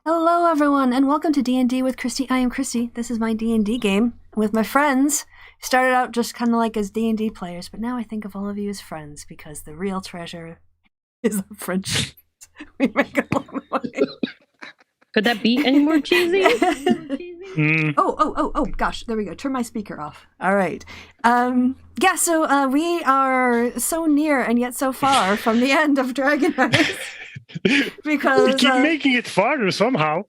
Hello everyone, and welcome to D&D with Kristi. I am Kristi. This is my D&D game with my friends. Started out just kind of like as D&D players, but now I think of all of you as friends because the real treasure is the friendship we make along the way. Could that be any more cheesy? Oh, gosh, there we go. Turn my speaker off. All right. So we are so near and yet so far from the end of Dragon Heist. Because we keep making it farther somehow.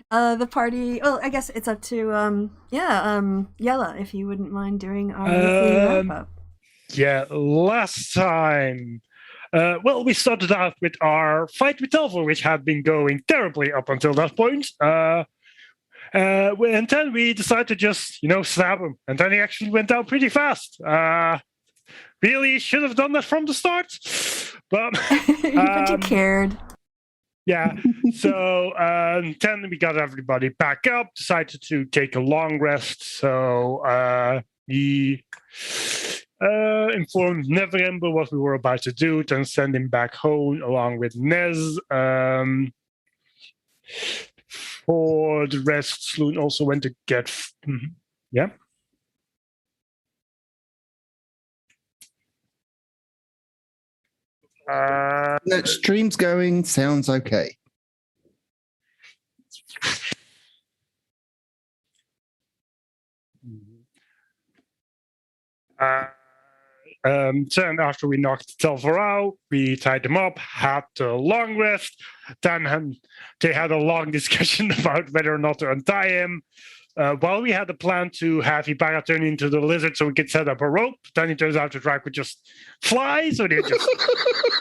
The party. Well, I guess it's up to Yella, if you wouldn't mind doing our wrap up. Yeah, last time. We started out with our fight with Telfor, which had been going terribly up until that point. And then we decided to just, stab him, and then he actually went down pretty fast. Really should have done that from the start, but but you cared. Yeah. So then we got everybody back up, decided to take a long rest. So he informed Neverember what we were about to do, then send him back home along with Nez. For the rest, Sloan also went to get... Yeah? That stream's going, sounds okay. Then after we knocked Telfor out, we tied him up, had a long rest. Then they had a long discussion about whether or not to untie him. While we had a plan to have Ibarra turn into the lizard so we could set up a rope, then it turns out the drag would just fly, so they just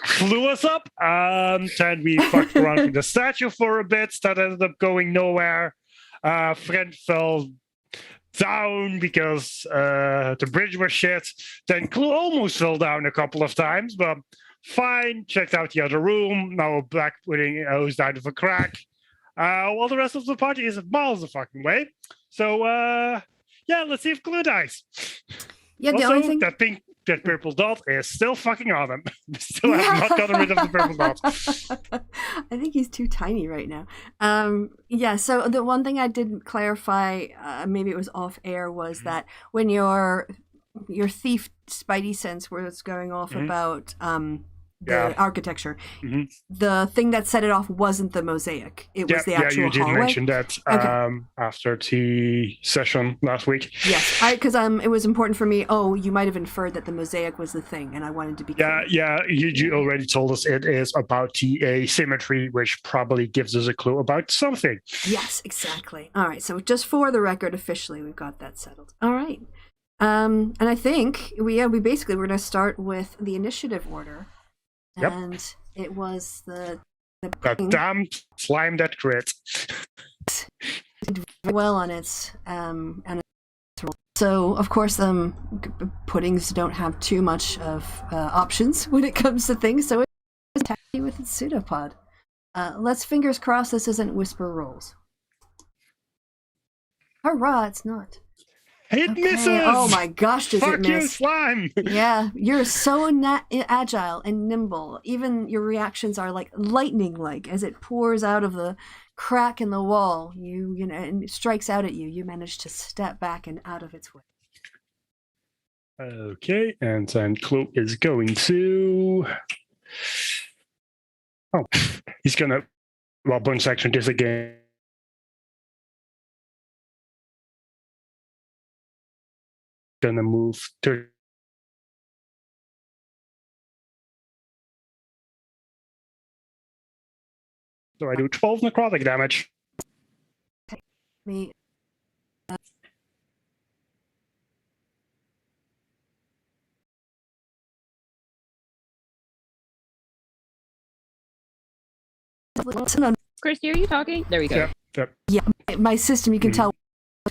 flew us up. Then we fucked around with the statue for a bit. That ended up going nowhere. Friend fell down because the bridge was shit. Then Clue almost fell down a couple of times, but fine. Checked out the other room. Now we're back putting a hose out of a crack. While the rest of the party is miles a fucking way. So, let's see if Clue dies. Yeah, the also, only thing... that purple dot is still fucking on him. We still have not gotten rid of the purple dot. I think he's too tiny right now. So the one thing I didn't clarify, maybe it was off air, was that when your thief spidey sense was going off about Yeah. architecture. Mhm. The thing that set it off wasn't the mosaic. It was the actual you did hallway. mention that after the session last week. Yes, because it was important for me. Oh, you might have inferred that the mosaic was the thing, and I wanted to be clear. You already told us it is about the asymmetry, which probably gives us a clue about something. Yes, exactly. All right, so just for the record, officially, we've got that settled. All right. And I think we basically we're going to start with the initiative order. Yep. And it was the That damn slime that crit. did very well on its roll. So of course puddings don't have too much of options when it comes to things, so it's attacking with its pseudopod. Let's fingers crossed this isn't whisper rolls. Hurrah, it's not. It misses! Oh my gosh, does Fuck it you, miss? slime! Yeah, you're so agile and nimble. Even your reactions are like lightning-like as it pours out of the crack in the wall. You know, and it strikes out at you. You manage to step back and out of its way. Okay, and then Clue is going to... Oh, he's gonna... Well, bonus action this again. Gonna move to... So I do 12 necrotic damage. Me. Kristi, are you talking? There we go. Yep. Yeah, my system, you can tell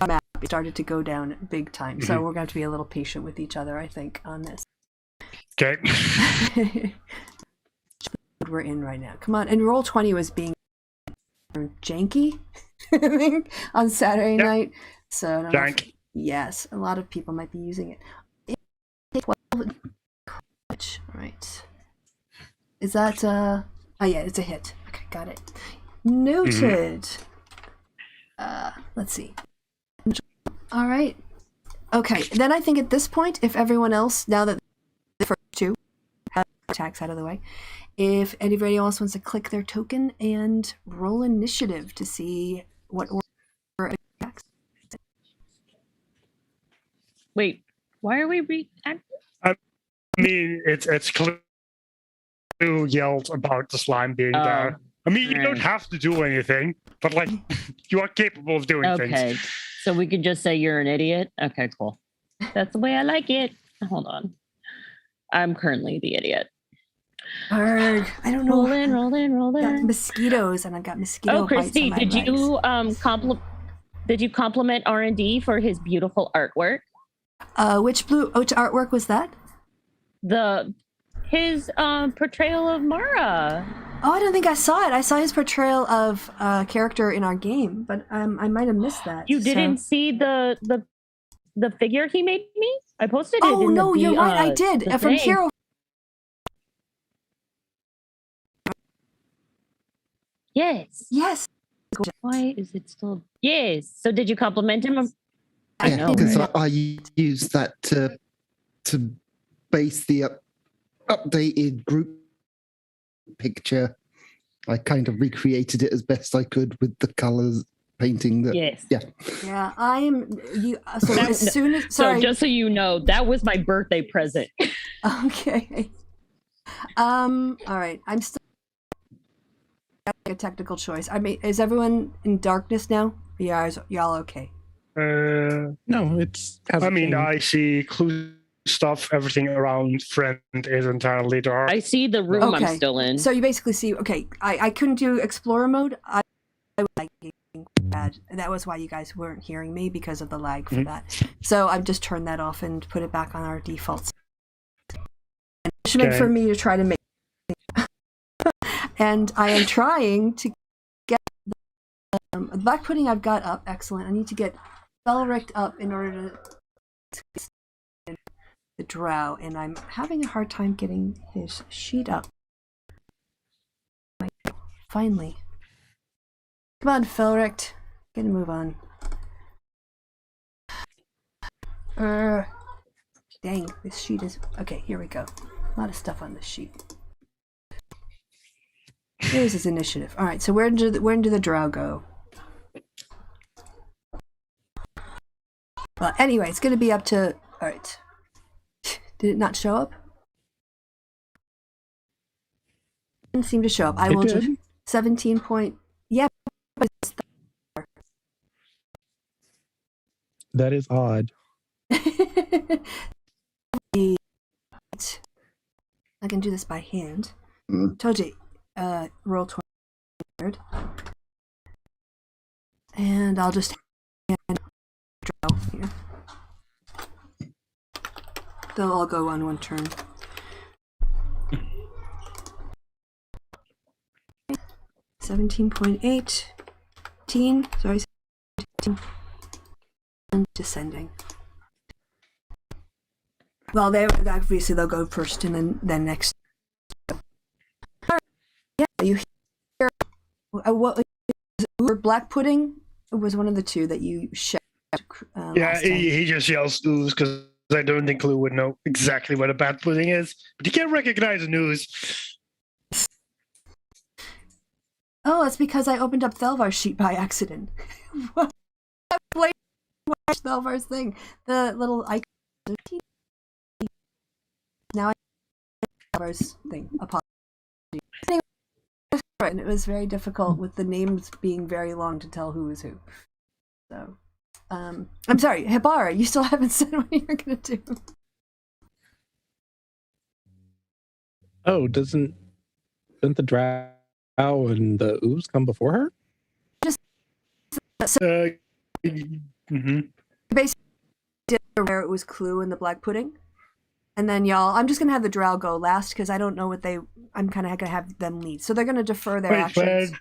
map started to go down big time. So we're going to have to be a little patient with each other, I think, on this. Okay. We're in right now. Come on. And Roll20 was being janky I think, on Saturday night. So I don't know if, yes, a lot of people might be using it. 12 right. Is that oh yeah, it's a hit. Okay, got it. Noted. Let's see. All right. Okay, then I think at this point, if everyone else, now that the first two have attacks out of the way, if anybody else wants to click their token and roll initiative to see what order attacks. Wait, why are we reacting? I mean, it's clear you yelled about the slime being there. I mean, you don't have to do anything, but like, you are capable of doing things. Okay, so we could just say you're an idiot? Okay, cool. That's the way I like it. Hold on. I'm currently the idiot. Arrgh, I don't know. Roll in. Got mosquitoes, and I've got mosquito bites on Kristi, my did legs. you compliment R&D for his beautiful artwork? Which artwork was that? His portrayal of Mara. Oh, I don't think I saw it. I saw his portrayal of a character in our game, but I might have missed that. You didn't see the figure he made me? I posted it. Oh no, you're right. I did from Hero. Yes. Why is it still? Yes. So did you compliment him? Yeah, because I used that to base the updated group picture. I kind of recreated it as best I could with the colors painting. Yeah, I am. So as soon as so just so you know, that was my birthday present. Okay. All right. I'm still a technical choice. I mean, is everyone in darkness now? Yeah, y'all okay? No, it's. I mean, I see clue stuff. Everything around friend is entirely dark. I see the room I'm still in. So you basically see. Okay, I couldn't do explorer mode. I was lagging bad. That was why you guys weren't hearing me, because of the lag for that. So I've just turned that off and put it back on our defaults. And it's meant for me to try to make. And I am trying to get the black pudding I've got up. Excellent. I need to get Felric up in order to the drow, and I'm having a hard time getting his sheet up. Finally. Come on, Felric. Get a move on. Dang, this sheet is... Okay, here we go. A lot of stuff on this sheet. Here's his initiative. All right, so where do the drow go? Well, anyway, it's going to be up to... All right. Did it not show up? Didn't seem to show up. I will just... 17 point... Yeah, but it's That is odd. I can do this by hand. Toji, roll 20. And I'll just hand draw here. They'll all go on one turn. $17.8. Sorry, 17. And descending. Well, obviously they'll go first, and then next. Yeah, you hear what? Black pudding was one of the two that you shared. Yeah, he just yells ooze because I don't think Lou would know exactly what a bad pudding is, but he can't recognize an ooze. Oh, it's because I opened up Thelvar's sheet by accident. I played Thelvar's thing, the little icon. Now I Thelvar's thing. Apologies. Anyway, and it was very difficult with the names being very long to tell who was who. So, I'm sorry, Hibara, you still haven't said what you're gonna do. Oh, doesn't the drow and the ooze come before her? Basically, did where it was Clue and the black pudding, and then y'all. I'm just gonna have the drow go last because I don't know what they. I'm kind of gonna have them lead, so they're gonna defer their actions.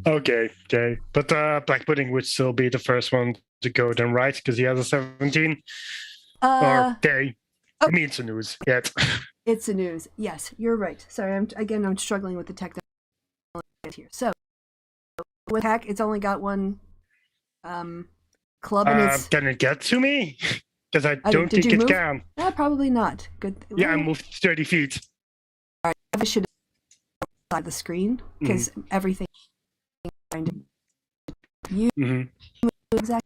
Okay. But Black Pudding would still be the first one to go then, right? Because he has a 17. Or day. Oh. I mean, it's a news yet. It's a news. Yes, you're right. Sorry, I'm struggling with the technology here. So with hack, it's only got one club, and it's. Can it get to me? Because I Did don't think you it move? can. Probably not. Good. Yeah, I moved 30 feet. All right, I should have outside the screen because everything. You exactly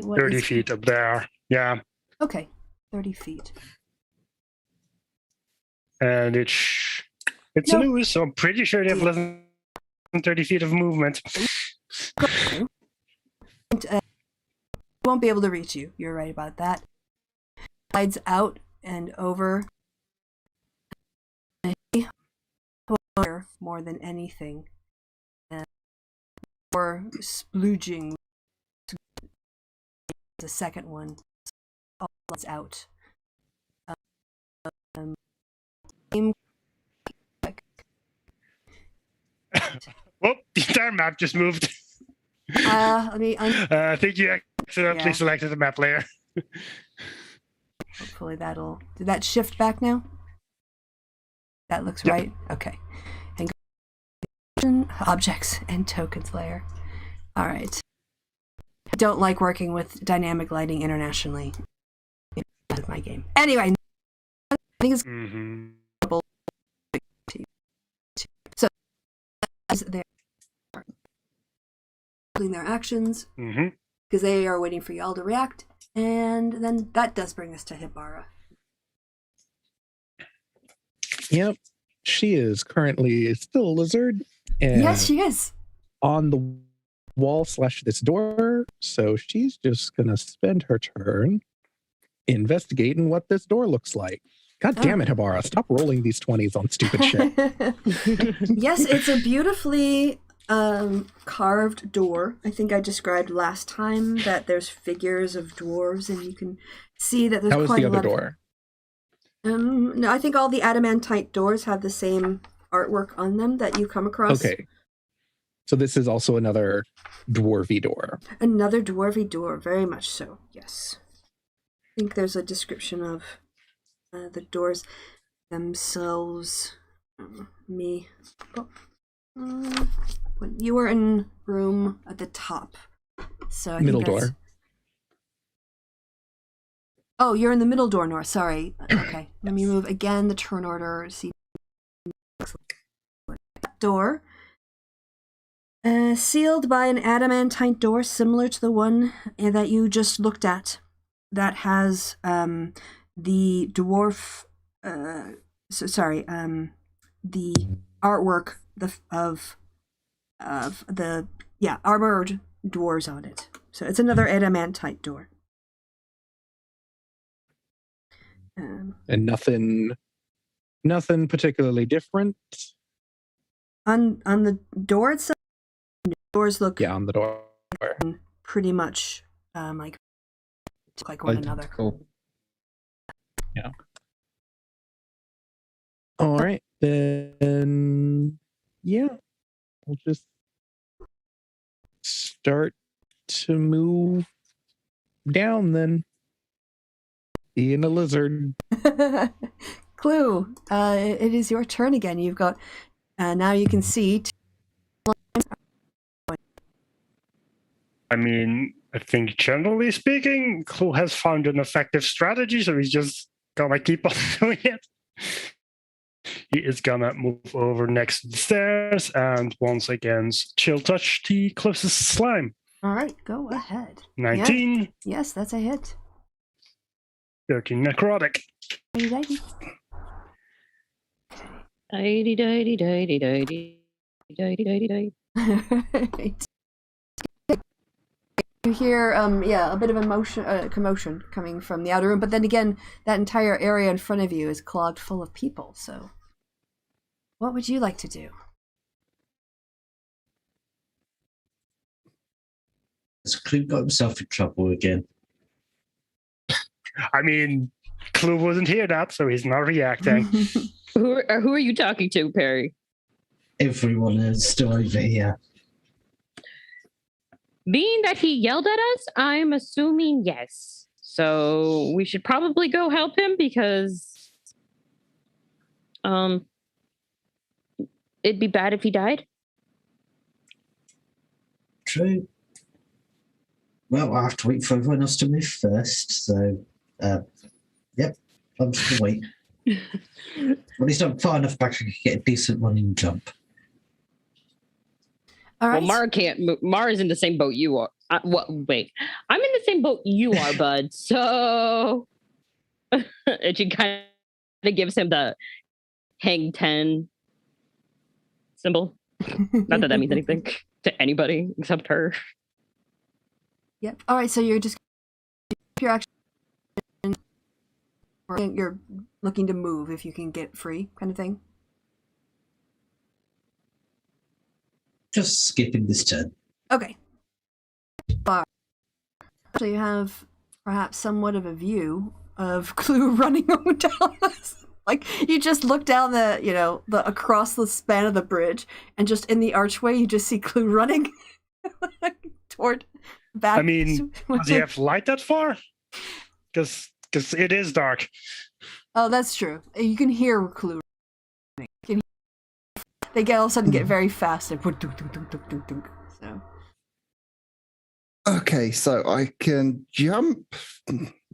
30 feet up there. Yeah. Okay, 30 feet. And it's a news, so I'm pretty sure they have less than 30 feet of movement. Won't be able to reach you. You're right about that. Slides out and over. More than anything. Or splooging. The second one. All slides out. Oh, the entire map just moved. Let me. I think you accidentally selected the map layer. Hopefully that'll. Did that shift back now? That looks right. Okay. And objects and tokens layer. All right. I don't like working with dynamic lighting internationally. It's my game. Anyway, I think it's so as they're doing their actions because they are waiting for y'all to react, and then that does bring us to Hibara. Yep, she is currently still a lizard. And yes, she is on the wall / this door. So she's just gonna spend her turn investigating what this door looks like. God damn it, Hibara! Stop rolling these 20s on stupid shit. Yes, it's a beautifully carved door. I think I described last time that there's figures of dwarves, and you can see that there's How is quite the a other lot door? No, I think all the adamantite doors have the same artwork on them that you come across. Okay. So this is also another dwarvy door. Another dwarvy door, very much so, yes. I think there's a description of the doors themselves. You were in room at the top. So I Middle think that's... door. Oh, you're in the middle door, Nor. Sorry. Okay. Let me move again the turn order. See door, sealed by an adamantine door similar to the one that you just looked at, that has the dwarf. The artwork of the armored dwarves on it. So it's another adamantite door. And nothing particularly different on the door itself. The doors look on the door pretty much like one another. Cool. Yeah. All right, then. Yeah, we'll just start to move down. Then, being a lizard. Clue. It is your turn again. You've got now. You can see. I mean, I think generally speaking, Clue has found an effective strategy, so he's just gonna keep on doing it. He is gonna move over next to the stairs and once again chill touch the closest slime. All right, go ahead. 19. Yeah. Yes, that's a hit. 13 necrotic. Righty-dighty. Right. You hear, a bit of commotion coming from the outer room, but then again, that entire area in front of you is clogged full of people. So, what would you like to do? Has Clue got himself in trouble again? I mean, Clue wouldn't hear that, so he's not reacting. Who are you talking to, Perry? Everyone is still over here. Being that he yelled at us, I'm assuming yes. So we should probably go help him because it'd be bad if he died. True. Well, I have to wait for everyone else to move first, so yep, I'm just gonna wait. At least I'm far enough back I can get a decent running jump. All right. Well, Mara can't move. Mara's in the same boat you are. Wait, I'm in the same boat you are, bud. So and she kind of gives him the hang 10 symbol. Not that means anything to anybody except her. Yep. All right. So you're looking to move if you can get free, kind of thing. Just skipping this turn. Okay. So you have perhaps somewhat of a view of Clue running on down this. Like you just look down the across the span of the bridge, and just in the archway you just see Clue running toward back. I mean, does he have light that far? Because it is dark. Oh, that's true. You can hear Clue running. They all of a sudden get very fast and so. Okay, so I can jump,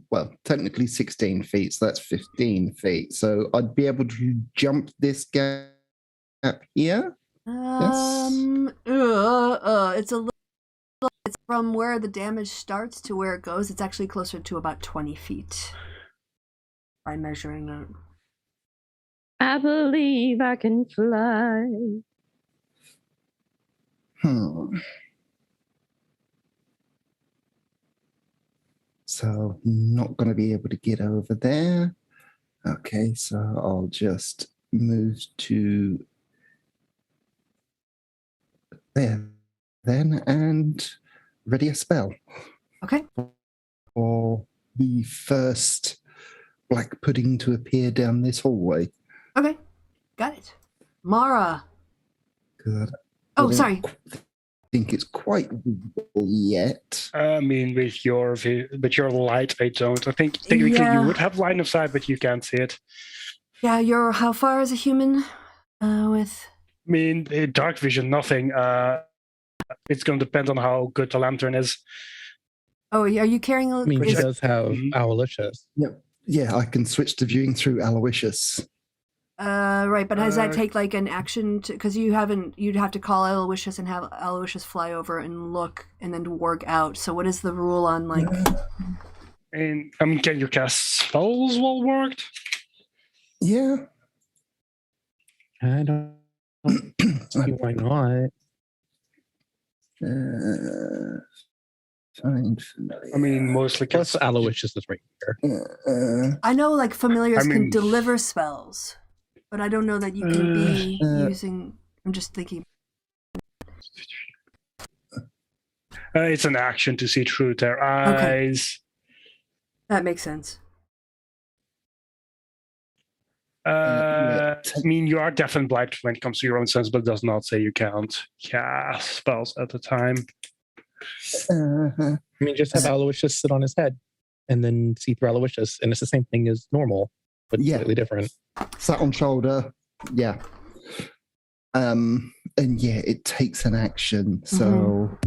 well, technically 16 feet, so that's 15 feet. So I'd be able to jump this gap here? It's a little, it's from where the damage starts to where it goes. It's actually closer to about 20 feet by measuring it. I believe I can fly. So not going to be able to get over there. Okay, so I'll just move to there then and ready a spell. Okay. For the first black pudding to appear down this hallway. Okay, got it. Mara. I Sorry. think it's quite visible yet. I mean, with your light, I don't. I think technically you would have line of sight, but you can't see it. Yeah, you're how far as a human? With. I mean, dark vision, nothing. It's going to depend on how good the lantern is. Oh, are you carrying a? I mean, she does have Aloysius. Yep. Yeah, I can switch to viewing through Aloysius. Right, but does that take like an action to, because you'd have to call Aloysius and have Aloysius fly over and look and then to work out. So what is the rule on like? And I mean, can you cast spells while worked? Yeah. I don't see why not. Find familiar. I mean, mostly Plus, Aloysius is right here. I know like familiars I can mean- deliver spells, but I don't know that you can be using. I'm just thinking. it's an action to see through their eyes. That makes sense. I mean, you are deaf and blind when it comes to your own sense, but it does not say you can't cast spells at the time. Uh-huh. I mean, just have Aloysius sit on his head and then see through Aloysius, and it's the same thing as normal, but slightly different. Sat on shoulder. Yeah. And yeah, it takes an action. So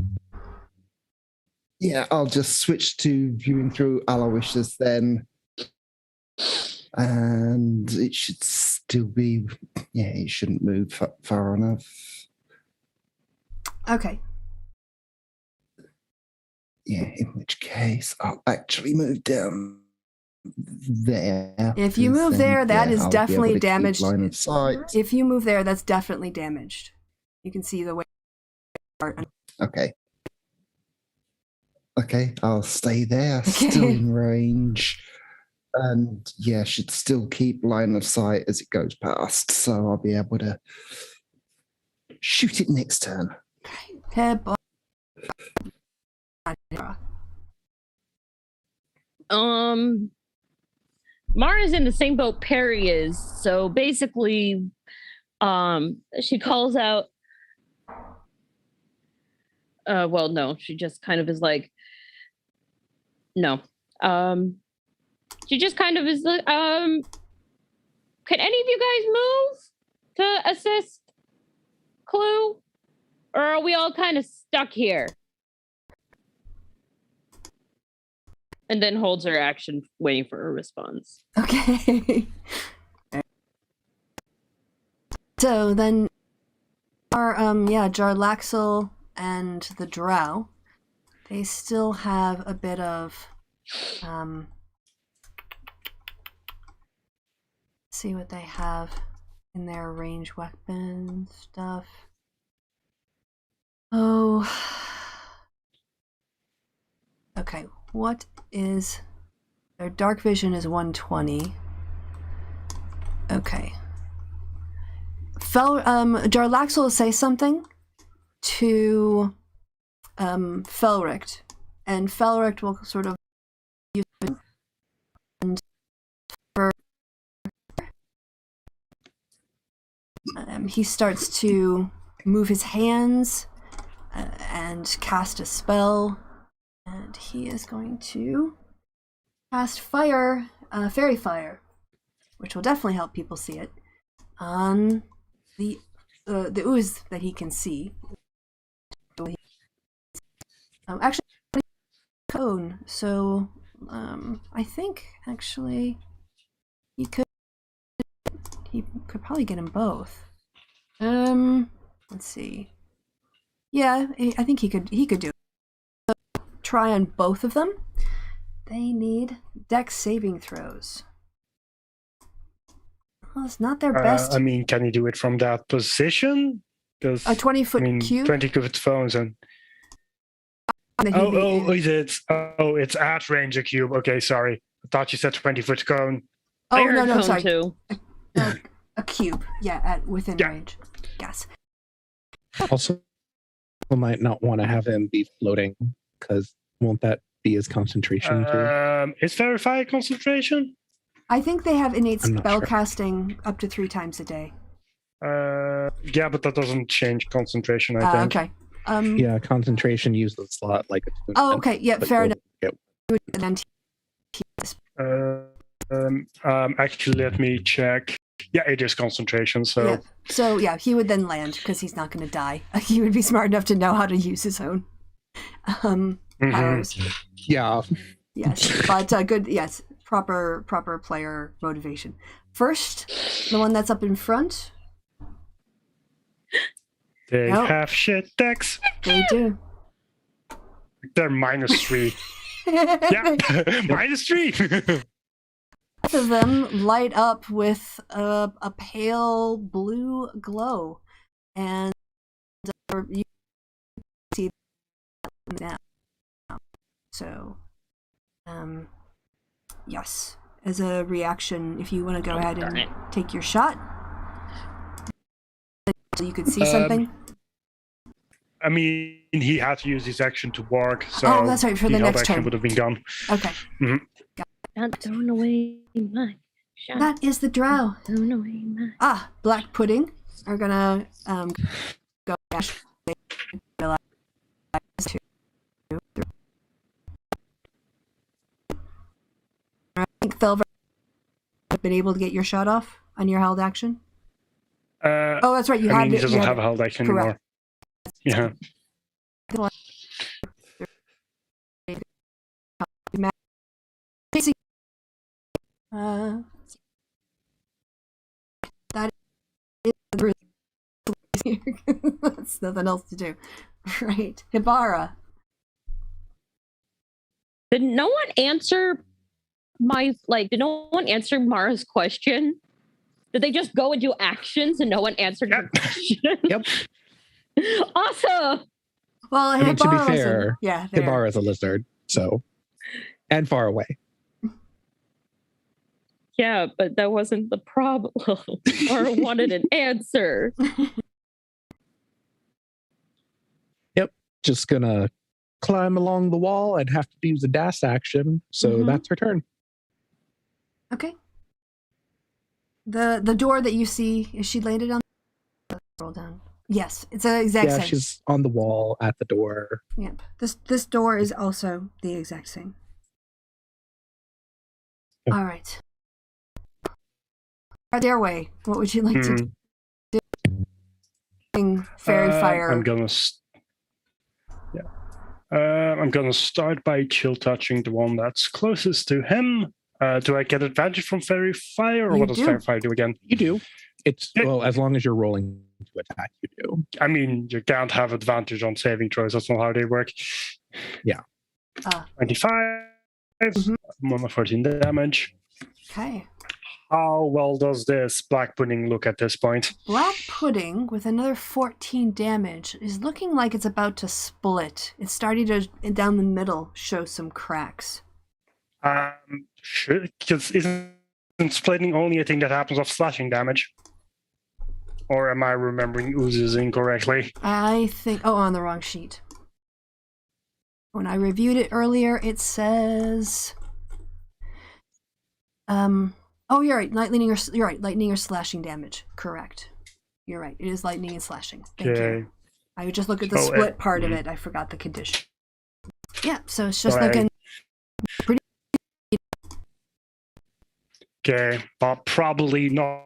yeah, I'll just switch to viewing through Aloysius then. And it should still be, it shouldn't move far enough. Okay. Yeah, in which case I'll actually move down there. If you move there, that is I'll be definitely able to keep damaged. line of sight. If you move there, that's definitely damaged. You can see the way. Okay. Okay, I'll stay there, Okay. still in range. And yeah, should still keep line of sight as it goes past. So I'll be able to shoot it next turn. Headbutt. Mara's in the same boat Perry is, so basically, she calls out. Well, no, she just kind of is like, no. She just kind of is like, can any of you guys move to assist Clue? Or are we all kind of stuck here? And then holds her action, waiting for her response. Okay. So then, Jarlaxle and the Drow, they still have a bit of, see what they have in their range weapon stuff. Oh. Okay, what is their dark vision is 120. Okay. Jarlaxle will say something to Felrict, and Felrict will sort of use it and for he starts to move his hands and cast a spell, and he is going to cast fire, fairy fire, which will definitely help people see it on the ooze that he can see. Actually, cone. So I think actually he could probably get them both. Let's see. Yeah, I think he could do it. So, try on both of them. They need dex saving throws. Well, it's not their best. I mean, can you do it from that position? Because A 20-foot cube. 20-foot phones and. It's at range a cube. Okay, sorry. I thought you said 20-foot cone. Oh, I heard no, cone sorry. too. A cube. Yeah, within Yeah. range. Yes. Also, we might not want to have him be floating, because won't that be his concentration too? Is verify concentration? I think they have innate I'm not spell sure. casting up to 3 times a day. Yeah, but that doesn't change concentration, I think. Okay. Yeah, concentration uses the slot like a tune. Oh, okay. Yeah, but fair you'll enough. get- And then Actually, let me check. Yeah, it is concentration, so... So he would then land because he's not going to die. He would be smart enough to know how to use his own powers. Yeah, Yes, but good. Yes, proper player motivation. First, the one that's up in front. They Nope. have shit decks. They do. They're -3. Yeah, -3. Both of them light up with a pale blue glow, and you see that now. So, yes, as a reaction, if you want to go ahead and take your shot, so you could see something. I mean, he had to use his action to walk, so Oh, that's right, for the held next action turn. would have been gone. Okay, Not throwing away my shot. that is the drow. Throwing away my. Black Pudding are gonna go dash. I think Felver have been able to get your shot off on your held action. Oh, that's right. You I had mean, he it. doesn't have a held action Correct. anymore. Yeah. That is that's nothing else to do, right? Hibara. Did no one answer Did no one answer Mara's question? Did they just go and do actions and no one answered her question? Yep. Awesome. Well, I mean, to be Hibara fair, there. Hibara is a lizard, so and far away. Yeah, but that wasn't the problem. Mara wanted an answer. Yep. Just gonna climb along the wall and have to use a dash action, so that's her turn. Okay. The door that you see, is she landed on? Roll down. Yes, it's the exact same. Yeah, she's on the wall at the door. Yep. This door is also the exact same. Yep. All right. Their way. What would you like to do? Fairy fire. I'm gonna start by chill touching the one that's closest to him. Do I get advantage from fairy fire, or You what does do. fairy fire do again? You do. It's well, as long as you're rolling to attack, you do. I mean, you can't have advantage on saving throws. That's not how they work. Yeah. 25. 14 damage. Okay. How well does this black pudding look at this point? Black Pudding, with another 14 damage, is looking like it's about to split. It's starting to, down the middle, show some cracks. Sure, because isn't splitting only a thing that happens off slashing damage? Or am I remembering oozes incorrectly? I think... Oh, on the wrong sheet. When I reviewed it earlier, it says... Oh, you're right. Lightning or slashing damage. Correct. You're right. It is lightning and slashing. Thank you. I would just look at the split part of it. I forgot the condition. Yeah, so it's just looking pretty... Okay, but probably not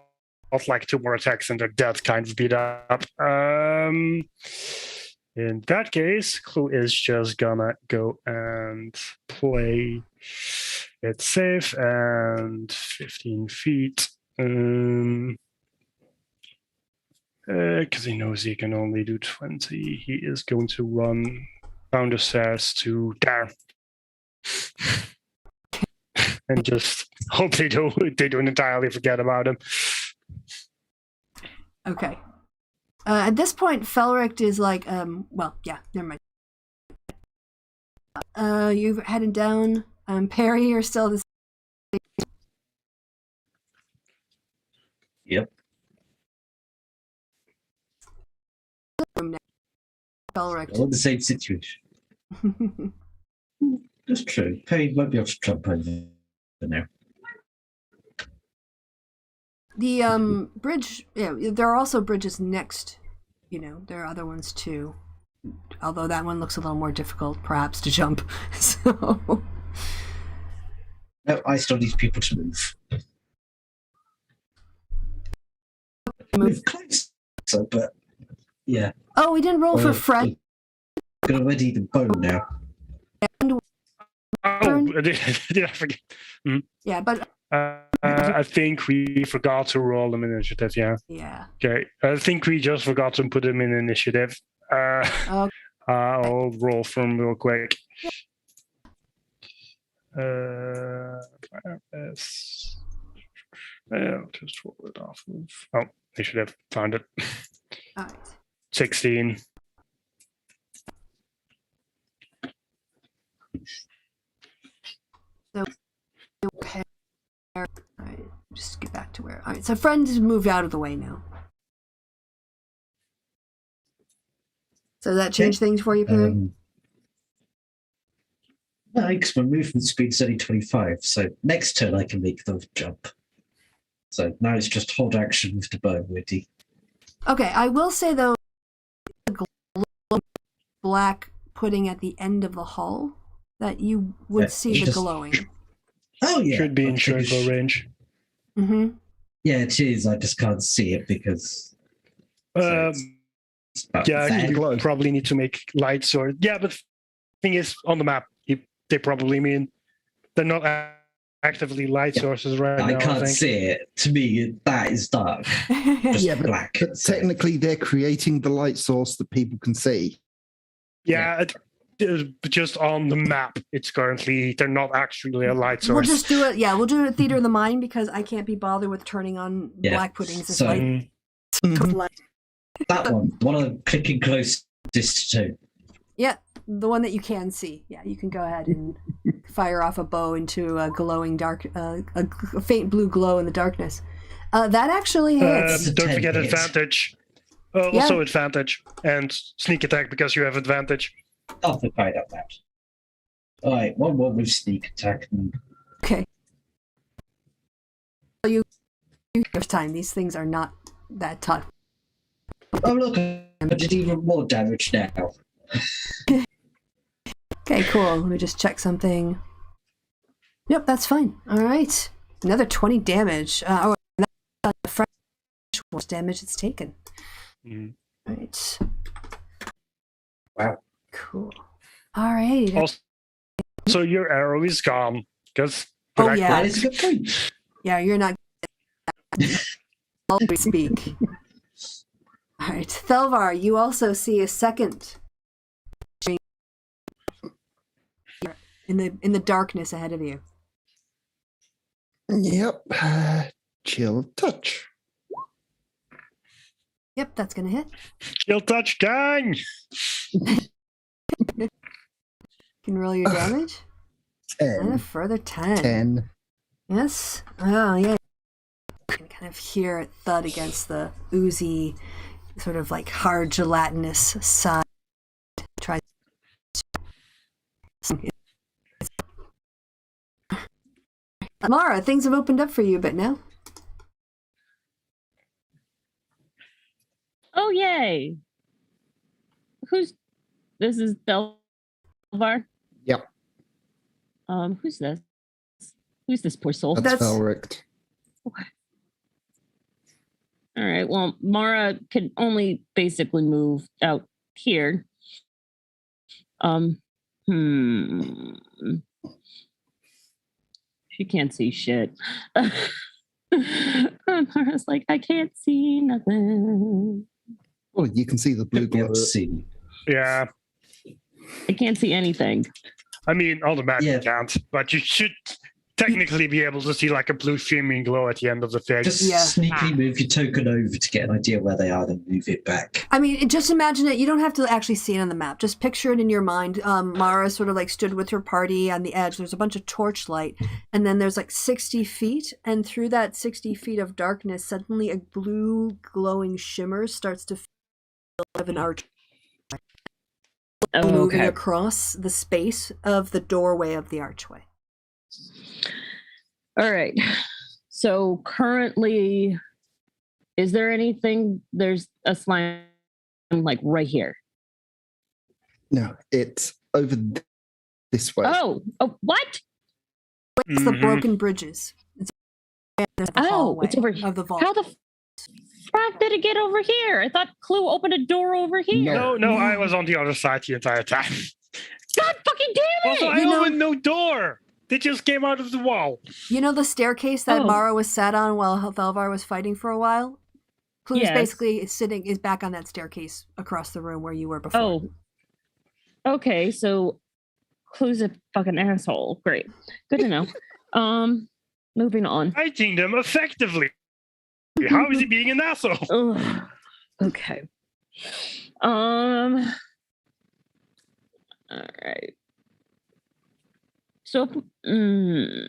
like 2 more attacks and they're dead kind of beat up. In that case, Clue is just gonna go and play it safe and 15 feet. Because he knows he can only do 20. He is going to run down the stairs to there. And just hope they don't entirely forget about him. Okay. At this point, Felric is like, well, yeah, never mind. You're heading down. Perry, you're still the same. Yep. Felric. All the same situation. That's true. Perry might be able to jump over now. The bridge, yeah, there are also bridges next, there are other ones too. Although that one looks a little more difficult, perhaps, to jump. So No, I still need people to move. Move closer, but yeah. Oh, we didn't roll for Fred. Gonna ready the bow now. Oh, did I forget? Yeah, but I think we forgot to roll them in initiative. Yeah. yeah. Okay. I think we just forgot to put them in initiative. Okay. I'll roll for them real quick. I'll just roll it off of. Oh, initiative. Found it. All right. 16. Okay. All right. Just get back to where. All right. So friend has moved out of the way now. So does that change things for you, Perry? No, because my movement speed's only 25, so next turn I can make the jump. So now it's just hold action with the bow, Woody. Okay. I will say though, the black pudding at the end of the hall that you would see the just- glowing. Oh, yeah. Should be in Okay, circle range. Mm-hmm. Yeah, it is. I just can't see it because. Yeah, there. you probably need to make light sword. Yeah, but the thing is, on the map, they probably mean they're not actively light sources right now. I can't think. see it. To me, that is dark. Just Yeah, but, black. but so- technically they're creating the light source that people can see. Yeah, just on the map, it's currently they're not actually a light source. We'll just do it. Yeah, we'll do it at Theater of the Mind because I can't be bothered with turning on black puddings. It's so- like Mhm. That one I'm clicking closest to. yeah, the one that you can see. Yeah, you can go ahead and fire off a bow into a glowing dark, a faint blue glow in the darkness. That actually hits. Don't 10 forget hits. advantage. Also advantage and sneak attack because you have advantage. I'll forget about that. Alright, one more with sneak attack. And Okay. You first time. These things are not that tough. oh, look, I did even more damage now. Okay, cool. Let me just check something. Yep, that's fine. All right, another 20 damage. That's the fresh damage it's taken. Mhm. All right. Wow. Cool. All right. Also, your arrow is gone because Oh, yeah. That is a good point. Yeah, you're not. Always speak. All right, Thelvar, you also see a second in the darkness ahead of you. Yep. Chill touch. Yep, that's gonna hit. Kill touch gang. You can roll your damage. And a 10. further 10. 10. Yes. Oh, yeah. You can kind of hear it thud against the oozy, sort of like hard gelatinous side. Try. Mara, things have opened up for you a bit now. Oh, yay. This is Belvar? Yep. Who's this? Who's this poor soul? That's That's- Felric. All right. Well, Mara can only basically move out here. She can't see shit. Mara's like, I can't see nothing. Oh, you can see the blue glow. Yep, see. Yeah, I can't see anything. I mean, on the map Yeah. you can't, but you should technically be able to see like a blue streaming glow at the end of the thing. Just Yeah. sneakily move your token over to get an idea where they are, then move it back. I mean, just imagine it. You don't have to actually see it on the map. Just picture it in your mind. Mara sort of like stood with her party on the edge. There's a bunch of torchlight, and then there's like 60 feet, and through that 60 feet of darkness, suddenly a blue glowing shimmer starts to fill of an arch Oh, moving okay. across the space of the doorway of the archway. All right. So currently, is there anything? There's a slime like right here. No, it's over this way. Oh, what? It's the Mhm. broken bridges. There's the hallway it's over of the vault. How the fuck did it get over here? I thought Clue opened a door over here. No, I was on the other side the entire time. God fucking damn it! Also, I You know- opened no door. They just came out of the wall. You know the staircase that Oh. Mara was sat on while Thelvar was fighting for a while? Clue's Yes. basically is back on that staircase across the room where you were before. Oh. Okay, so Clue's a fucking asshole. Great. Good to know. Moving on. Fighting them effectively. How is he being an asshole? Ugh. Okay. All right. So, I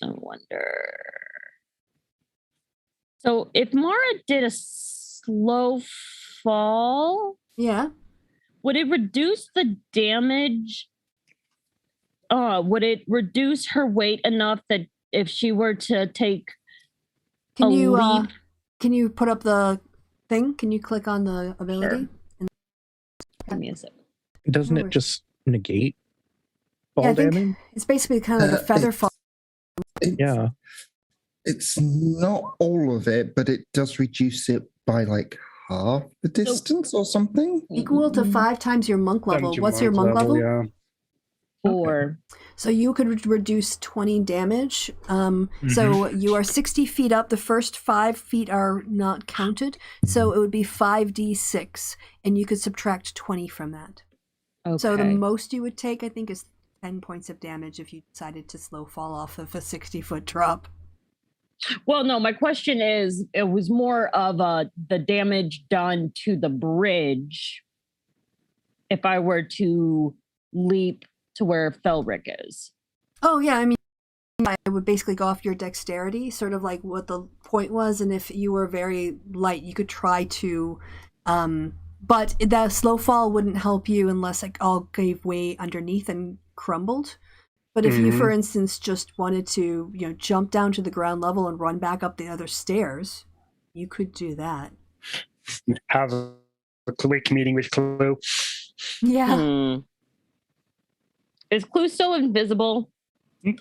wonder. So, if Mara did a slow fall, Yeah. would it reduce the damage? Would it reduce her weight enough that if she were to take Can a you leap? can you put up the thing? Can you click on the ability? Sure. Give me a second. Doesn't No it worries. just negate fall Yeah, I think damage? it's basically kind of like a feather fall. Yeah. It's not all of it, but it does reduce it by like half the distance or something. Equal to 5 times your monk level. Empty What's your monk level? Yeah. 4. So you could reduce 20 damage. So you are 60 feet up. The first 5 feet are not counted. So it would be 5d6, and you could subtract 20 from that. Okay. So the most you would take, I think, is 10 points of damage if you decided to slow fall off of a 60-foot drop. Well, no, my question is, it was more of the damage done to the bridge if I were to leap to where Felric is. Oh, yeah, I mean, it would basically go off your dexterity, sort of like what the point was, and if you were very light, you could try to... but that slow fall wouldn't help you unless it all gave way underneath and crumbled. But if you, for instance, just wanted to, jump down to the ground level and run back up the other stairs, you could do that. Have a quick meeting with Clue. Yeah. Is Clue still invisible?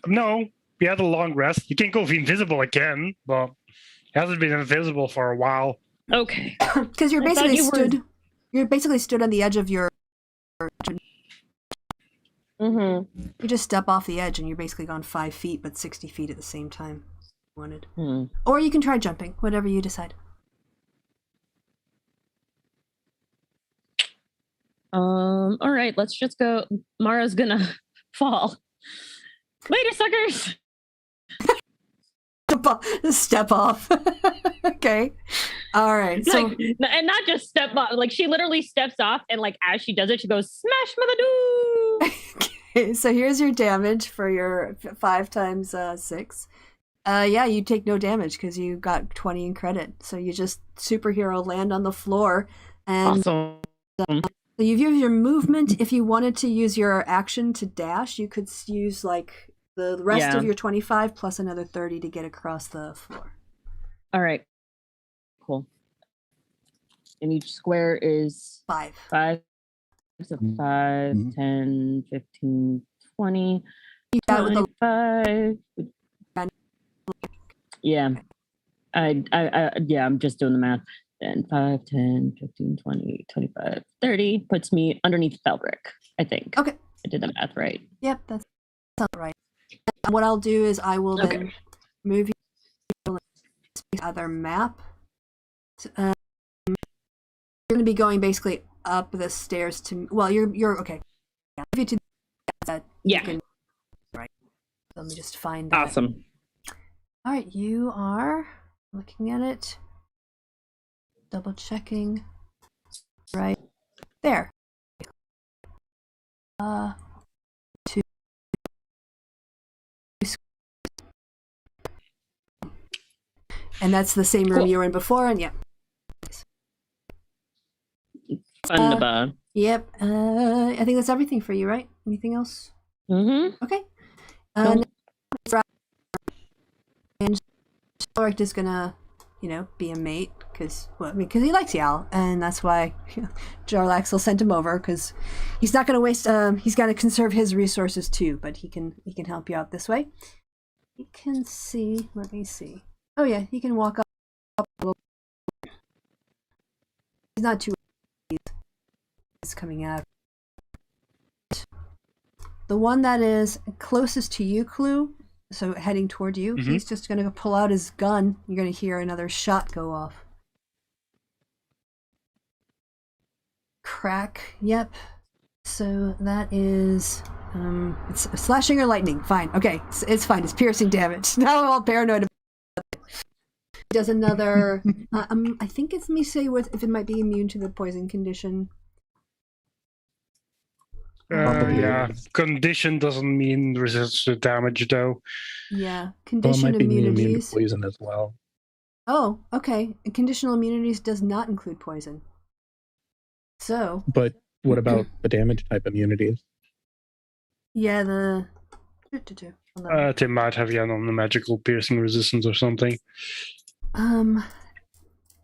No, we had a long rest. You can go invisible again, but he hasn't been invisible for a while. Okay. Because you're I thought basically you were- you're basically stood on the edge of your... Mm-hmm. You just step off the edge and you're basically gone 5 feet, but 60 feet at the same time. If you wanted. Or you can try jumping, whatever you decide. All right, let's just go. Mara's gonna fall. Later, suckers. Step off. Okay. All right. So And not just step off. Like she literally steps off, and like as she does it, she goes smash mother okay, so here's your damage for your 5 times 6. Yeah, you take no damage because you got 20 in credit. So you just superhero land on the floor, and Awesome. so you've used your movement. If you wanted to use your action to dash, you could use like the rest of your 25 plus another 30 to get across the floor. All right. Cool. And each square is 5. 5. So 5, 10, 15, 20, Yeah, with the 25. Yeah. I'm just doing the math. Then 5, 10, 15, 20, 25, 30 puts me underneath Felric, I think. Okay. I did the math right. Yep, that sounds right. And what I'll do is I will then move you to the other map. You're going to be going basically up the stairs to... Well, you're okay. Yeah, move you to that. Yeah. Right. Let me just find that. Awesome. All right, you are looking at it. Double checking. Right there. 2. And that's the same room you were in before, and yeah. Wunderbar. Yep. I think that's everything for you, right? Anything else? Mm-hmm. Okay. Nope. And Ulrich is gonna, be a mate because he likes Yal, and that's why Jarlaxle sent him over because he's not gonna waste. He's got to conserve his resources too, but he can help you out this way. You can see. Let me see. Oh yeah, he can walk up a little. He's not too. is coming out. The one that is closest to you, Clue, so heading toward you, he's just going to pull out his gun. You're going to hear another shot go off. Crack. Yep. So that is... it's slashing or lightning. Fine. Okay. It's fine. It's piercing damage. Now I'm all paranoid about it. Does another... I think it's me say if it might be immune to the poison condition. Yeah, condition doesn't mean resistance to damage, though. Yeah, Well, it condition might be immune to immunities. poison as well. Oh, okay. Conditional immunities does not include poison. So, But what about the damage type immunities? yeah, the... Hold on. They might have on the magical piercing resistance or something.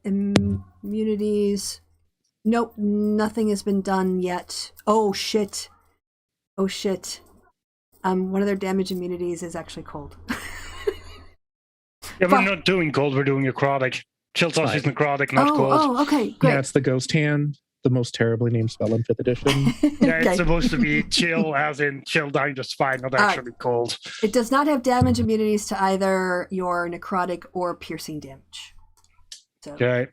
Immunities. Nope, nothing has been done yet. Oh shit. Oh shit. One of their damage immunities is actually cold. Yeah, we're not doing cold, we're doing necrotic. Chill touch is necrotic, not cold. Oh, okay, great. Yeah, it's the Ghost Hand, the most terribly named spell in 5th edition. Yeah, Okay. it's supposed to be chill, as in chill down the spine, not actually cold. It does not have damage immunities to either your necrotic or piercing damage. So, Okay.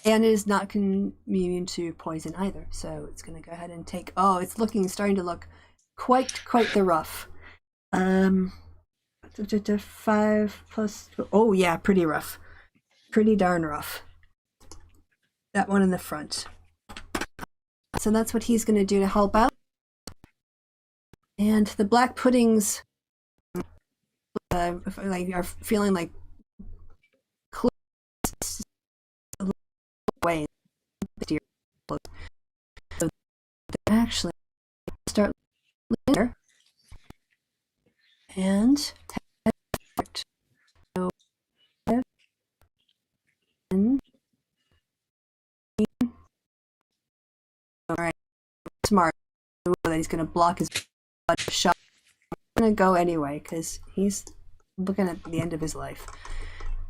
and it is not immune to poison either. So it's going to go ahead and take... Oh, it's starting to look quite the rough. 5 plus... Oh, yeah, pretty rough. Pretty darn rough. That one in the front. So that's what he's going to do to help out. And the black puddings are feeling like way. So they actually start later and so all right, smart that he's going to block his shot. I'm going to go anyway because he's looking at the end of his life.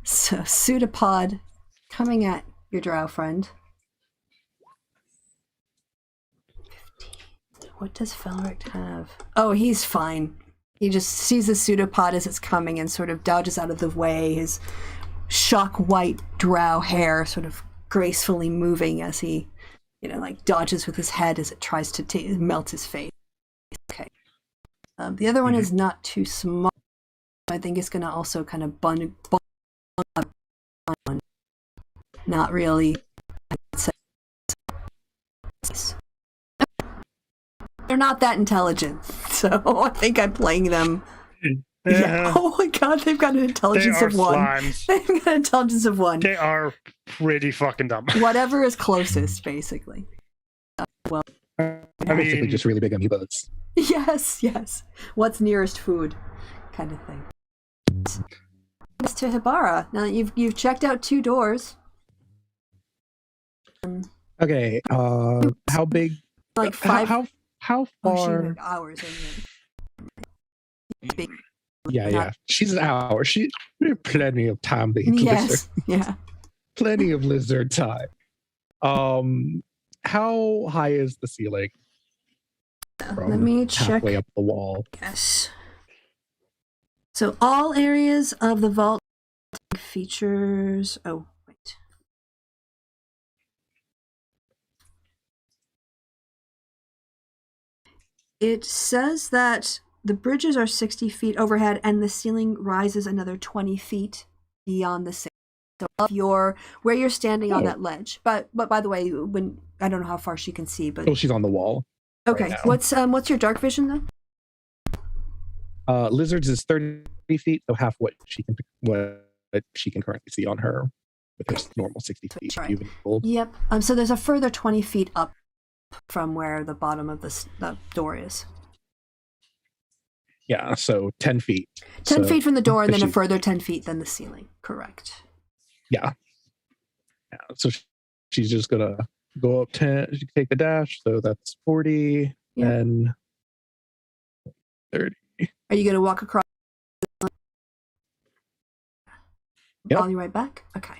So pseudopod coming at your drow friend. 15. What does Felric have? Oh, he's fine. He just sees the pseudopod as it's coming and sort of dodges out of the way, his shock white drow hair sort of gracefully moving as he, dodges with his head as it tries to melt his face. Okay. The other one is not too small. I think it's going to also kind of bun up. Not really. They're not that intelligent, so I think I'm playing them. Yeah. Oh my god, they've got an intelligence of 1. Slimes. They've got an intelligence of 1. They are pretty fucking dumb. Whatever is closest, basically. Well, Basically just really big amoebas. yes. What's nearest food, kind of thing. It's to Hibara. Now that you've checked out 2 doors. Okay, how big? Like 5. How far? Like hours. Big. Yeah. She's an hour. She plenty of time to eat Yes. lizard. Yeah. Plenty of lizard time. How high is the ceiling? Let me check. Halfway up the wall. Yes. So all areas of the vault features. Oh, wait. It says that the bridges are 60 feet overhead and the ceiling rises another 20 feet beyond the ceiling. So where you're standing on that ledge. But by the way, I don't know how far she can see, but Oh, she's on the wall. okay. Right now. What's your dark vision though? Lizards is 30 feet, so half what she can currently see on her with her normal 60 feet. Right. Even gold. Yep. So there's a further 20 feet up from where the bottom of the door is. Yeah, so 10 feet. 10 So feet from the door, and if then a she- further 10 feet than the ceiling. Correct. Yeah. So she's just gonna go up 10. She can take the dash, so that's 40 Yeah. and 30. Are you going to walk across? Yep. Call you right back? Okay.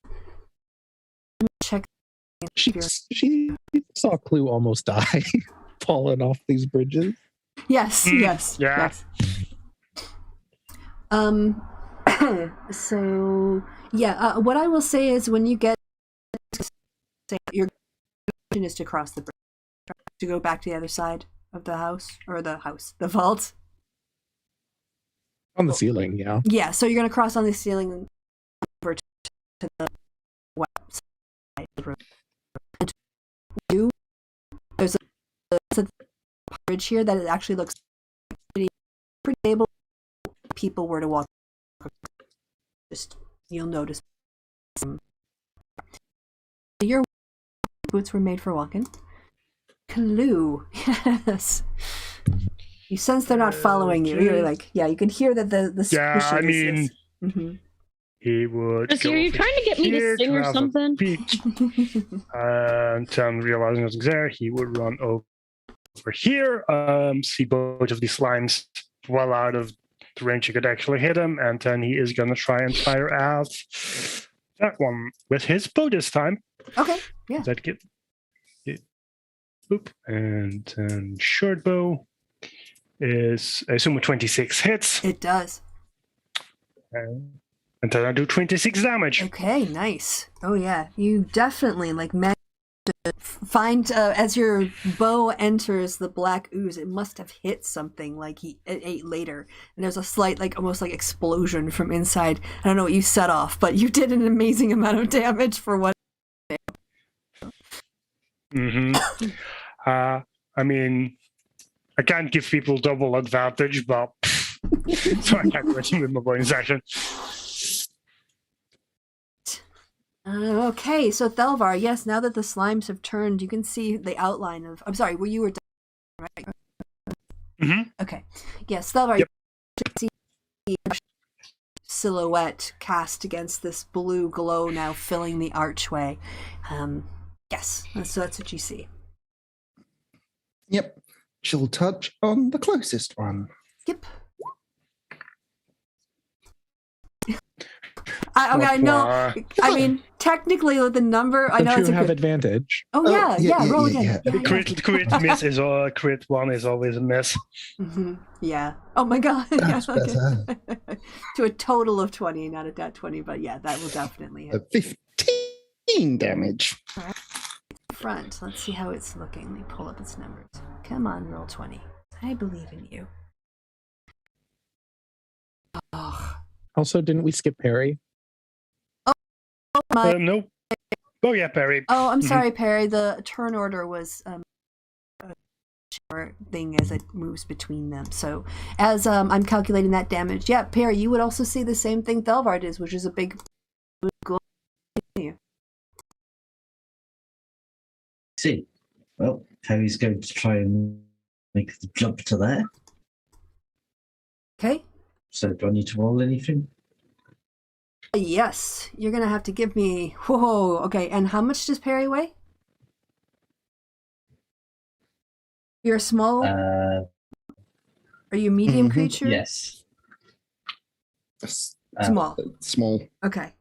Let me check She saw Clue almost die falling off these bridges. Yes, yes, yeah. yes. So yeah, what I will say is when you get your option is to cross the bridge, to go back to the other side of the the vault. On the ceiling, yeah. Yeah, so you're gonna cross on the ceiling over to the west side of the room. And there's a bridge here that it actually looks pretty stable. People were to walk, just you'll notice. Your boots were made for walking. Clue, yes. You sense they're not following you. You're like, yeah, you can hear that the Yeah, I squishiness mean, he would. Kristi, are you trying to get me to sing or something? And then realizing nothing's there, he would run over here, see both of these slimes well out of the range you could actually hit him, and then he is gonna try and fire out that one with his bow this time. Okay, yeah. That get it. Oop, and then short bow is, I assume, a 26 hits. It does. And then I do 26 damage. Okay, nice. Oh yeah, you definitely managed to find as your bow enters the black ooze. It must have hit something like he ate later, and there's a slight, almost like explosion from inside. I don't know what you set off, but you did an amazing amount of damage for what. I mean, I can't give people double advantage, but so I can't mention with my bonus action. Okay, so Thelvar, yes, now that the slimes have turned, you can see the outline of. I'm sorry, you were done, right? Mm-hmm. Okay, yes, Thelvar, Yep. you see the silhouette cast against this blue glow now filling the archway. Yes, so that's what you see. Yep. She'll touch on the closest one. Yep. I know. I mean, technically, with the number, I know Don't it's you a have good. advantage? Oh yeah, roll again. yeah. Yeah, Crit miss is a crit one is always a miss. Mm-hmm. Yeah. Oh my god. That's Yeah, okay. To a total of 20, not a dot 20, but yeah, that will definitely hit. 15 damage. Front. Let's see how it's looking. Let me pull up its numbers. Come on, roll 20. I believe in you. Oh. Also, didn't we skip Perry? No. Oh yeah, Perry. Oh, I'm sorry, Perry. The turn order was a short thing as it moves between them. So as I'm calculating that damage, yeah, Perry, you would also see the same thing Thelvar does, which is a big glow. See, well, Perry's going to try and make the jump to there. Okay. So do I need to roll anything? Yes, you're gonna have to give me. Whoa. Okay, and how much does Perry weigh? You're a small. Are you a medium creature? Yes. Small. Small. Okay.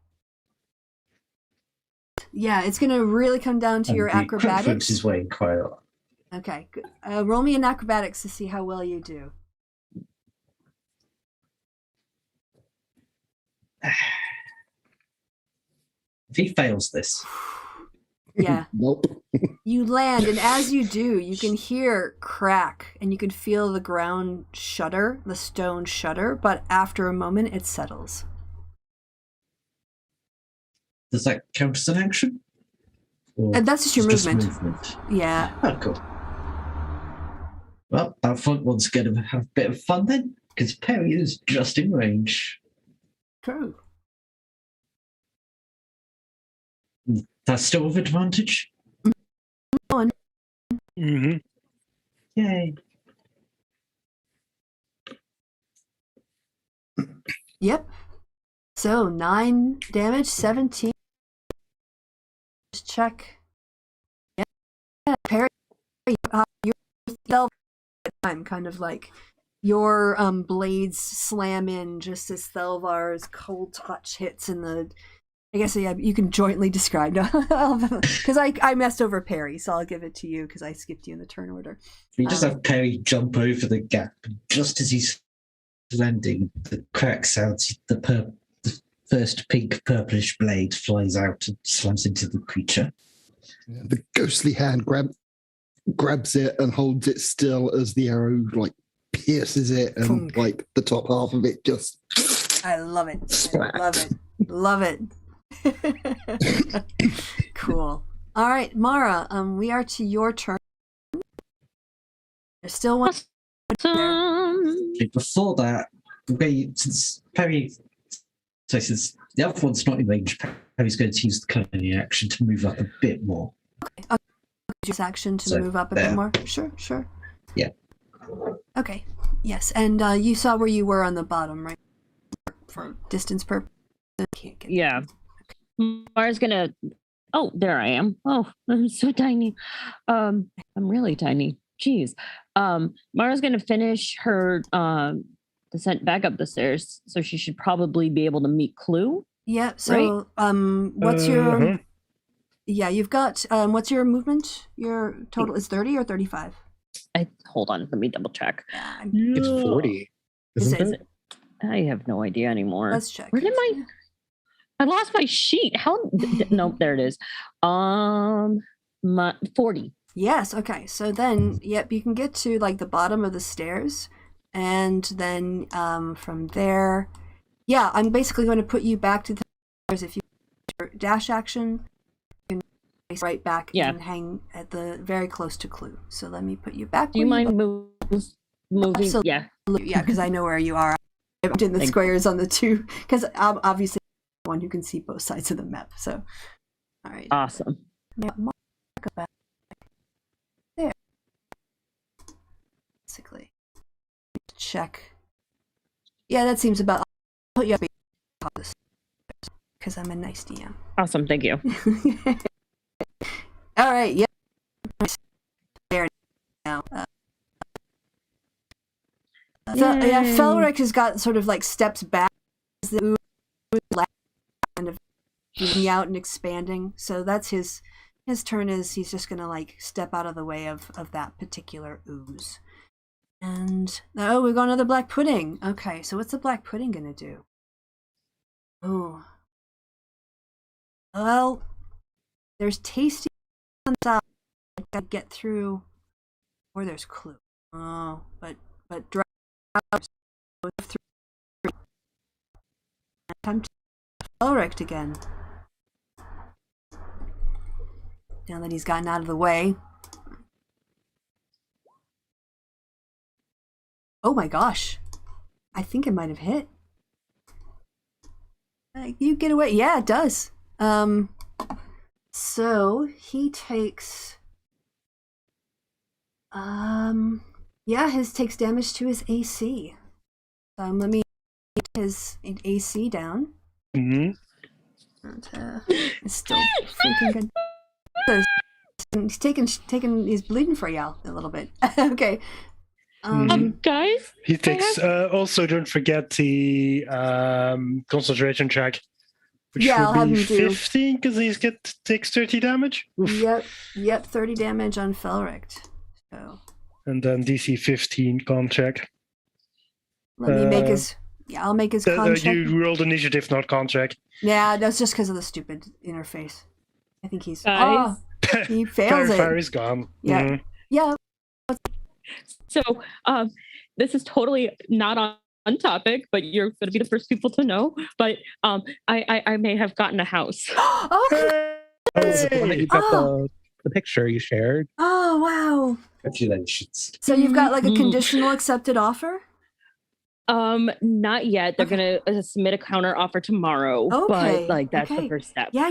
Yeah, it's gonna really come down to your acrobatics. Is weighing quite a lot. Okay, good. Roll me an acrobatics to see how well you do. If he fails this, Yeah. Nope. You land, and as you do, you can hear crack, and you can feel the ground shudder, the stone shudder, but after a moment, it settles. does that count as an action? Or And that's just your it's movement. Yeah. Oh, cool. Well, that front one's going to have a bit of fun then, because Perry is just in range. True. That's still with advantage? Mm-hmm. Yay. Yep. So 9 damage, 17. Just check. Yeah. Perry, you're time kind of like your blades slam in just as Thelvar's cold touch hits, and the I guess yeah, you can jointly describe because I messed over Perry, so I'll give it to you because I skipped you in the turn order. You just have Perry jump over the gap, and just as he's landing, the crack sounds. The first pink purplish blade flies out and slams into the creature. The ghostly hand grabs it and holds it still as the arrow like pierces it, and like the top half of it just. I love it. Splat. I love it. Love it. Cool. All right, Mara. We are to your turn. There's still one. Before that, since Perry, since the other one's not in range, Perry's going to use the cunning action to move up a bit more. Okay. Use action to move up a bit more. Sure. Yeah. Okay. Yes, and you saw where you were on the bottom, right? For distance purposes. Yeah. Mara's gonna. Oh, there I am. Oh, I'm so tiny. I'm really tiny. Jeez. Mara's gonna finish her descent back up the stairs, so she should probably be able to meet Clue. Yeah. So, what's your? Yeah, you've got. What's your movement? Your total is 30 or 35. Hold on. Let me double check. It's 40. Isn't Is it? I have no idea anymore. Let's check. Where did I lost my sheet. How? No, there it is. 40. Yes. Okay. So then, yep, you can get to like the bottom of the stairs, and then from there, yeah, I'm basically going to put you back to the stairs. If you dash action, you can race right back and hang at the very close to Clue. So let me put you back. Do you mind moving? Absolutely. Yeah. Yeah, because I know where you are. I'm in the squares on the two, because I'm obviously the one who can see both sides of the map. So, all right. Awesome. Now, mark back there. Basically, check. Yeah, that seems about. I'll put you up because I'm a nice DM. Awesome. Thank you. All right. Yeah. There now. So yeah, Felric has got sort of like steps back as the ooze kind of moving out and expanding. So that's his turn. Is he's just gonna like step out of the way of that particular ooze. And we've got another black pudding. Okay, so what's the black pudding gonna do? Oh, well, there's tasty on the side. I gotta get through, or there's Clue. Oh, but dry. Time to Elric again. Now that he's gotten out of the way. Oh my gosh. I think it might have hit. You get away. Yeah, it does. So he takes his takes damage to his AC. Let me get his AC down. Mm-hmm. And, it's still freaking good. He's bleeding for y'all a little bit. Okay. Guys, He takes. Also, don't forget the concentration check, which I'll have will be him do 15 because he takes 30 damage. Oof. Yep, 30 damage on Felric. So. And then DC 15 con check. Let me make his. Yeah, I'll make his con check. You rolled initiative, not con check. Yeah, that's just because of the stupid interface. I think he's. Guys. Oh, he fails it. Fire is gone. Yeah. Mhm. Yeah. So this is totally not on topic, but you're going to be the first people to know. But I may have gotten a house. Oh, The one that you got the picture you shared. oh, wow. Congratulations. So you've got like a conditional accepted offer? Not yet. They're gonna submit a counter offer tomorrow. Okay, But like that's okay. the first step. Yeah.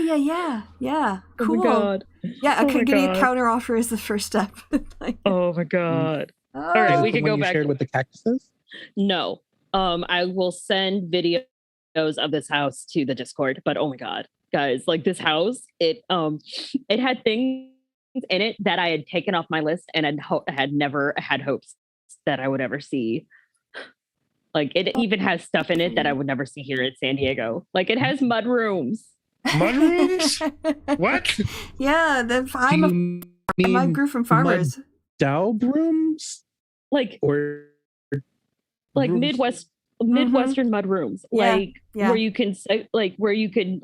Cool. Oh my god. Yeah, Oh my getting a God. counter offer is the first step. Like, Oh my god. oh. All right, we The can one go you back. shared with the cactuses. No. I will send videos of this house to the Discord. But oh my god, guys, like this house, it had things in it that I had taken off my list and had never had hopes that I would ever see. Like it even has stuff in it that I would never see here in San Diego. Like it has mud rooms. Mudrooms? What? Yeah, Do you I mean grew from farmers. Daub rooms? Like Or Midwestern mud rooms, Yeah, like yeah. where you can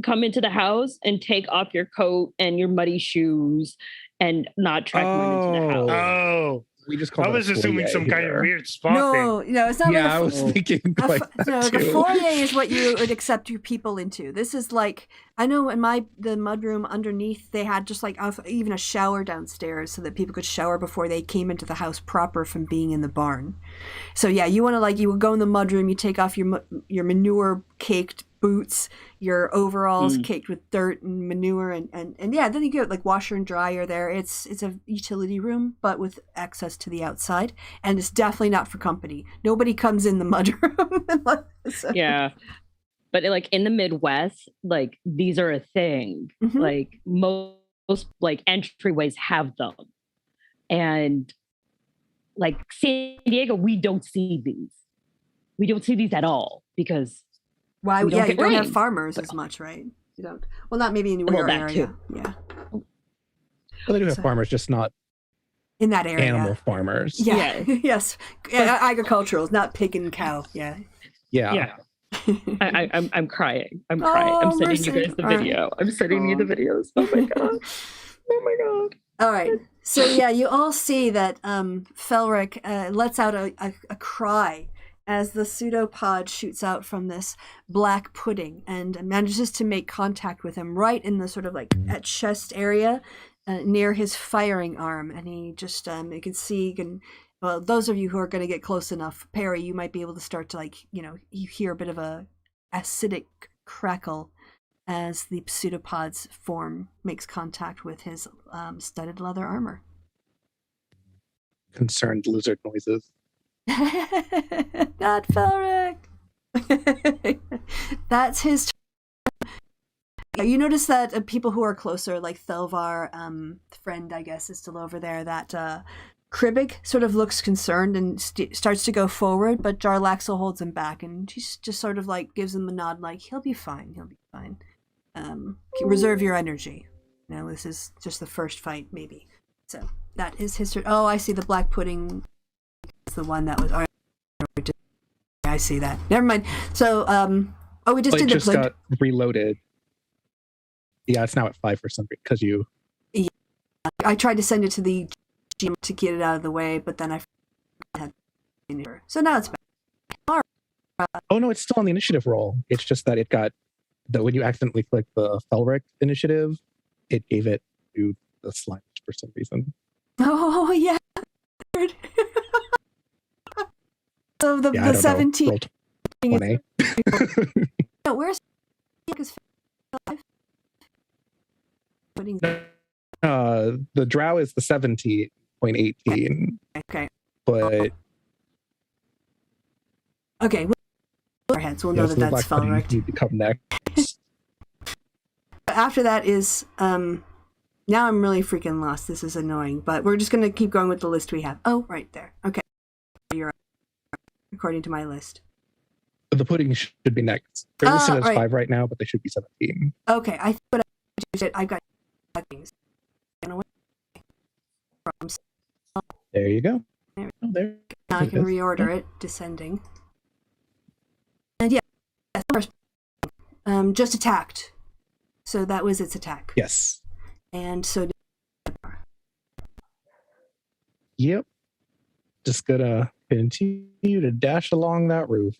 come into the house and take off your coat and your muddy shoes and not track mud into the house. Oh, we just call I it was a assuming foyer some kind of here. weird spot thing. No, it's not Yeah, like I was thinking like that like a too. foyer is what you would accept your people into. This is like, I know in the mudroom underneath they had just like even a shower downstairs so that people could shower before they came into the house proper from being in the barn. So yeah, you want to you would go in the mudroom, you take off your manure caked boots, your overalls caked with dirt and manure, and yeah, then you get like washer and dryer there. It's a utility room, but with access to the outside, and it's definitely not for company. Nobody comes in the mudroom. So. Yeah, but like in the Midwest, like these are a thing. Mhm. Like most like entryways have them, and like San Diego, we don't see these. We don't see these at all because Why? we don't Yeah, get you don't have rain. farmers as much, right? You don't. Well, not maybe in your Well, that area. too. Yeah, Well, they do have So- farmers, just not in that area. animal farmers. Yeah. Yeah. Yes. Agricultural, not pig and cow. Yeah. Yeah. I'm crying. I'm Oh, crying. I'm sending mercy. you guys the All right. video. I'm sending you the videos. Oh my god. Oh my god. All right. So yeah, you all see that Felric lets out a cry as the pseudopod shoots out from this black pudding and manages to make contact with him right in the sort of like at chest area near his firing arm. And he just, you can see, well, those of you who are going to get close enough, Perry, you might be able to start to you hear a bit of a acidic crackle as the pseudopod's form makes contact with his studded leather armor. Concerned lizard noises. Not Felric. That's his. You notice that people who are closer, like Thelvar, friend, I guess, is still over there. That Kribbig sort of looks concerned and starts to go forward, but Jarlaxle holds him back, and she's just sort of like gives him a nod, like he'll be fine. He'll be fine. Reserve your energy. This is just the first fight, maybe. So that is his turn. Oh, I see the black pudding. It's the one that was. I see that. Never mind. So, we just did it just the got reloaded. Yeah, it's now at 5 for some reason because you. Yeah, I tried to send it to the GM to get it out of the way, but then I had. So now it's back. Oh no, it's still on the initiative roll. It's just that it got when you accidentally clicked the Felric initiative, it gave it to the slime for some reason. Oh yeah. So the 17. Roll 20. No, where's The drow is the 17.18. Okay. But Okay. Our heads. We'll know yes, that the that's black pudding Felric. need to come next. After that is now I'm really freaking lost. This is annoying, but we're just gonna keep going with the list we have. Oh, right there. Okay. You're according to my list. The pudding should be next. They're listed as right. 5 right now, but they should be 17. Okay, I thought I've got things. There you go. There. Oh, there. Now I it can is. reorder it, descending. And yeah, first, just attacked. So that was its attack. Yes. And so Yep. Just gonna continue to dash along that roof.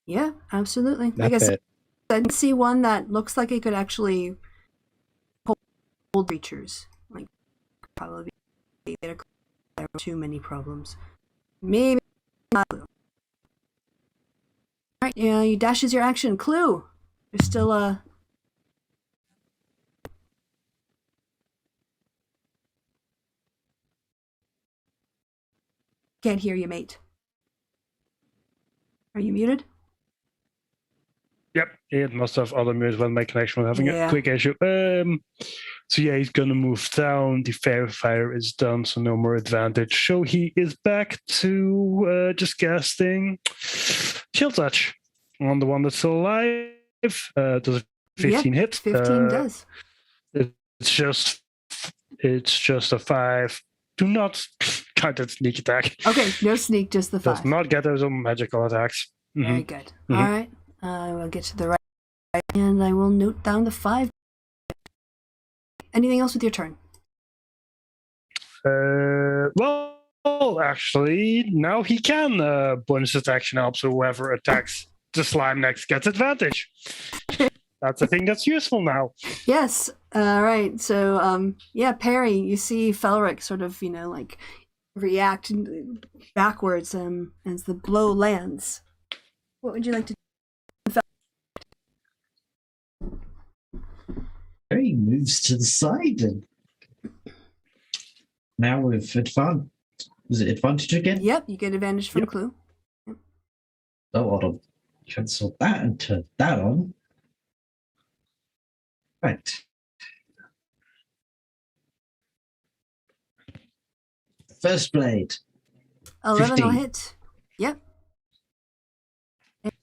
yeah, absolutely. I That's guess it. I didn't see one that looks like it could actually hold creatures. Like probably there are too many problems. Maybe not. All right, yeah, you dashes your action. Clue. There's still a. Can't hear you, mate. Are you muted? Yep, it must have other moves when my connection was having Yeah. a quick issue. So yeah, he's gonna move down. The fire is done, so no more advantage. So he is back to just casting Chill Touch on the one that's still alive. Does a 15 hits. 15 does. It's just a 5. Do not count that sneak attack. Okay, no sneak, just the Does 5. not get those magical attacks. Very good. All right. I will get to the right, and I will note down the 5. Anything else with your turn? Well, actually, now he can bonus attack help, so whoever attacks the slime next gets advantage. That's a thing that's useful now. Yes. All right. So, Perry, you see Felric sort of, like react backwards as the blow lands. What would you like to do? He moves to the side and now with advantage. Was it advantage again? Yep, you get advantage from clue. Yep. Oh, I'll cancel that and turn that on. Right. First blade. 11 will 15. hit. Yep.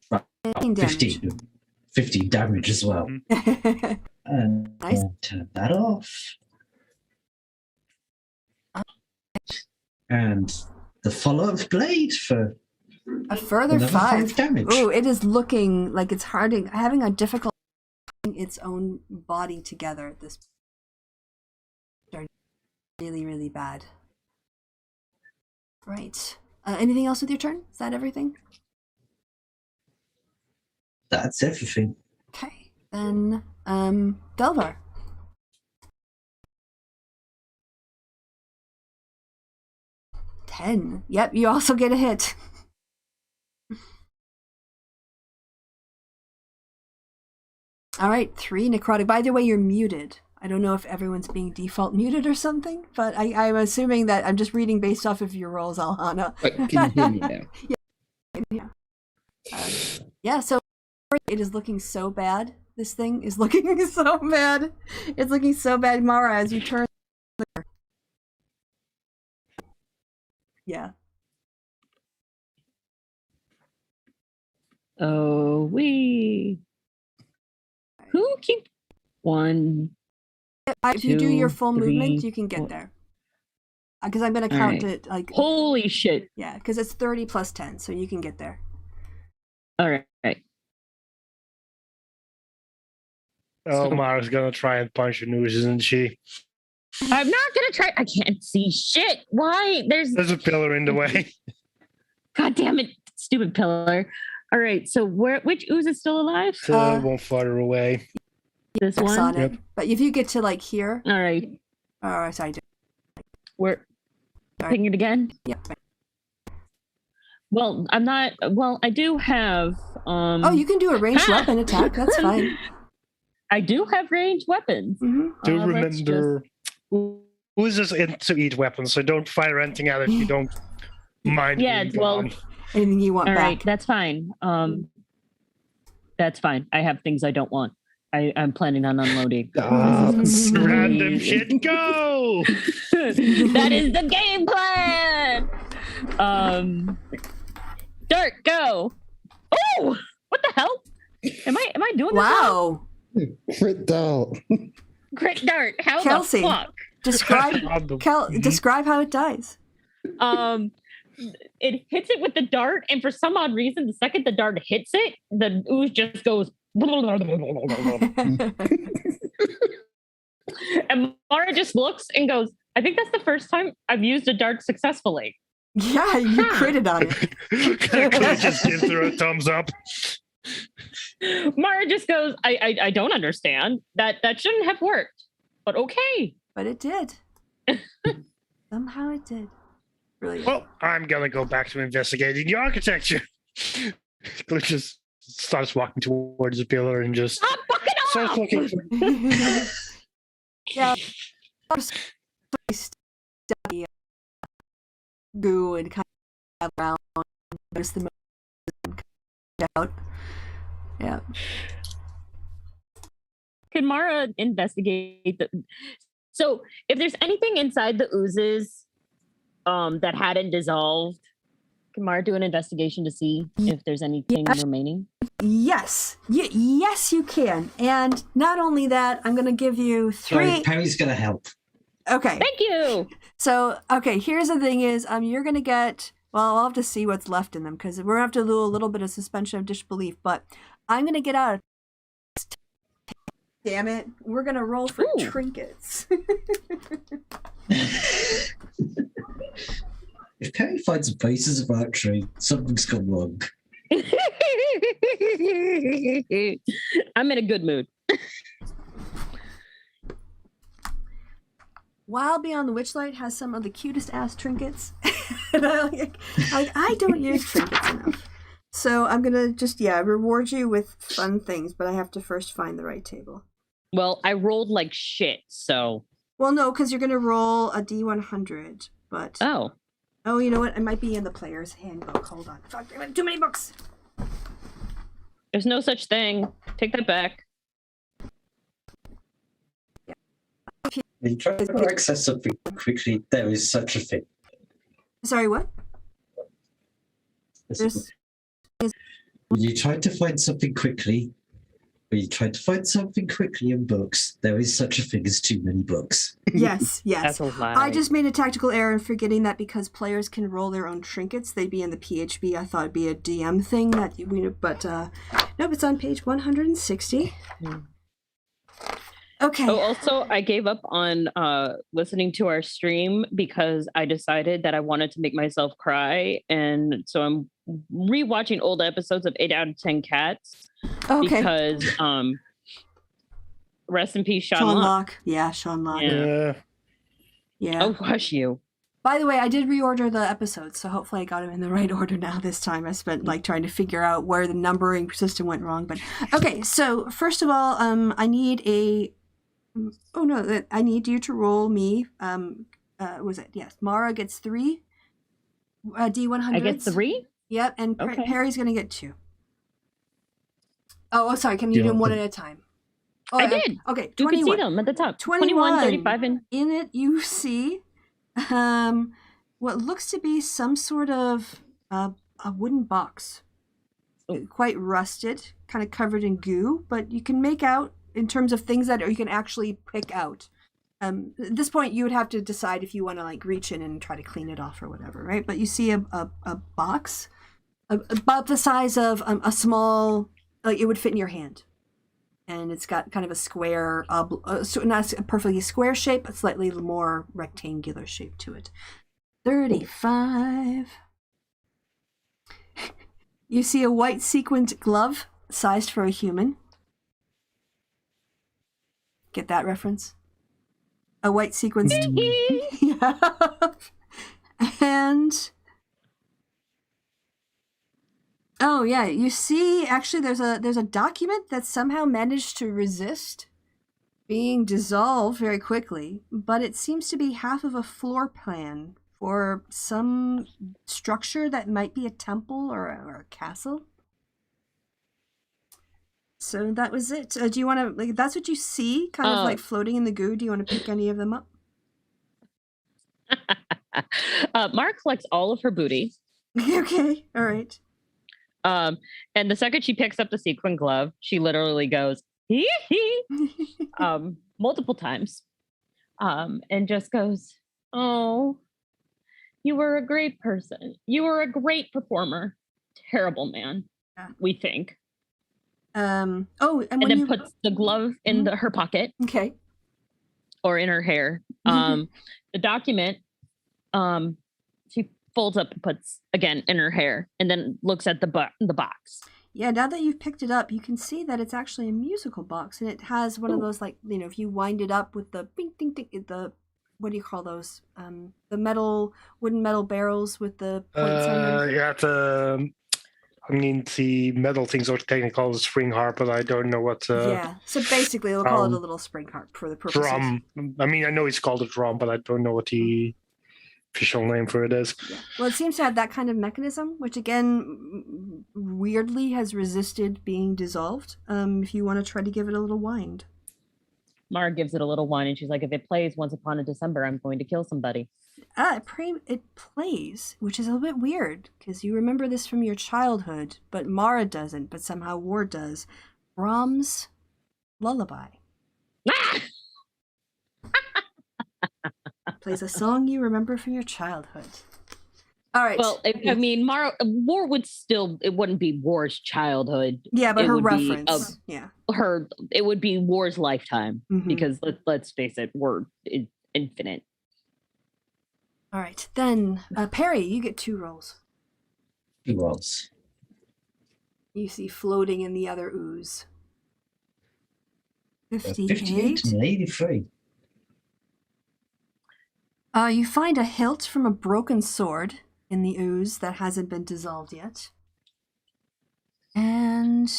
Right. 15 damage. 15. 15 damage as well. And Nice. turn that off. And the follow-up blade for A further another 5 damage. Oh, it is looking like it's having a difficult putting its own body together at this point. Really, really bad. Right. Anything else with your turn? Is that everything? That's everything. Okay. Then, Delvar. $10. Yep, you also get a hit. All right, 3 necrotic. By the way, you're muted. I don't know if everyone's being default muted or something, but I'm assuming that I'm just reading based off of your rolls, Alhana. But can you hear me now? Yeah, so it is looking so bad. This thing is looking so bad. It's looking so bad, Mara, as you turn. Yeah. Oh, who keep 1? If you do your 2, full 3, movement, you can 4. get there. Because I'm going to count Alright. it like. Holy shit. Yeah, because it's 30 plus 10, so you can get there. All right. Oh, Mara's gonna try and punch your nose, isn't she? I'm not gonna try. I can't see shit. Why? There's a pillar in the way. God damn it, stupid pillar. All right, so which ooze is still alive? So one farther away. This Focus one? on it. Yep. But if you get to like here. All right. Oh, sorry. We're Sorry. picking it again? Yeah. Well, I'm not. Well, I do have. Oh, you can do a ranged weapon attack. That's fine. I do have ranged weapons. Mm-hmm. Do Let's remember, oozes into each weapon, so don't fire anything at it if you don't mind. Yeah, being well, gone. Anything you want All back. right, that's fine. That's fine. I have things I don't want. I'm planning on unloading. Random shit, go! That is the game plan. Dart, go! Oh, what the hell? Am I doing this? Wow. Crit dart. Great dart. How Kelsey. the fuck? Describe describe how it dies. It hits it with the dart, and for some odd reason, the second the dart hits it, the ooze just goes. And Mara just looks and goes, I think that's the first time I've used a dart successfully. Yeah, you critted on it. Clay just gives her a thumbs up. Mara just goes, I don't understand. That shouldn't have worked. But okay. But it did. Somehow it did. Brilliant. Well, I'm gonna go back to investigating the architecture. Clay just starts walking towards the pillar and just Stop fucking starts off! looking for Yeah. Study goo and kind of around. There's the out. Yeah. Can Mara investigate the... So if there's anything inside the oozes that hadn't dissolved, Can Mara do an investigation to see if there's anything remaining? Yes. Yes, you can. And not only that, I'm going to give you 3. Sorry, Perry's going to help. Okay. Thank you. So, okay, here's the thing is, you're going to get, well, I'll have to see what's left in them because we're going to have to do a little bit of suspension of disbelief, but I'm going to get out of. Damn it. We're going to roll for trinkets. If Perry finds a basis of archery, something's gone wrong. I'm in a good mood. Wild Beyond the Witchlight has some of the cutest ass trinkets. And I don't use trinkets enough. So I'm going to just, reward you with fun things, but I have to first find the right table. Well, I rolled like shit, so. Well, no, because you're going to roll a D100, but. Oh, you know what? It might be in the player's handbook. Hold on. Fuck, I have too many books. there's no such thing. Take that back. When you try to access something quickly, there is such a thing. Sorry, what? When you try to find something quickly, in books, there is such a thing as too many books. Yes. That's a lie. I just made a tactical error in forgetting that because players can roll their own trinkets, they'd be in the PHB. I thought it'd be a DM thing but nope, it's on page 160. Okay. Oh, also, I gave up on listening to our stream because I decided that I wanted to make myself cry, and so I'm rewatching old episodes of 8 out of 10 Cats. Okay. Because rest in peace, Sean Locke. Yeah, Sean Locke. Yeah. Oh, hush you. By the way, I did reorder the episodes, so hopefully I got them in the right order now this time. I spent trying to figure out where the numbering system went wrong. But okay, so first of all, I need I need you to roll me. Was it? Yes. Mara gets 3 D100s. I get 3? Yep, and Okay. Perry's going to get 2. Oh, sorry. Can you do them one at a time? Oh, I did. Okay, You 21. can see them at the top. 21, 35, and in it you see what looks to be some sort of a wooden box. Oh. Quite rusted, kind of covered in goo, but you can make out in terms of things that you can actually pick out. At this point, you would have to decide if you want to reach in and try to clean it off or whatever, right? But you see a box about the size of a small, it would fit in your hand. And it's got kind of a square, not a perfectly square shape, but slightly more rectangular shape to it. 35. You see a white sequined glove sized for a human. Get that reference? A white sequenced. Yeah. And oh yeah, you see actually there's a document that somehow managed to resist being dissolved very quickly, but it seems to be half of a floor plan for some structure that might be a temple or a castle. So that was it. Do you want to, that's what you see, kind of floating in the goo. Do you want to pick any of them up? Mara collects all of her booty. Okay, all right. And the second she picks up the sequin glove, she literally goes, hee hee, multiple times. And just goes, oh, you were a great person. You were a great performer. Terrible man, we think. And then puts the glove in her pocket. Okay. Or in her hair. The document, she folds up and puts again in her hair, and then looks at the box. Yeah, now that you've picked it up, you can see that it's actually a musical box, and it has one of those if you wind it up with the bing ding ding, the what do you call those? The wooden metal barrels with the points on them. Yeah, the metal things are technically called a string harp, but I don't know what. Yeah, so basically, we'll call it a little spring harp for the purposes. Drum. I mean, I know it's called a drum, but I don't know what the official name for it is. Yeah. Well, it seems to have that kind of mechanism, which again, weirdly has resisted being dissolved. If you want to try to give it a little wind. Mara gives it a little whine, and she's like, "If it plays Once Upon a December, I'm going to kill somebody." It plays, which is a little bit weird because you remember this from your childhood, but Mara doesn't. But somehow Ward does. Brahms' Lullaby plays a song you remember from your childhood. All right. Well, I mean, War would still. It wouldn't be War's childhood. Yeah, but it her would be reference. Yeah. It would be War's lifetime Mhm. because let's face it, War is infinite. All right. Then, Perry, you get 2 rolls. He was. You see floating in the other ooze. 58 58. and 83. You find a hilt from a broken sword in the ooze that hasn't been dissolved yet. And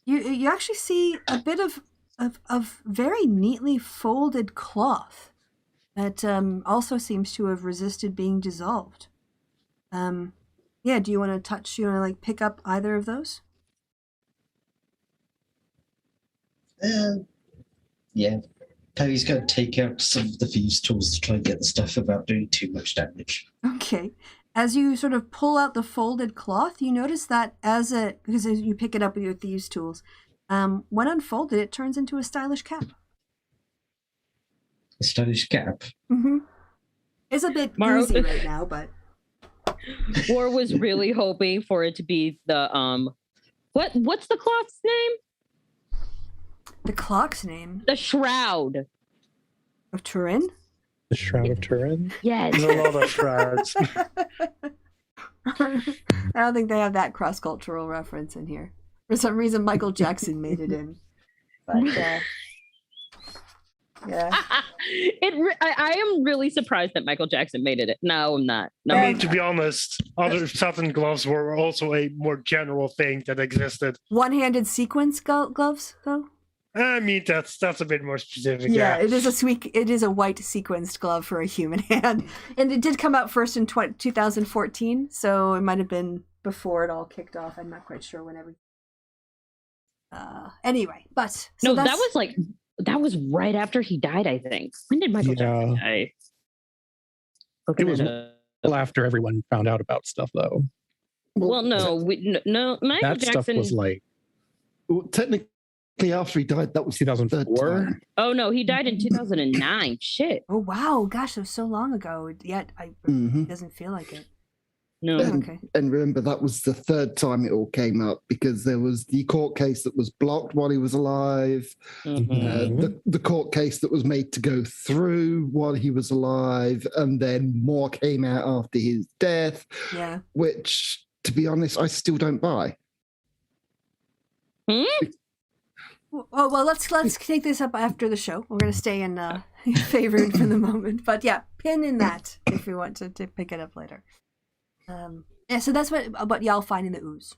you actually see a bit of very neatly folded cloth that also seems to have resisted being dissolved. Yeah, do you want to touch, pick up either of those? Yeah. Perry's going to take out some of the fuse tools to try and get the stuff without doing too much damage. Okay. As you sort of pull out the folded cloth, you notice that because as you pick it up with your thieves' tools, when unfolded, it turns into a stylish cap. A stylish cap. Mm-hmm. It's a bit oozy right now, but War was really hoping for it to be the what's the cloth's name? the clock's name The shroud. of Turin. The Shroud of Turin. Yes. There's a lot of shrouds. I don't think they have that cross-cultural reference in here. For some reason, Michael Jackson made it in. But yeah. I am really surprised that Michael Jackson made it. No, I'm not. No, I mean, to be honest, other satin gloves were also a more general thing that existed. One-handed sequence gloves, though. I mean, that's a bit more specific. Yeah, it is a white sequenced glove for a human hand, and it did come out first in 2014, so it might have been before it all kicked off. I'm not quite sure whenever. Anyway, but so no, that was right after he died. I think. When did Michael Jackson die? It was well after everyone found out about stuff, though. Well, no, Michael that Jackson stuff was like Technically, after he died, that was 2004. Oh no, he died in 2009. Shit. Oh wow, gosh, it was so long ago. Yet it doesn't feel like it. No. Okay. And remember, that was the 3rd time it all came up because there was the court case that was blocked while he was alive, the court case that was made to go through while he was alive, and then more came out after his death. Yeah. Which, to be honest, I still don't buy. Oh well, let's take this up after the show. We're gonna stay in favored for the moment, but yeah, pin in that if we want to pick it up later. Yeah, so that's what y'all find in the ooze.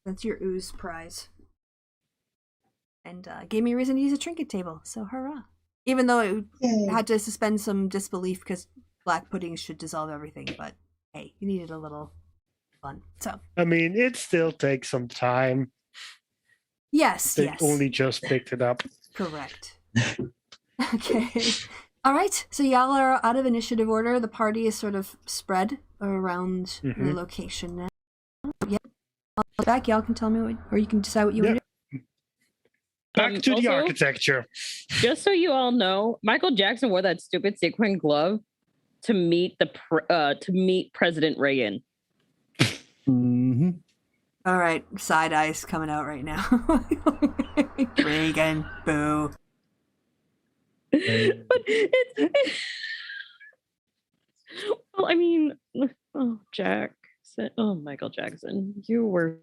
That's your ooze prize, and gave me a reason to use a trinket table. So hurrah! Even though it had to suspend some disbelief because black puddings should dissolve everything, but hey, you needed a little fun. So I mean, it still takes some time. Yes, They yes. only just picked it up. Correct. Okay. All right. So y'all are out of initiative order. The party is sort of spread around the location now. Yeah. I'll be back. Y'all can tell me what, or you can decide what you want to do. Back to the Also, architecture. Just so you all know, Michael Jackson wore that stupid sequin glove to meet President Reagan. Mm-hmm. All right. Side eyes coming out right now. Reagan. Boo. But it's well, I mean, Michael Jackson, you were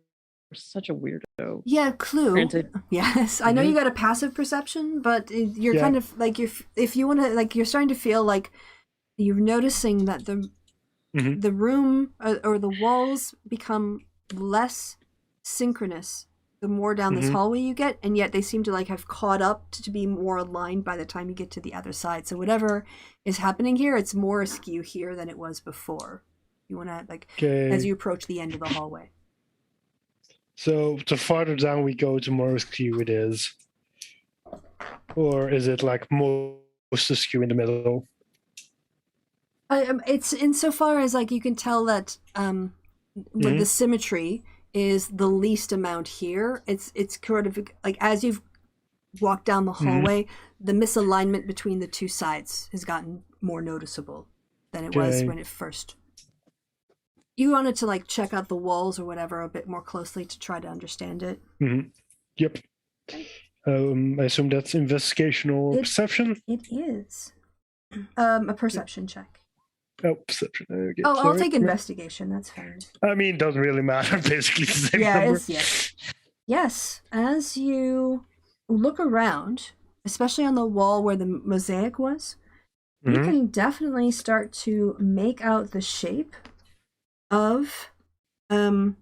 such a weirdo. Yeah, clue. Granted. Yes, I know you got a passive perception, but you're kind of like if you want to, like, you're starting to feel like you're noticing that the room or the walls become less synchronous the more down this hallway you get, and yet they seem to like have caught up to be more aligned by the time you get to the other side. So whatever is happening here, it's more askew here than it was before. You want to as you approach the end of the hallway. So the farther down we go, the more askew it is. Or is it like most askew in the middle? It's insofar as like you can tell that with the symmetry is the least amount here. It's sort of like as you've walked down the hallway, the misalignment between the two sides has gotten more noticeable than it was when it first. You wanted to like check out the walls or whatever a bit more closely to try to understand it. Yep. I assume that's investigation or perception? It is. A perception check. Oh, perception. Okay, I'll take investigation. That's fine. I mean, it doesn't really matter. Basically, the same Yeah, number. Yes. As you look around, especially on the wall where the mosaic was, you can definitely start to make out the shape of an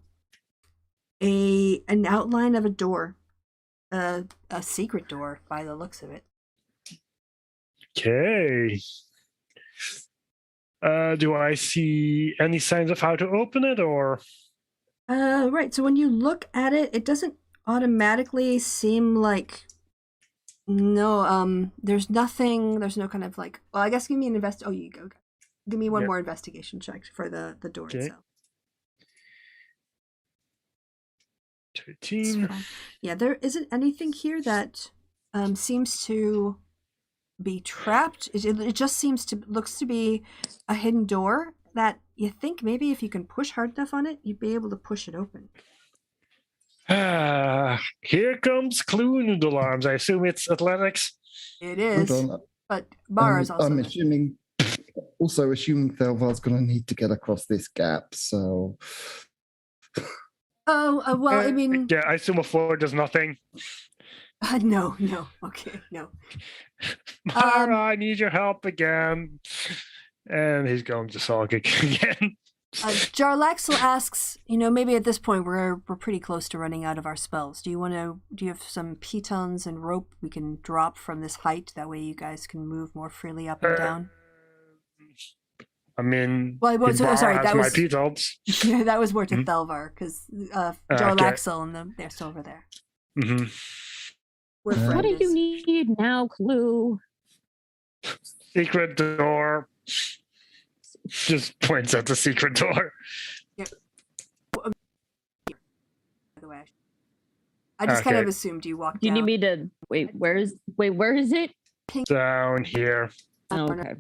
outline of a door, a secret door by the looks of it. Okay. Do I see any signs of how to open it, or? Right. So when you look at it, it doesn't automatically seem like. No. There's nothing. There's no kind of like. Well, I guess give me an Oh, you go. Give me one more investigation check for the door itself. 13. Yeah, there isn't anything here that seems to be trapped. It just looks to be a hidden door that you think maybe if you can push hard enough on it, you'd be able to push it open. Here comes clue noodle arms. I assume it's athletics. It is, but Mara's also. I'm assuming Thelvar's going to need to get across this gap, so. Well, I mean. Yeah, I assume a floor does nothing. No. Okay, no. Mara, I need your help again. And he's going to sulk again. Jarlaxle asks, maybe at this point we're pretty close to running out of our spells. Do you have some pitons and rope we can drop from this height? That way you guys can move more freely up and down. I mean, sorry, that was my pitons. Yeah, that was more to Thelvar because Jarlaxle and they're still over there. What do you need now, Clue? Secret door. Just points at the secret door. Yep. By the way, I just kind of assumed you walked. Do you need me to wait? Where is it? Down here. Oh, okay.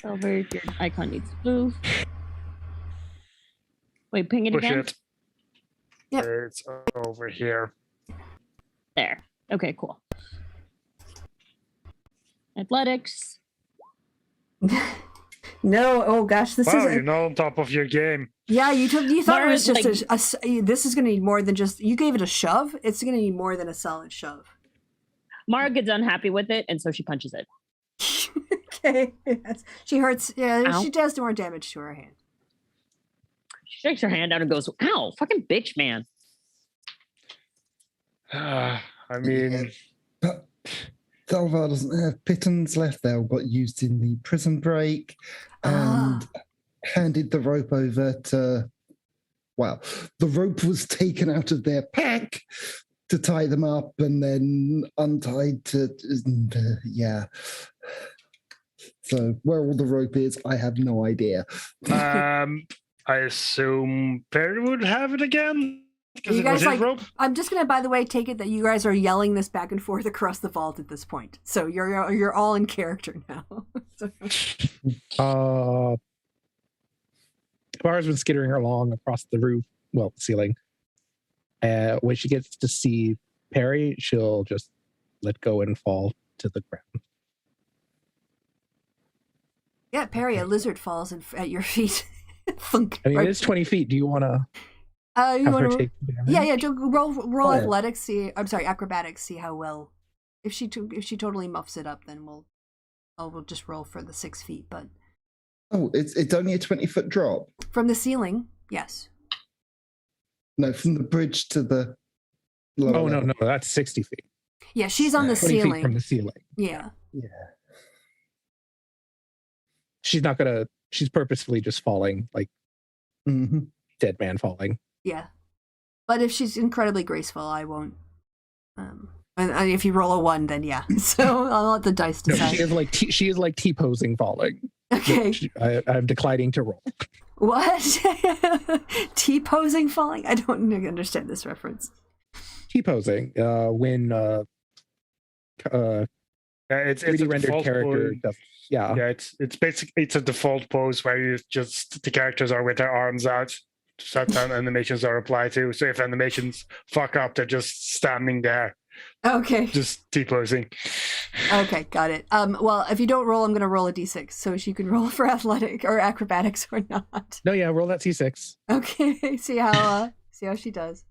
Over, your icon needs to move. Wait, ping it Push again. it. Yep. It's over here. There. Okay, cool. Athletics. No, oh gosh, this is. You're not on top of your game. Yeah, you thought it was just like, this is going to need more than just. You gave it a shove. It's going to need more than a solid shove. Mara gets unhappy with it, and so she punches it. Okay, yes. She hurts. Yeah, Ow. She does more damage to her hand. She shakes her hand out and goes, "Ow, fucking bitch, man." I mean, but Thelvar doesn't have pitons left. They all got used in the prison break, and handed the rope over to. Well, the rope was taken out of their pack to tie them up, and then untied to. Yeah. So where all the rope is, I have no idea. I assume Perry would have it again. You guys rope? I'm just gonna, by the way, take it that you guys are yelling this back and forth across the vault at this point. So you're all in character now. Bar's been skittering along across the roof, the ceiling. When she gets to see Perry, she'll just let go and fall to the ground. Yeah, Perry, a lizard falls at your feet. Thunk, I mean, it's 20 feet. Do you want to have her take damage? Yeah. Roll athletics. See, I'm sorry, acrobatics. See how well. If she totally muffs it up, then we'll just roll for the 6 feet. But it's only a 20-foot drop from the ceiling. Yes. No, from the bridge to the. Oh no, that's 60 feet. Yeah, she's on the 20 ceiling. Feet from the ceiling. Yeah. Yeah. She's purposefully just falling, like dead man falling. Yeah. But if she's incredibly graceful, I won't And if you roll a 1, then yeah. So I'll let the dice No, decide. she is like T-posing falling. Okay. I'm declining to roll. What? T-posing falling? I don't understand this reference. T-posing when It's 3D a rendered default character pose. does. Yeah. Yeah, it's basically it's a default pose where you just the characters are with their arms out. Certain animations are applied to. So if animations fuck up, they're just standing there, Okay. just T-posing. Okay, got it. Well, if you don't roll, I'm going to roll a d6, so you can roll for athletic or acrobatics or not. No, yeah, roll that T6. Okay, see how she does.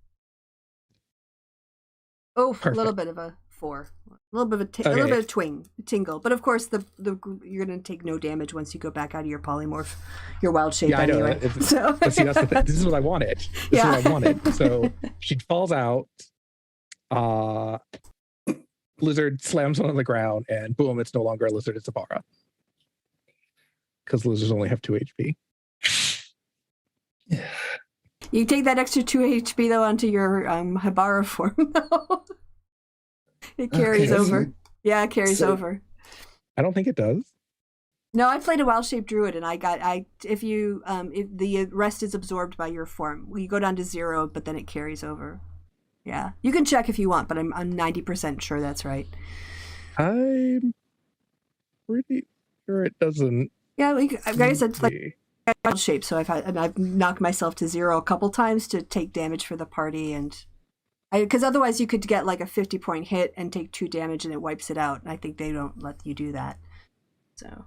Oh, Perfect. a little bit of a 4, a little bit of a Okay. little bit of tingle, but of course the you're going to take no damage once you go back out of your polymorph, your wild shape Yeah, I know. anyway. So But see, that's the thing. This is what I wanted. This is what I wanted. So she falls out. Lizard slams on the ground, and boom! It's no longer a lizard; it's a bara. Because lizards only have 2 HP. You take that extra 2 HP though onto your Habara form though. It carries Okay. over. Yeah, it carries So- over. I don't think it does. No, I played a wild shape druid, and if the rest is absorbed by your form, you go down to 0, but then it carries over. Yeah, you can check if you want, but I'm 90% sure that's right. I'm pretty sure it doesn't. Yeah, like I said, it's like be. wild shape, so I've knocked myself to 0 a couple times to take damage for the party, and because otherwise you could get like a 50-point hit and take 2 damage and it wipes it out. And I think they don't let you do that. So.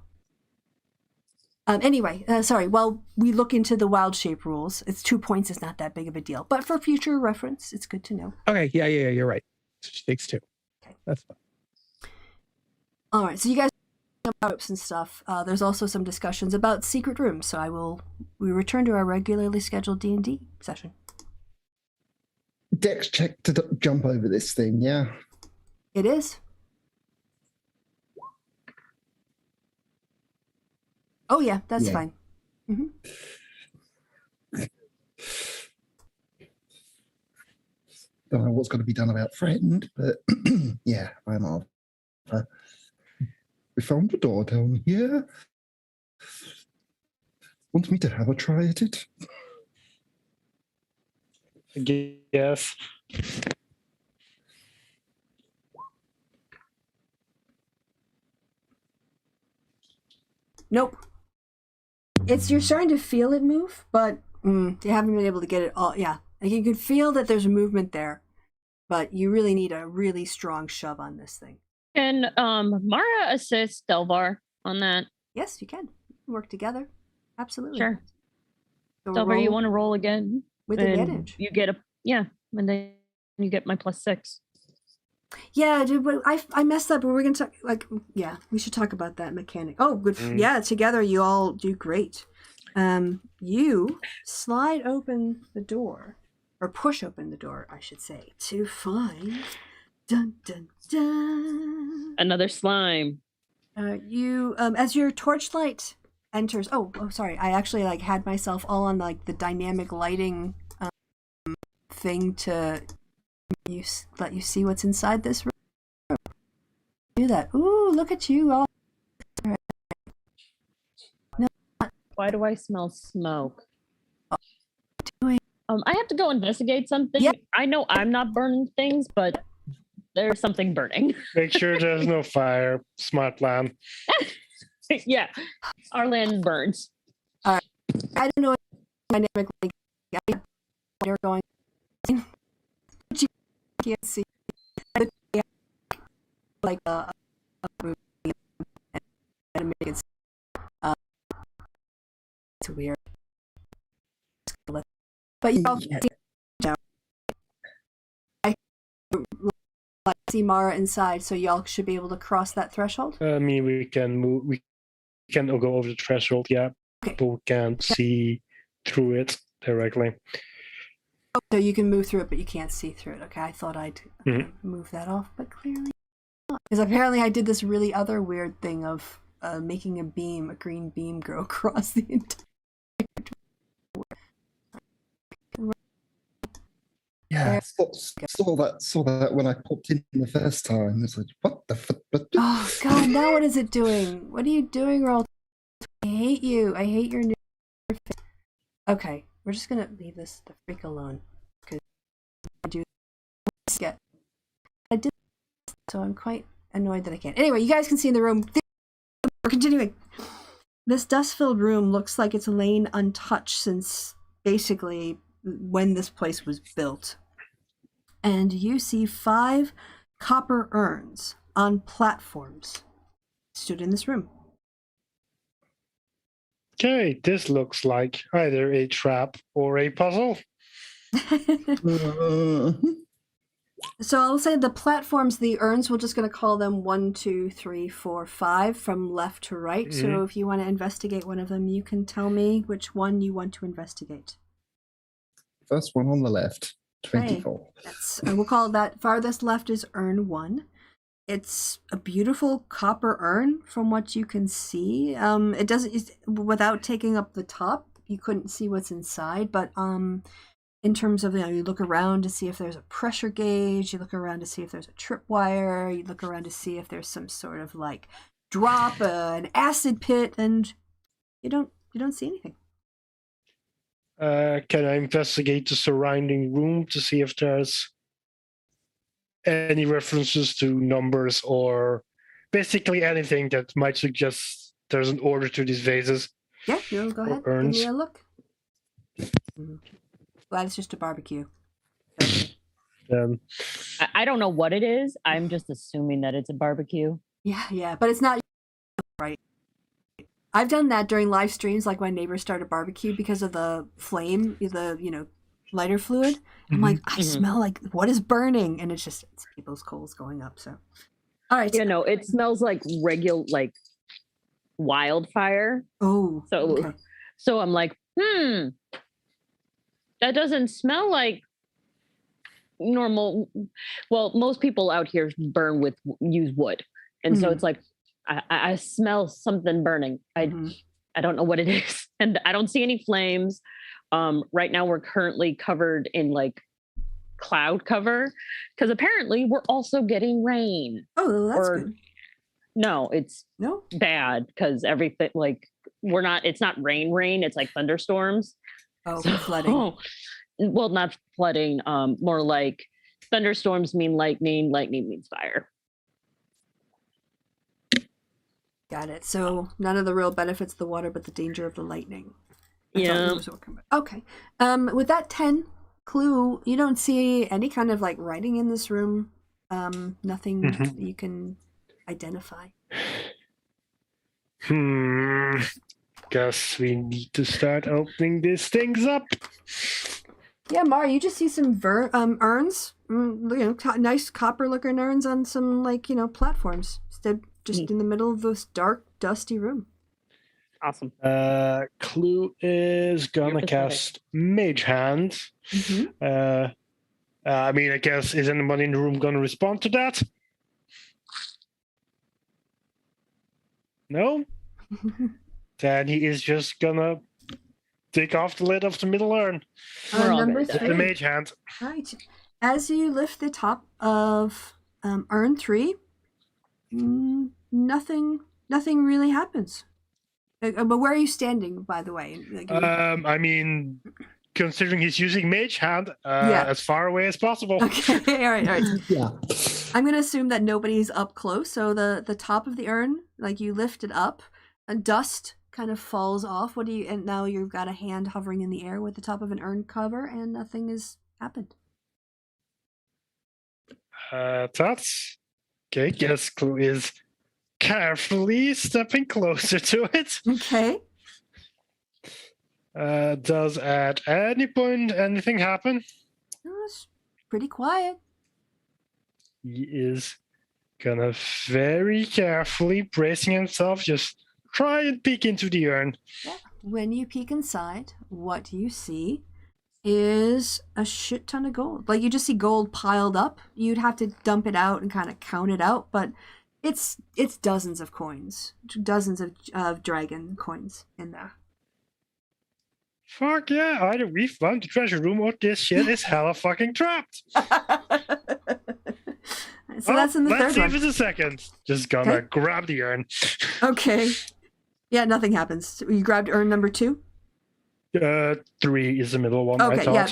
Anyway, sorry. While we look into the wild shape rules, it's 2 points is not that big of a deal. But for future reference, it's good to know. Okay, yeah, you're right. She takes 2. Okay. That's fine. All right, so you guys about and stuff. There's also some discussions about secret rooms. So we return to our regularly scheduled D&D session. Dex check to jump over this thing, yeah. It is. Oh yeah, that's Yeah. fine. Mm-hmm. Don't know what's got to be done about friend, but yeah, I'm off. We found the door down here. Want me to have a try at it? Yes. Nope. You're starting to feel it move, but you haven't been able to get it all. Yeah, like you can feel that there's movement there, but you really need a really strong shove on this thing. Can Mara assist Delvar on that? Yes, you can work together. Absolutely. Sure. So Delvar, you roll want to roll again? with And advantage? You get and then you get my +6. Yeah, dude, but I messed up. But we're gonna talk. Yeah, we should talk about that mechanic. Oh, good. Yeah, together you all do great. You slide open the door, or push open the door, I should say, to find. Dun dun dun. Another slime. You as your torchlight enters. Oh, sorry. I actually had myself all on the dynamic lighting thing to let you see what's inside this room. Do that. Ooh, look at you all. Why do I smell smoke? Doing- I have to go investigate something. Yeah. I know I'm not burning things, but there's something burning. Make sure there's no fire. Smart plan. Yeah, our land burns. I don't know what dynamic lighting. You're going. But you can't see. Like a movie animated. It's weird. But you all Yeah. see Mara inside, so y'all should be able to cross that threshold. I mean, we can move. We can go over the threshold. Yeah, Okay. people can't see through it directly. So you can move through it, but you can't see through it. Okay, I thought I'd move that off, but clearly not. Because apparently I did this really other weird thing of making a green beam, go across the entire. Yeah, saw that when I popped in the first time. It's like, what the fuck? Oh God! Now what is it doing? What are you doing, Roll? I hate you. I hate your new face. Okay, we're just gonna leave this the freak alone because I do get. I did, so I'm quite annoyed that I can't. Anyway, you guys can see in the room. We're continuing. This dust-filled room looks like it's lain untouched since basically when this place was built. And you see 5 copper urns on platforms stood in this room. Okay, this looks like either a trap or a puzzle. So I'll say the platforms, the urns, we're just going to call them 1, 2, 3, 4, 5 from left to right. Mm-hmm. So if you want to investigate one of them, you can tell me which one you want to investigate. First one on the left, 24. Okay. We'll call that farthest left is urn 1. It's a beautiful copper urn from what you can see. It doesn't, without taking up the top, you couldn't see what's inside, but in terms of, you look around to see if there's a pressure gauge, you look around to see if there's a tripwire, you look around to see if there's some sort of like drop, an acid pit, and you don't see anything. Can I investigate the surrounding room to see if there's any references to numbers or basically anything that might suggest there's an order to these vases? Yeah, go ahead. Urns. Give me a look. Glad it's just a barbecue. I don't know what it is. I'm just assuming that it's a barbecue. Yeah, but it's not right. I've done that during live streams, like my neighbors start a barbecue because of the flame, the lighter fluid. I'm like, I smell like what is burning, and it's people's coals going up. So, all right, it smells like regular, like wildfire. Oh, so okay. So I'm like, that doesn't smell like normal. Well, most people out here use wood, and so it's like I smell something burning. I don't know what it is, and I don't see any flames. Right now we're currently covered in like cloud cover because apparently we're also getting rain. Oh, that's good. No, it's bad because everything it's not rain, it's like thunderstorms. Oh, so, flooding. Well, not flooding, more like thunderstorms mean lightning means fire. Got it. So none of the real benefits of the water, but the danger of the lightning. Yeah. Okay. With that 10 clue, you don't see any kind of like writing in this room. Nothing you can identify. Guess we need to start opening these things up. Yeah, Mar, you just see some urns, nice copper-looking urns on some platforms, just in the middle of this dark, dusty room. Awesome. Clue is gonna cast Mage Hand. I guess, is anybody in the room gonna respond to that? No? Then he is just gonna take off the lid of the middle urn. Number 3. The Mage Hand. Right. As you lift the top of urn 3, nothing really happens. But where are you standing, by the way? Considering he's using Mage Hand, as far away as possible. Okay, all right. Yeah. I'm going to assume that nobody's up close. So the top of the urn, you lift it up, and dust kind of falls off. And now you've got a hand hovering in the air with the top of an urn cover, and nothing has happened. That's okay. Guess Clue is carefully stepping closer to it. Okay. Does at any point anything happen? It's pretty quiet. He is gonna very carefully, bracing himself, just try and peek into the urn. Yeah. When you peek inside, what you see is a shit ton of gold. You just see gold piled up. You'd have to dump it out and kind of count it out, but it's dozens of coins, dozens of dragon coins in there. Fuck yeah, either we found the treasure room or this shit is hella fucking trapped. So that's in the let's third see one. if it's a second. Just gonna grab the urn. Okay. Yeah, nothing happens. You grabbed urn number 2? 3 is the middle one, Okay, I thought. yeah.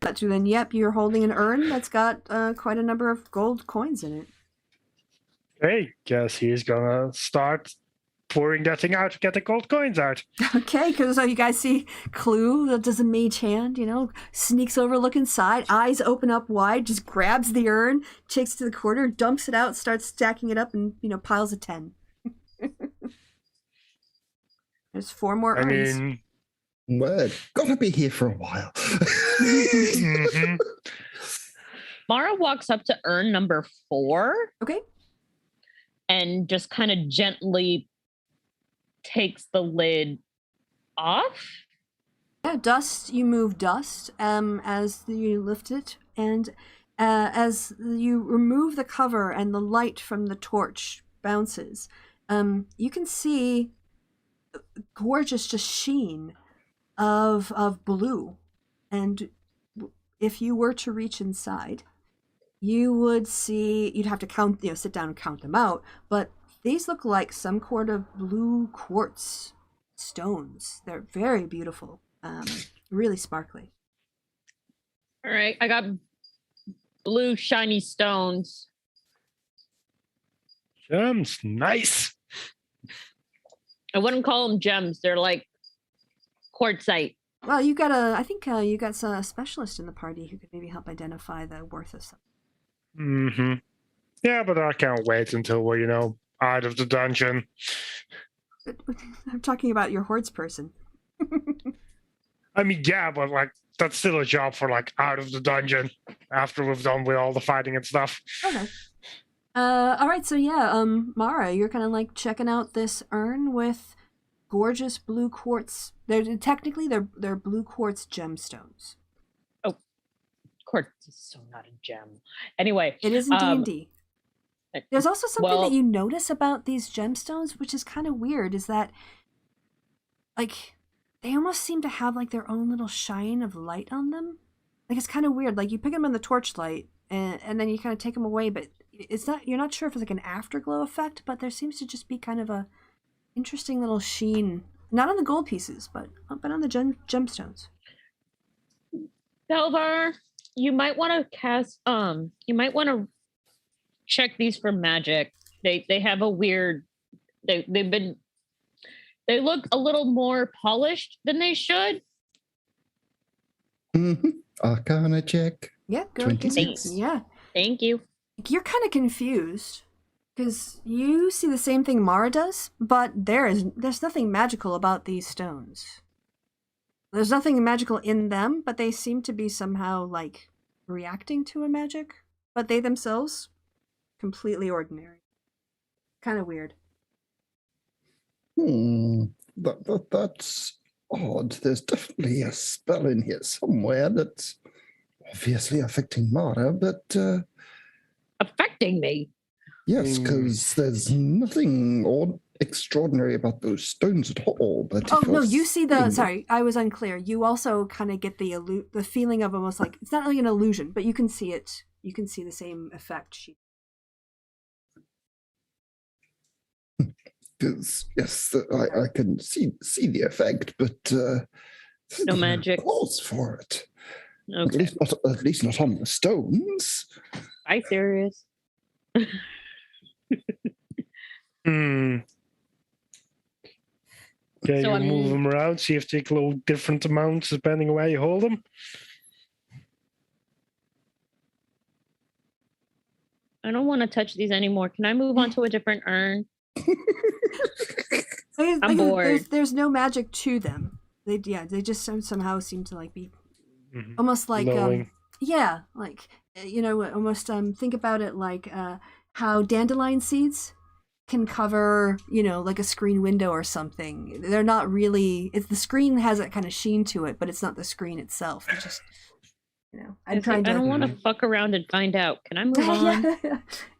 Got you then. Yep, you're holding an urn that's got quite a number of gold coins in it. Okay, guess he's gonna start pouring that thing out to get the gold coins out. Okay, because you guys see Clue that does a mage hand, sneaks over, look inside, eyes open up wide, just grabs the urn, takes it to the corner, dumps it out, starts stacking it up, and piles of 10. There's 4 more urns. I mean, We're gonna be here for a while. mhm. Mara walks up to urn number 4 Okay. and just kind of gently takes the lid off. Yeah, dust. You move dust as you lift it, and as you remove the cover and the light from the torch bounces, you can see gorgeous just sheen of blue. And if you were to reach inside, you would see, you'd have to count, sit down and count them out, but these look like some sort of blue quartz stones. They're very beautiful, really sparkly. All right, I got blue shiny stones. Gems, nice. I wouldn't call them gems. They're like quartzite. Well, I think you got a specialist in the party who could maybe help identify the worth of something. Mm-hmm. Yeah, but I can't wait until we're, out of the dungeon. I'm talking about your hordes person. I mean, yeah, but that's still a job for out of the dungeon after we've done with all the fighting and stuff. Okay. All right. So yeah, Mara, you're kind of checking out this urn with gorgeous blue quartz. They're blue quartz gemstones. Oh, quartz is so not a gem. Anyway, it is in D&D. There's also something that you notice about these gemstones, which is kind of weird, is that they almost seem to have their own little shine of light on them. It's kind of weird. You pick them in the torchlight and then you kind of take them away, but you're not sure if it's an afterglow effect, but there seems to just be kind of a interesting little sheen, not on the gold pieces, but on the gemstones. Belvar, you might want to cast. You might want to check these for magic. They have a weird. They look a little more polished than they should. Mm-hmm. Arcana check. Yeah, go 26. Yeah. Thank you. You're kind of confused because you see the same thing Mara does, but there's nothing magical about these stones. There's nothing magical in them, but they seem to be somehow reacting to a magic. But they themselves, completely ordinary. Kind of weird. That's odd. There's definitely a spell in here somewhere that's obviously affecting Mara, but affecting me. Yes, because there's nothing extraordinary about those stones at all. But no, you see sorry, I was unclear. You also kind of get the feeling of almost it's not really an illusion, but you can see it. You can see the same effect. Because yes, I can see the effect, but no magic cause for it. Okay. At least not on the stones. Are you serious? Okay, so you move them around, see if they take a little different amounts depending on where you hold them. I don't want to touch these anymore. Can I move on to a different urn? I'm bored. There's no magic to them. They just somehow seem to be almost glowing. Almost think about it how dandelion seeds can cover a screen window or something. They're not really. The screen has that kind of sheen to it, but it's not the screen itself. It's just I don't want to fuck around and find out. Can I move on?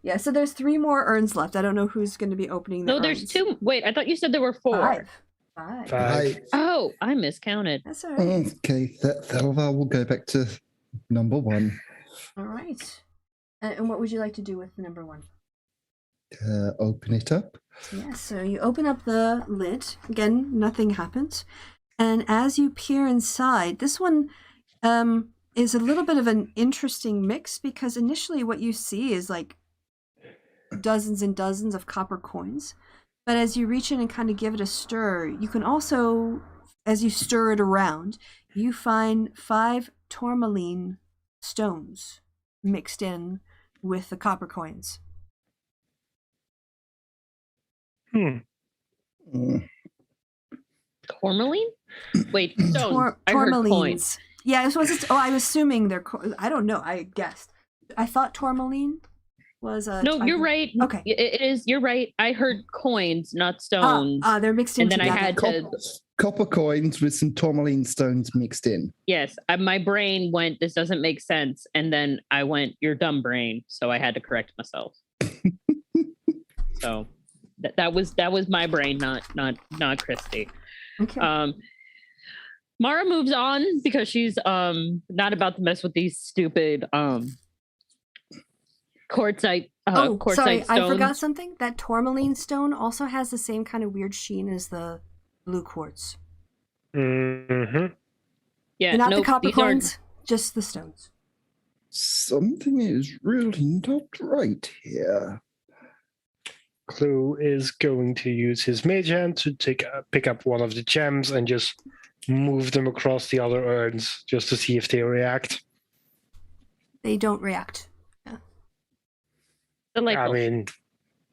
Yeah. So there's 3 more urns left. I don't know who's going to be opening. No, there's 2. Wait, I thought you said there were 4. 5. 5. Five. Oh, I miscounted. That's all right. Okay, that Thelvar will go back to number 1. All right. And what would you like to do with the number 1? Open it up. Yeah, so you open up the lid. Again, nothing happens. And as you peer inside, this one is a little bit of an interesting mix because initially what you see is like dozens and dozens of copper coins. But as you reach in and kind of give it a stir, you can also, as you stir it around, you find 5 tourmaline stones mixed in with the copper coins. Hmm. Mm. Tourmaline? Wait, stones. I heard coins. Tourmalines. Yeah, it was. I'm assuming they're. I don't know. I guessed. I thought tourmaline was a. No, you're right. Okay. It is. You're right. I heard coins, not stones. They're mixed in and then together. I had to. Copper coins with some tourmaline stones mixed in. Yes, my brain went. This doesn't make sense, and then I went. You're dumb, brain. So I had to correct myself. So that was my brain, not Kristi. Okay. Mara moves on because she's not about to mess with these stupid quartzite quartzite sorry, stones. I forgot something. That tourmaline stone also has the same kind of weird sheen as the blue quartz. Mm-hmm. Yeah, Not nope, the copper these aren't- coins, just the stones. Something is really not right here. Clue is going to use his mage hand to pick up one of the gems and just move them across the other urns just to see if they react. They don't react. Delightful. I mean,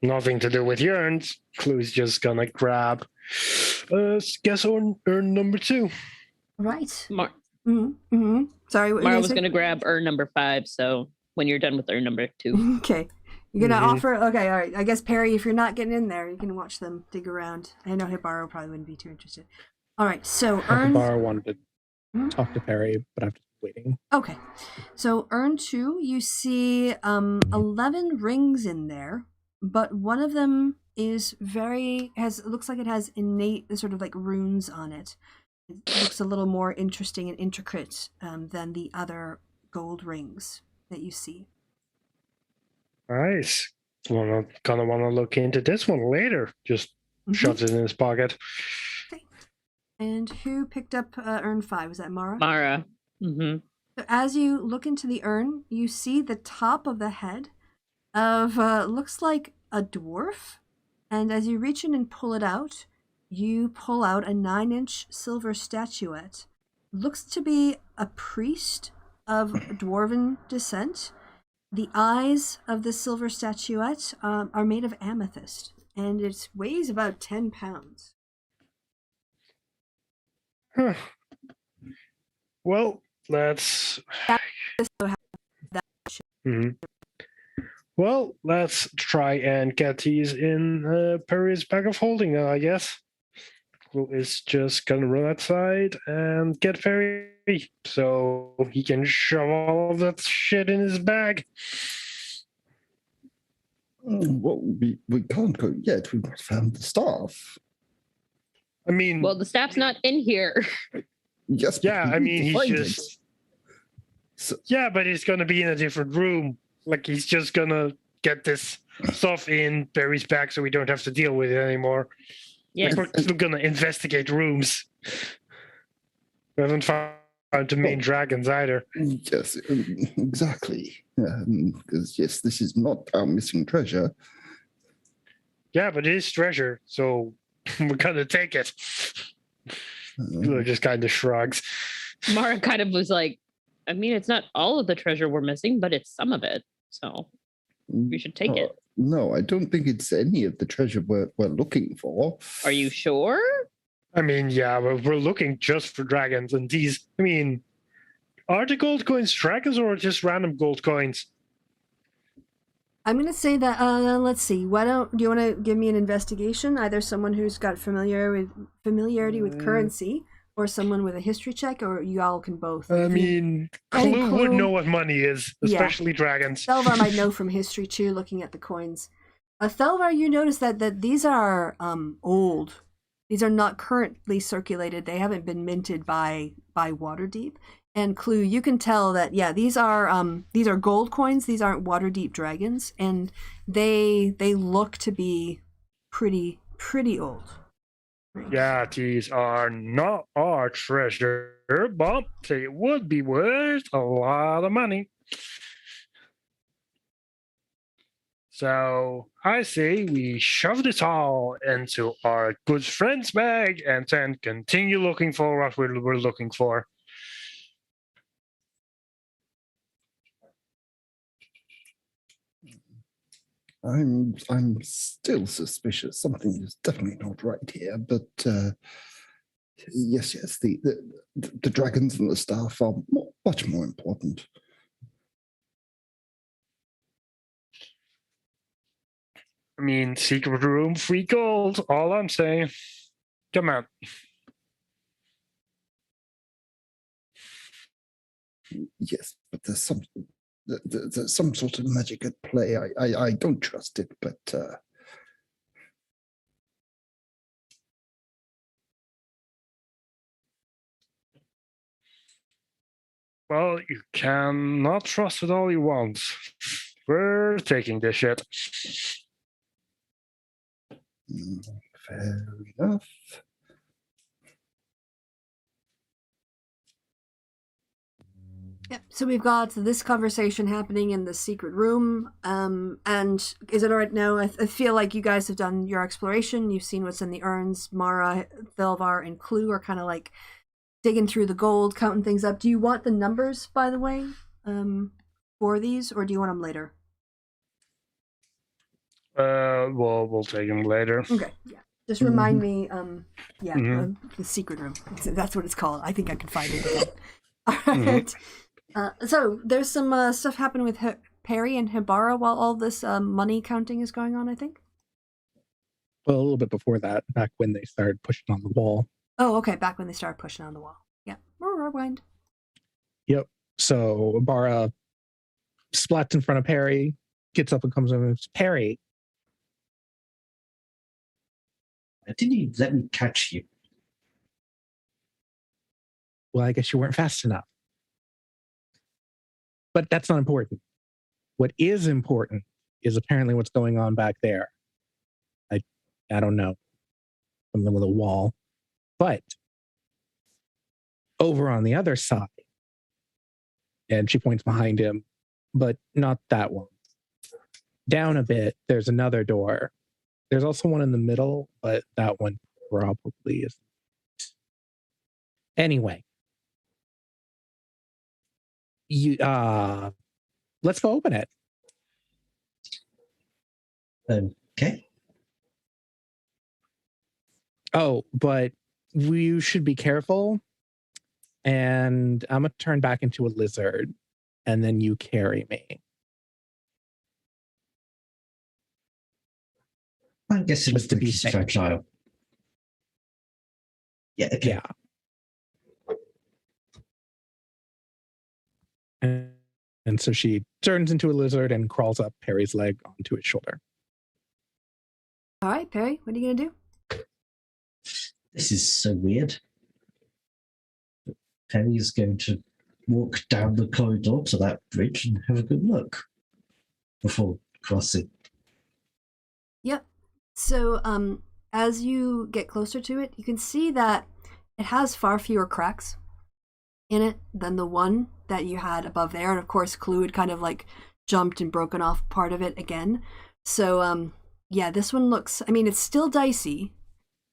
nothing to do with the urns. Clue's just gonna grab, guess urn number 2. Right. Mm-hmm. Sorry, what Mara you was say? going to grab urn number 5. So when you're done with urn number 2, Okay. You're gonna Mhm. offer. Okay, all right. I guess Perry, if you're not getting in there, you can watch them dig around. I know Hibaro probably wouldn't be too interested. All right. So urn. Bar wanted to Mhm. talk to Perry, but I'm just waiting. Okay. So urn 2, you see 11 rings in there, but one of them is looks like it has innate sort of like runes on it. It looks a little more interesting and intricate than the other gold rings that you see. Nice. Gonna want to look into this one later. Just Mhm. shoves it in his pocket. And who picked up urn 5? Was that Mara? Mara. Mm-hmm. So as you look into the urn, you see the top of the head of looks like a dwarf. And as you reach in and pull it out, you pull out a 9-inch silver statuette. Looks to be a priest of dwarven descent. The eyes of the silver statuette are made of amethyst, and it weighs about 10 pounds. Huh. Well, let's. Mhm. Well, let's try and get these in Perry's bag of holding now, I guess. Who is just gonna run outside and get Perry so he can shove all of that shit in his bag. Well, we can't go yet. We've not found the staff. I mean, Well, the staff's not in here. Yes. but yeah, we I need mean, to he's find just. it. So, Yeah, but he's gonna be in a different room. Like he's just gonna get this stuff in Barry's bag, so we don't have to deal with it anymore. Yes. Like, we're gonna investigate rooms. We haven't found the main dragons either. yes, exactly. Because yes, this is not our missing treasure. Yeah, but it is treasure, so we're gonna take it. Blue just kind of shrugs. Mara kind of was like, I mean, it's not all of the treasure we're missing, but it's some of it. So we should take it. No, I don't think it's any of the treasure we're looking for. Are you sure? I mean, yeah, we're looking just for dragons, and these. I mean, are the gold coins dragons or just random gold coins? I'm gonna say that. Let's see. Do you want to give me an investigation? Either someone who's got familiarity with currency, or someone with a history check, or you all can both. I mean, Clue would know what money is, especially dragons. Thelvar might know from history too, looking at the coins. Thelvar, you notice that these are old. These are not currently circulated. They haven't been minted by Waterdeep. And Clue, you can tell that these are gold coins. These aren't Waterdeep dragons, and they look to be pretty old. Yeah, these are not our treasure, but they would be worth a lot of money. So I say we shove this all into our good friend's bag and then continue looking for what we're looking for. I'm still suspicious. Something is definitely not right here. But yes, the dragons and the staff are much more important. I mean, secret room, free gold. All I'm saying. Come on. Yes, but there's some sort of magic at play. I don't trust it, but Well, you cannot trust it all you want. We're taking this shit. Fair enough. Yep. So we've got this conversation happening in the secret room. And is it all right now? I feel like you guys have done your exploration. You've seen what's in the urns. Mara, Thelvar, and Clue are kind of like digging through the gold, counting things up. Do you want the numbers, by the way, for these, or do you want them later? We'll take them later. Okay. Yeah. Just remind me. The secret room. That's what it's called. I think I can find it again. All right. So there's some stuff happening with Perry and Hibara while all this money counting is going on, I think. Well, a little bit before that, back when they started pushing on the wall. Oh, okay. Back when they started pushing on the wall. Yeah. Rewind. Yep. So Hibara splats in front of Perry, gets up and comes over and says, Perry. Didn't you let me catch you? Well, I guess you weren't fast enough. But that's not important. What is important is apparently what's going on back there. I don't know. Something with a wall. But over on the other side, and she points behind him, but not that one. Down a bit, there's another door. There's also one in the middle, but that one probably isn't. Anyway. Let's go open it. Okay. Oh, but you should be careful. And I'm going to turn back into a lizard. And then you carry me. I guess it was Just to the be safe. fragile. Yeah, okay. Yeah. And so she turns into a lizard and crawls up Perry's leg onto his shoulder. All right, Perry, what are you going to do? This is so weird. Perry is going to walk down the corridor to that bridge and have a good look before crossing. Yep. So as you get closer to it, you can see that it has far fewer cracks in it than the one that you had above there. And of course, Clue had kind of like jumped and broken off part of it again. So yeah, this one looks, I mean, it's still dicey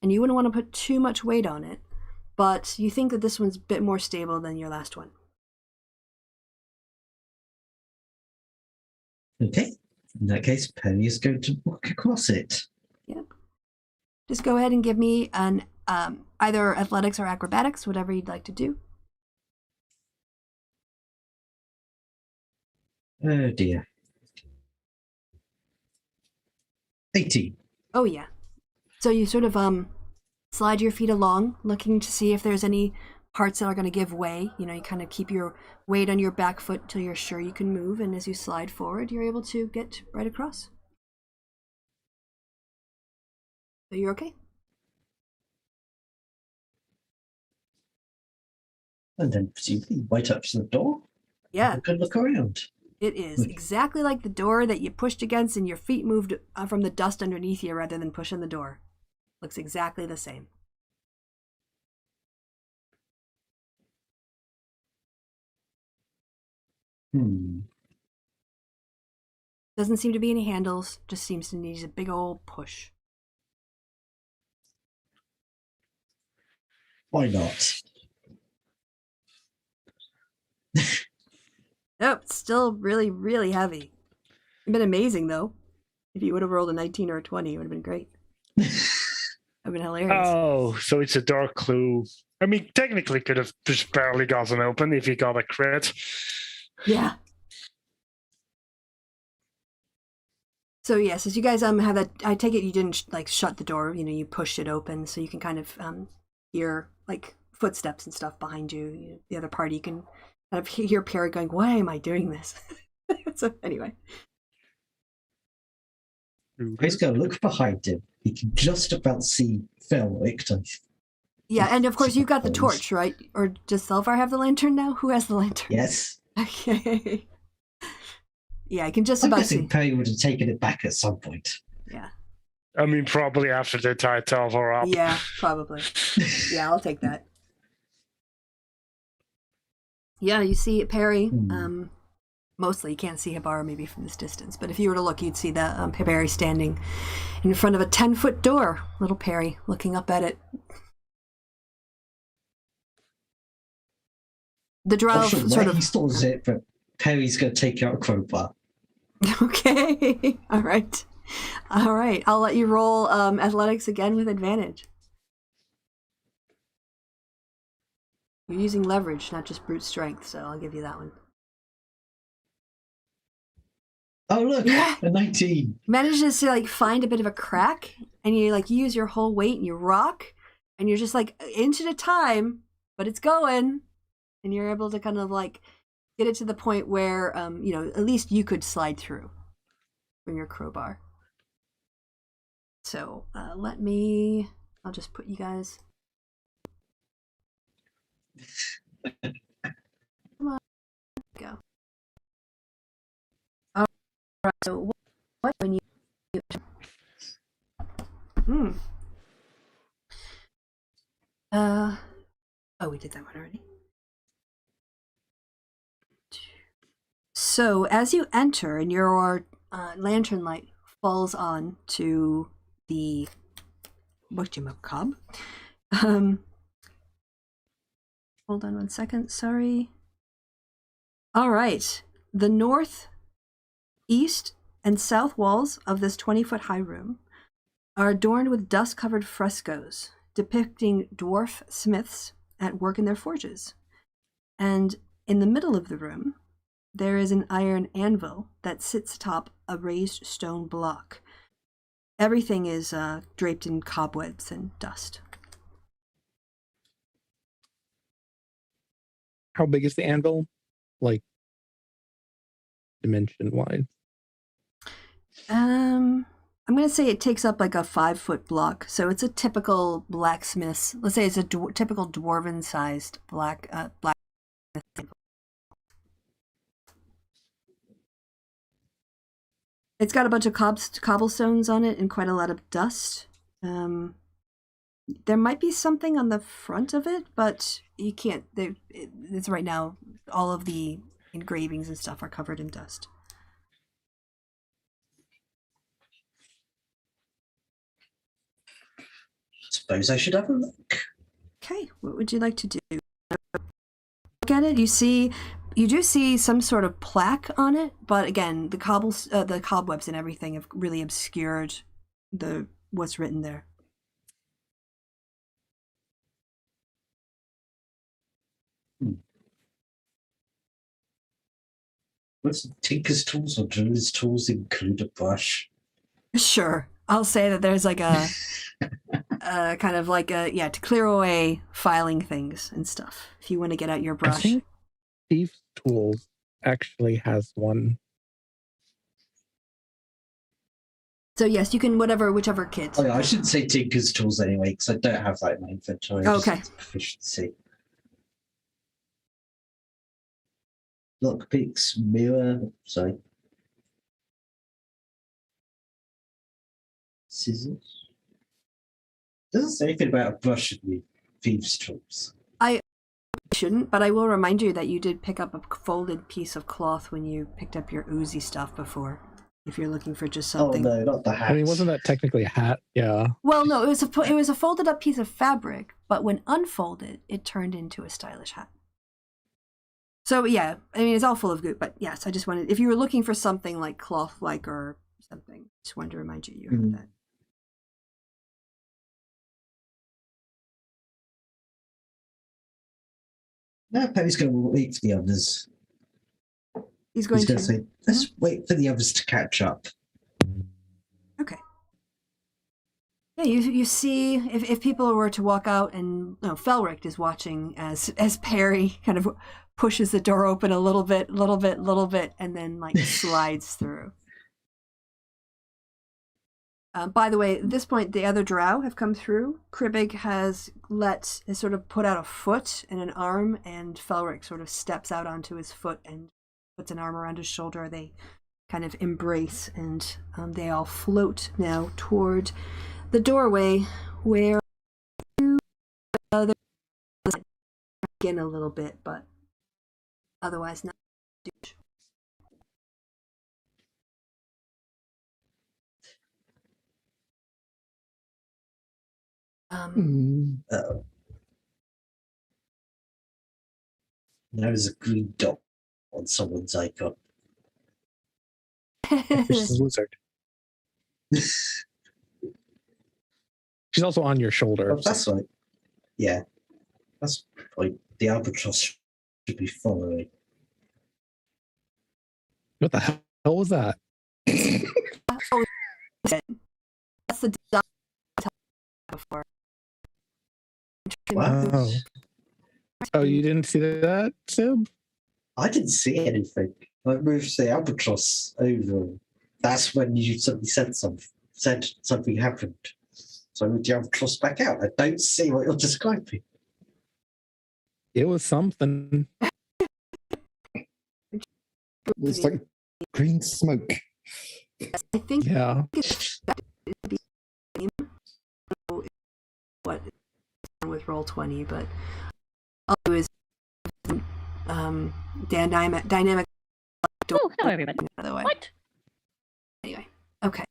and you wouldn't want to put too much weight on it, but you think that this one's a bit more stable than your last one. Okay. In that case, Perry is going to walk across it. Yep. Just go ahead and give me an either athletics or acrobatics, whatever you'd like to do. Oh dear. 18. Oh yeah. So you sort of slide your feet along, looking to see if there's any parts that are going to give way. You know, you kind of keep your weight on your back foot until you're sure you can move, and as you slide forward, you're able to get right across. So you're okay? And then presumably right up to the door. Yeah, Have a good look around. it is exactly like the door that you pushed against and your feet moved from the dust underneath you rather than pushing the door. Looks exactly the same. Doesn't seem to be any handles, just seems to need a big old push. Why not? Nope, it's still really, really heavy. It'd been amazing though. If you would have rolled a 19 or a 20, it would have been great. It'd have been hilarious. Oh, so it's a dark clue. I mean, technically could have just barely gotten open if you got a crit. Yeah. So yes, as you guys have that, I take it you didn't like shut the door. You know, you pushed it open, so you can kind of hear like footsteps and stuff behind you. The other party, you can kind of hear Perry going, "Why am I doing this?" So anyway, He's going to look behind him. He can just about see Felwick. yeah, and of course you've got the torch, right? Or does Selvar have the lantern now? Who has the lantern? Yes. Okay. Yeah, I can just I'm about guessing see. Perry would have taken it back at some point. Yeah. I mean, probably after they tied Telvar up. Yeah, probably. Yeah, I'll take that. Yeah, you see Perry. Mostly you can't see Habar maybe from this distance, but if you were to look, you'd see the Perry standing in front of a 10-foot door. Little Perry looking up at it. The drow Sure, sort of. he stores it, but Perry's going to take out a crowbar. Okay. All right. I'll let you roll athletics again with advantage. You're using leverage, not just brute strength, so I'll give you that one. Oh, look, Yeah. a 19. Manages to like find a bit of a crack, and you like use your whole weight and you rock, and you're just like inch at a time, but it's going, and you're able to kind of like get it to the point where you know, at least you could slide through from your crowbar. So I'll just put you guys. Come on, go. All right. So what when you? Oh, we did that one already. So as you enter and your lantern light falls on to the whatchamacallit. Hold on one second, sorry. All right. The north, east, and south walls of this 20-foot high room are adorned with dust-covered frescoes depicting dwarf smiths at work in their forges. And in the middle of the room, there is an iron anvil that sits atop a raised stone block. Everything is draped in cobwebs and dust. How big is the anvil? Like, dimension-wise? I'm going to say it takes up like a 5-foot block. So it's a typical blacksmith's, let's say it's a typical dwarven-sized blacksmith. It's got a bunch of cobblestones on it and quite a lot of dust. There might be something on the front of it, but you can't. It's right now, all of the engravings and stuff are covered in dust. Suppose I should have a look. Okay, what would you like to do? Look at it. You do see some sort of plaque on it, but again, the cobwebs and everything have really obscured what's written there. What's Tinker's tools or Driller's tools include a brush? Sure, I'll say that there's like a kind of like to clear away filing things and stuff. If you want to get out your brush. I think Steve's Tools actually has one. So yes, you can whichever kit. Oh, yeah, I shouldn't say Tinker's tools anyway, because I don't have that in my inventory. Okay. Just proficiency. lockpicks, mirror, sorry. Scissors. Doesn't say anything about a brush in the thieves' tools. I shouldn't, but I will remind you that you did pick up a folded piece of cloth when you picked up your oozy stuff before. If you're looking for just something. Oh no, not the hat. I mean, wasn't that technically a hat? Yeah. Well, no, it was a folded up piece of fabric, but when unfolded, it turned into a stylish hat. So yeah, I mean, it's all full of goop, but yes, I just wanted, if you were looking for something like cloth-like or something, just wanted to remind you you had that. No, Perry's going to wait for the others. He's going to say, let's wait for the others to catch up. Okay. Yeah, you see, if people were to walk out and Felric is watching as Perry kind of pushes the door open a little bit, and then like slides through. By the way, at this point, the other drow have come through. Kribbig has sort of put out a foot and an arm, and Felric sort of steps out onto his foot and puts an arm around his shoulder. They kind of embrace, and they all float now toward the doorway where they're in a little bit, but otherwise not huge. There's a green dot on someone's icon. She's a lizard. She's also on your shoulder. Oh, that's right. Yeah. That's like the albatross should be following. What the hell was that? That's the design before. Wow. Oh, you didn't see that, Sib? I didn't see anything. I moved the albatross over. That's when you suddenly said something happened. So I moved the albatross back out. I don't see what you're describing. It was something. It's like green smoke. I think Yeah. What with Roll20, but all I do is dynamic. Oh, hello everybody. By the way. What? Anyway, okay.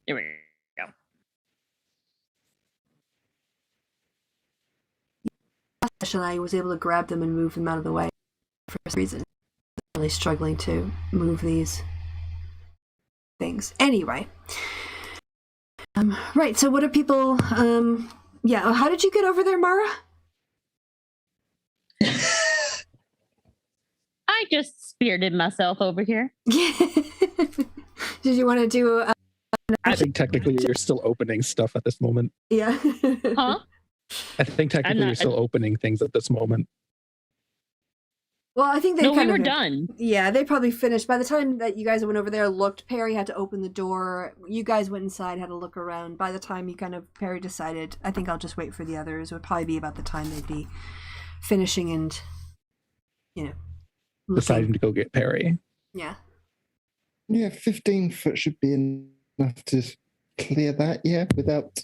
Here we go. Last session, I was able to grab them and move them out of the way for some reason. I'm really struggling to move these things. Anyway, right. So, what are people? Yeah. How did you get over there, Mara? I just spirited myself over here. Did you want to do? I think technically you're still opening stuff at this moment. Yeah. Huh? I think technically you're still opening things at this moment. Well, I think we were done. Yeah, they probably finished. By the time that you guys went over there, Perry had to open the door. You guys went inside, had a look around. By the time Perry decided, I think I'll just wait for the others. It would probably be about the time they'd be finishing and, looking. Deciding to go get Perry. Yeah. Yeah, 15 foot should be enough to clear that, without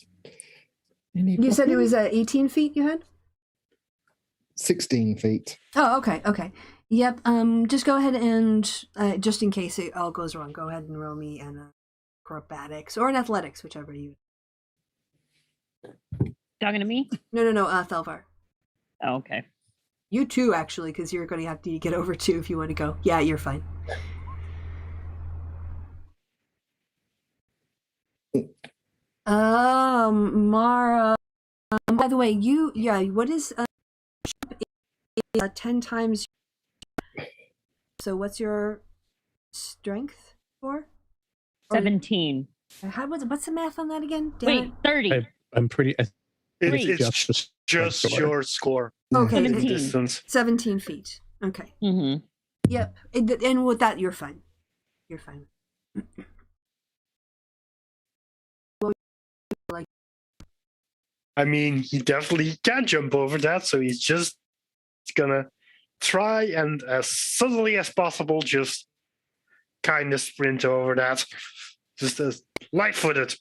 any You said it problem. was 18 feet you had? 16 feet. Oh, okay. Yep, just go ahead and, just in case it all goes wrong, go ahead and roll me an acrobatics or an athletics, whichever you... Talking to me? No, Thelvar. Oh, okay. You too, actually, because you're going to have to get over too if you want to go. Yeah, you're fine. Mara. By the way, what is 10 times? So what's your strength for? 17. What's the math on that again? Wait, 30. I'm pretty. It's just your score. Okay, 17. Distance. 17 feet. Okay. Mm-hmm. Yep. And with that, you're fine. You're fine. I mean, he definitely can jump over that, so he's just gonna try and as subtly as possible just kind of sprint over that. Just as light-footed.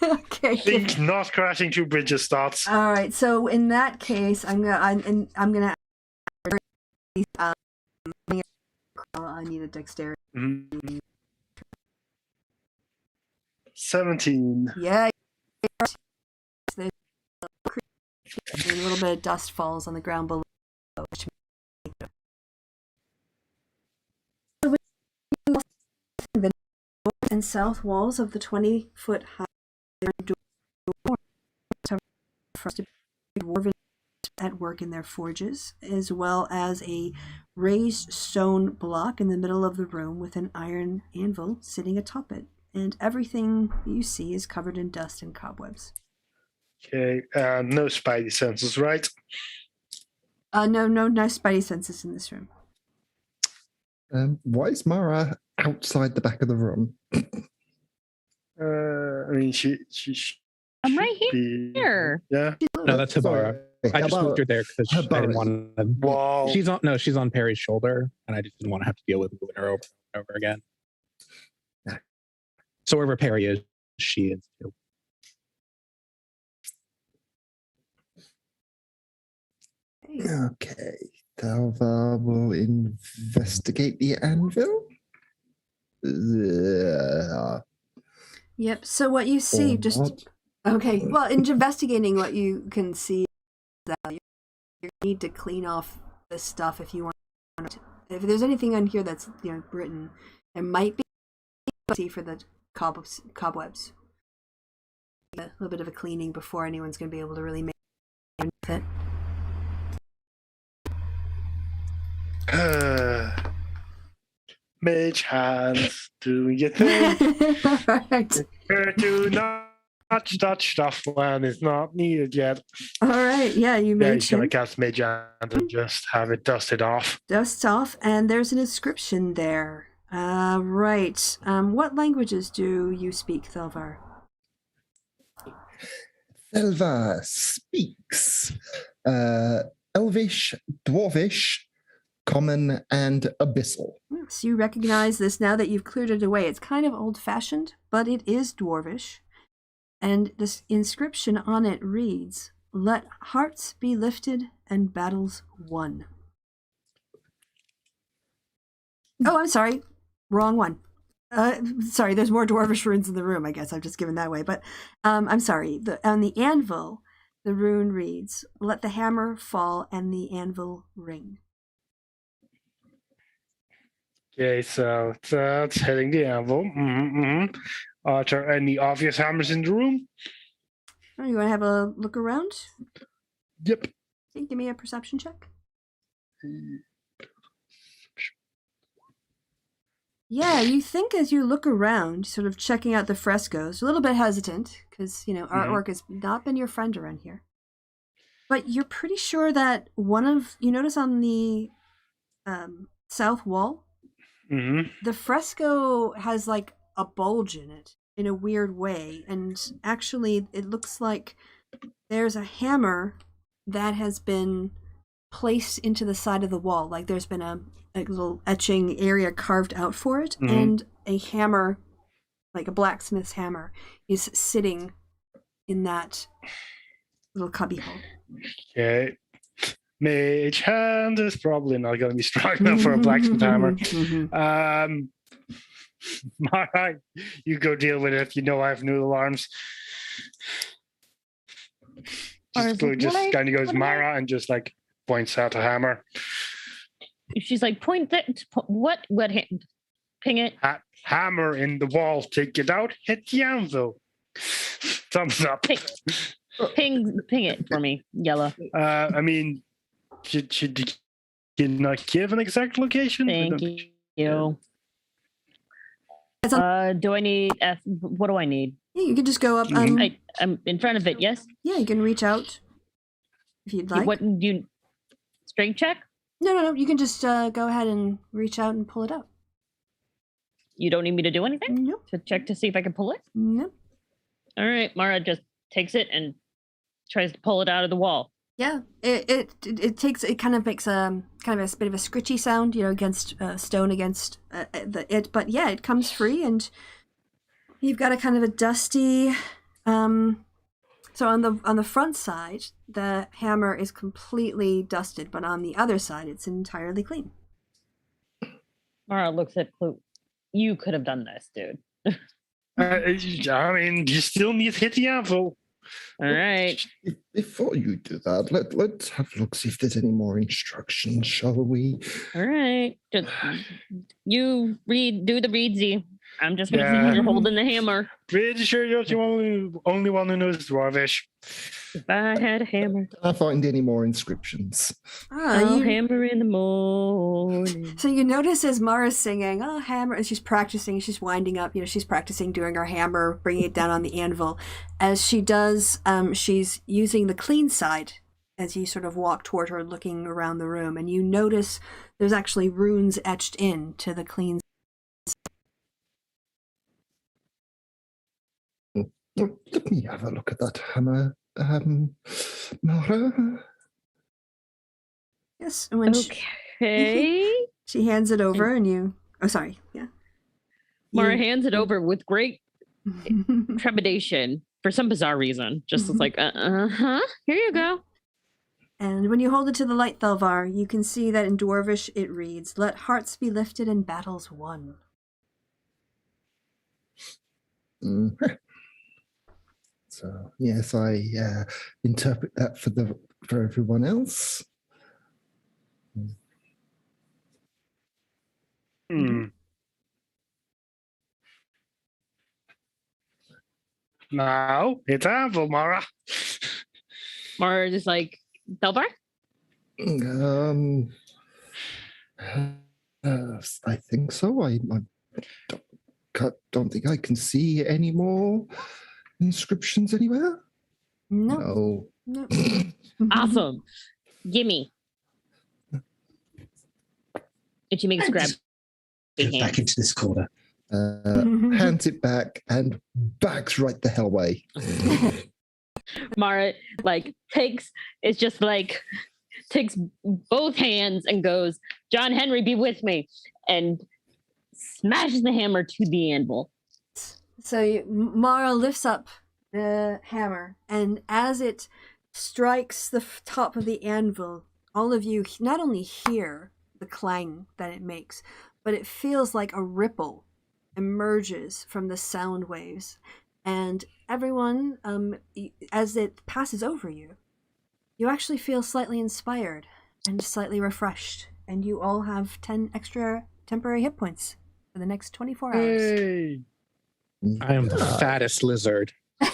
Okay. Think not crashing through bridges thoughts. All right. So in that case, I'm gonna. I need a dexterity. 17. Yeah. There's a little bit of dust falls on the ground below. Which the north and south walls of the 20-foot high door for us to be dwarven at work in their forges, as well as a raised stone block in the middle of the room with an iron anvil sitting atop it. And everything you see is covered in dust and cobwebs. Okay, no spidey senses, right? No spidey senses in this room. Why is Mara outside the back of the room? I mean, she I'm right be- here. Yeah. No, that's Hibara. I just moved her there because I didn't want to. Wow. She's on Perry's shoulder, and I just didn't want to have to deal with moving her over and over again. So wherever Perry is, she is too. Okay. Dalva will investigate the anvil. Yep. So what you see, Or just not. okay. Well, in investigating, what you can see is that you need to clean off this stuff if you want. If there's anything on here that's written, it might be for the cobwebs. A little bit of a cleaning before anyone's going to be able to really make it. Mage hands, do your thing. Alright. Do not touch stuff when it's not needed yet. Alright, yeah, you Yeah, he's gonna mentioned cast Mage Hand and just have it dusted off. dust off, and there's an inscription there. Right. What languages do you speak, Thelvar? Thelva speaks Elvish, Dwarvish, Common, and Abyssal. So you recognize this now that you've cleared it away. It's kind of old-fashioned, but it is Dwarvish. And this inscription on it reads, "Let hearts be lifted and battles won." Oh, I'm sorry. Wrong one. Sorry, there's more Dwarvish runes in the room, I guess. I've just given that away. But I'm sorry. On the anvil, the rune reads, "Let the hammer fall and the anvil ring." Okay, so that's hitting the anvil. Are there any obvious hammers in the room? Oh, you want to have a look around? Yep. Okay, give me a perception check. Yeah, you think as you look around, sort of checking out the frescoes, a little bit hesitant, because, artwork has not been your friend around here. But you're pretty sure that you notice on the south wall, the fresco has like a bulge in it in a weird way. And actually, it looks like there's a hammer that has been placed into the side of the wall. Like there's been a little etching area carved out for it, and a hammer, like a blacksmith's hammer, is sitting in that little cubbyhole. Okay. Mage hand is probably not going to be strong enough for a blacksmith hammer. Mara, you go deal with it. You know I have noodle arms. Just kind of goes Mara and just like points out a hammer. She's like, point that. What hand? Ping it. Hammer in the wall. Take it out. Hit the anvil. Thumbs up. Ping it for me. Yellow. I mean, should you not give an exact location? Thank you. Do I need what do I need? Yeah, you can just go up. I'm in front of it. Yes. Yeah, you can reach out if you'd like. What do you? Strength check? No. You can just go ahead and reach out and pull it out. You don't need me to do anything? Nope. To check to see if I can pull it? Nope. All right. Mara just takes it and tries to pull it out of the wall. Yeah, it kind of makes kind of a bit of a scritchy sound, against stone against it. But yeah, it comes free, and you've got a kind of a dusty. So on the front side, the hammer is completely dusted, but on the other side, it's entirely clean. Mara looks at Clue. You could have done this, dude. I mean, you still need to hit the anvil. All right. Before you do that, let's have a look, see if there's any more instructions, shall we? All right. Just you do the readsy. I'm just making Yeah. sure you're holding the hammer. Pretty sure you're the only one who knows Dwarvish. If I had a hammer, Can I find any more inscriptions? I'll hammer in the morning. So you notice as Mara's singing, "Oh, hammer," and she's practicing, she's winding up, she's practicing doing her hammer, bringing it down on the anvil. As she does, she's using the clean side as you sort of walk toward her, looking around the room, and you notice there's actually runes etched in to the clean. Let me have a look at that hammer, Mara. Yes, and when she hands it over, and you. Oh, sorry. Yeah. Mara hands it over with great trepidation for some bizarre reason. Just it's like, here you go. And when you hold it to the light, Thelvar, you can see that in Dwarvish it reads, "Let hearts be lifted and battles won." So yes, I interpret that for everyone else. Now it's anvil, Mara. Mara just like, Delvar? I think so. I don't think I can see any more inscriptions anywhere. No. Awesome. Gimme. And she makes grab. Back into this corner. Hands it back and backs right the hell away. Mara takes both hands and goes, "John Henry, be with me," and smashes the hammer to the anvil. So Mara lifts up the hammer, and as it strikes the top of the anvil, all of you not only hear the clang that it makes, but it feels like a ripple emerges from the sound waves. And everyone, as it passes over you, you actually feel slightly inspired and slightly refreshed. And you all have 10 extra temporary hit points for the next 24 hours. Hey. I am the fattest lizard. Wait,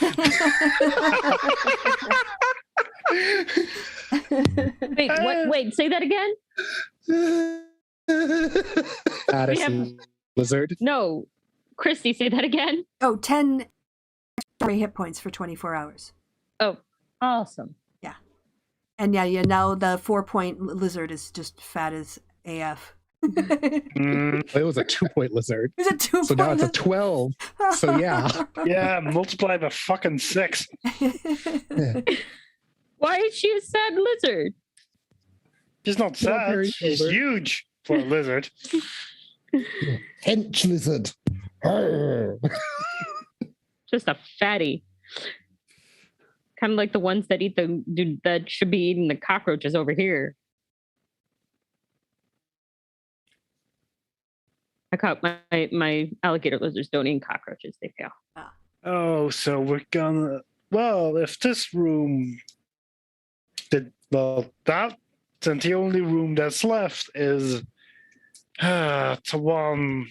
say that again? Fattest lizard? No. Kristi, say that again? 10 temporary hit points for 24 hours. Oh, awesome. Yeah. And now the 4-point lizard is just fat as AF. It was a 2-point lizard. It was a 2-point So now it's a 12. So yeah. Yeah, multiply by fucking 6. Why is she a sad lizard? She's not sad. She's huge for a lizard. Hench lizard. Just a fatty. Kind of like the ones that that should be eating the cockroaches over here. I caught my alligator lizards don't eat cockroaches. They fail. Oh, so we're gonna. Well, if this room since the only room that's left is the one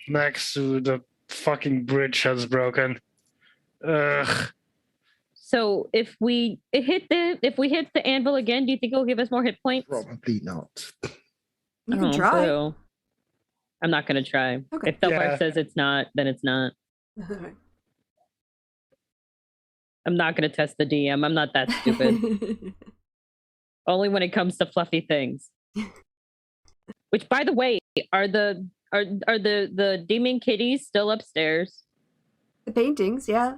next to the fucking bridge has broken. Ugh. So if we hit the anvil again, do you think it'll give us more hit points? Probably not. You can try. Boo. I'm not gonna try. Okay. If Delvar says it's not, then it's not. I'm not gonna test the DM. I'm not that stupid. Only when it comes to fluffy things. Which, by the way, are the demon kitties still upstairs? The paintings, yeah.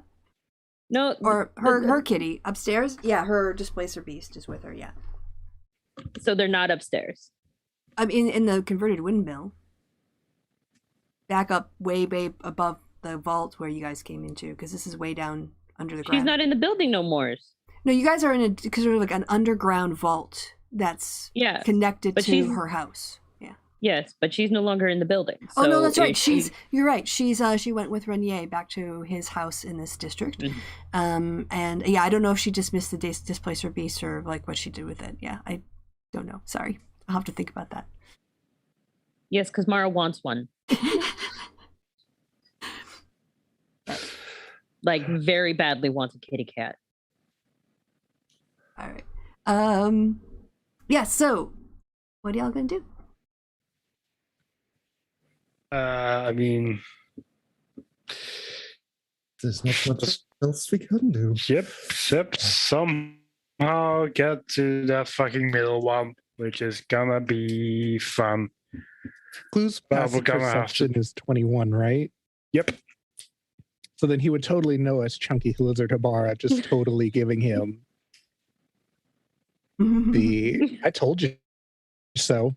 No, Or her kitty upstairs. Yeah, her displacer beast is with her. Yeah. so they're not upstairs. I mean, in the converted windmill. Back up way above the vault where you guys came into, because this is way down under the ground. She's not in the building no more. No, you guys are in a because we're like an underground vault that's connected to her house. Yeah. Yes, but she's no longer in the building. Oh no, that's right. You're right. She went with Renier back to his house in this district. Mm-hmm. And yeah, I don't know if she dismissed the displacer beast or like what she did with it. Yeah, I don't know. Sorry, I'll have to think about that. Yes, because Mara wants one. Like very badly wants a kitty cat. All right. Yeah, so what are y'all gonna do? I mean, there's not much else we can do. Yep, except somehow get to that fucking middle one, which is gonna be fun. Clues passive perception is 21, right? Yep. So then he would totally know us Chunky Lizard Habara, just totally giving him the I told you so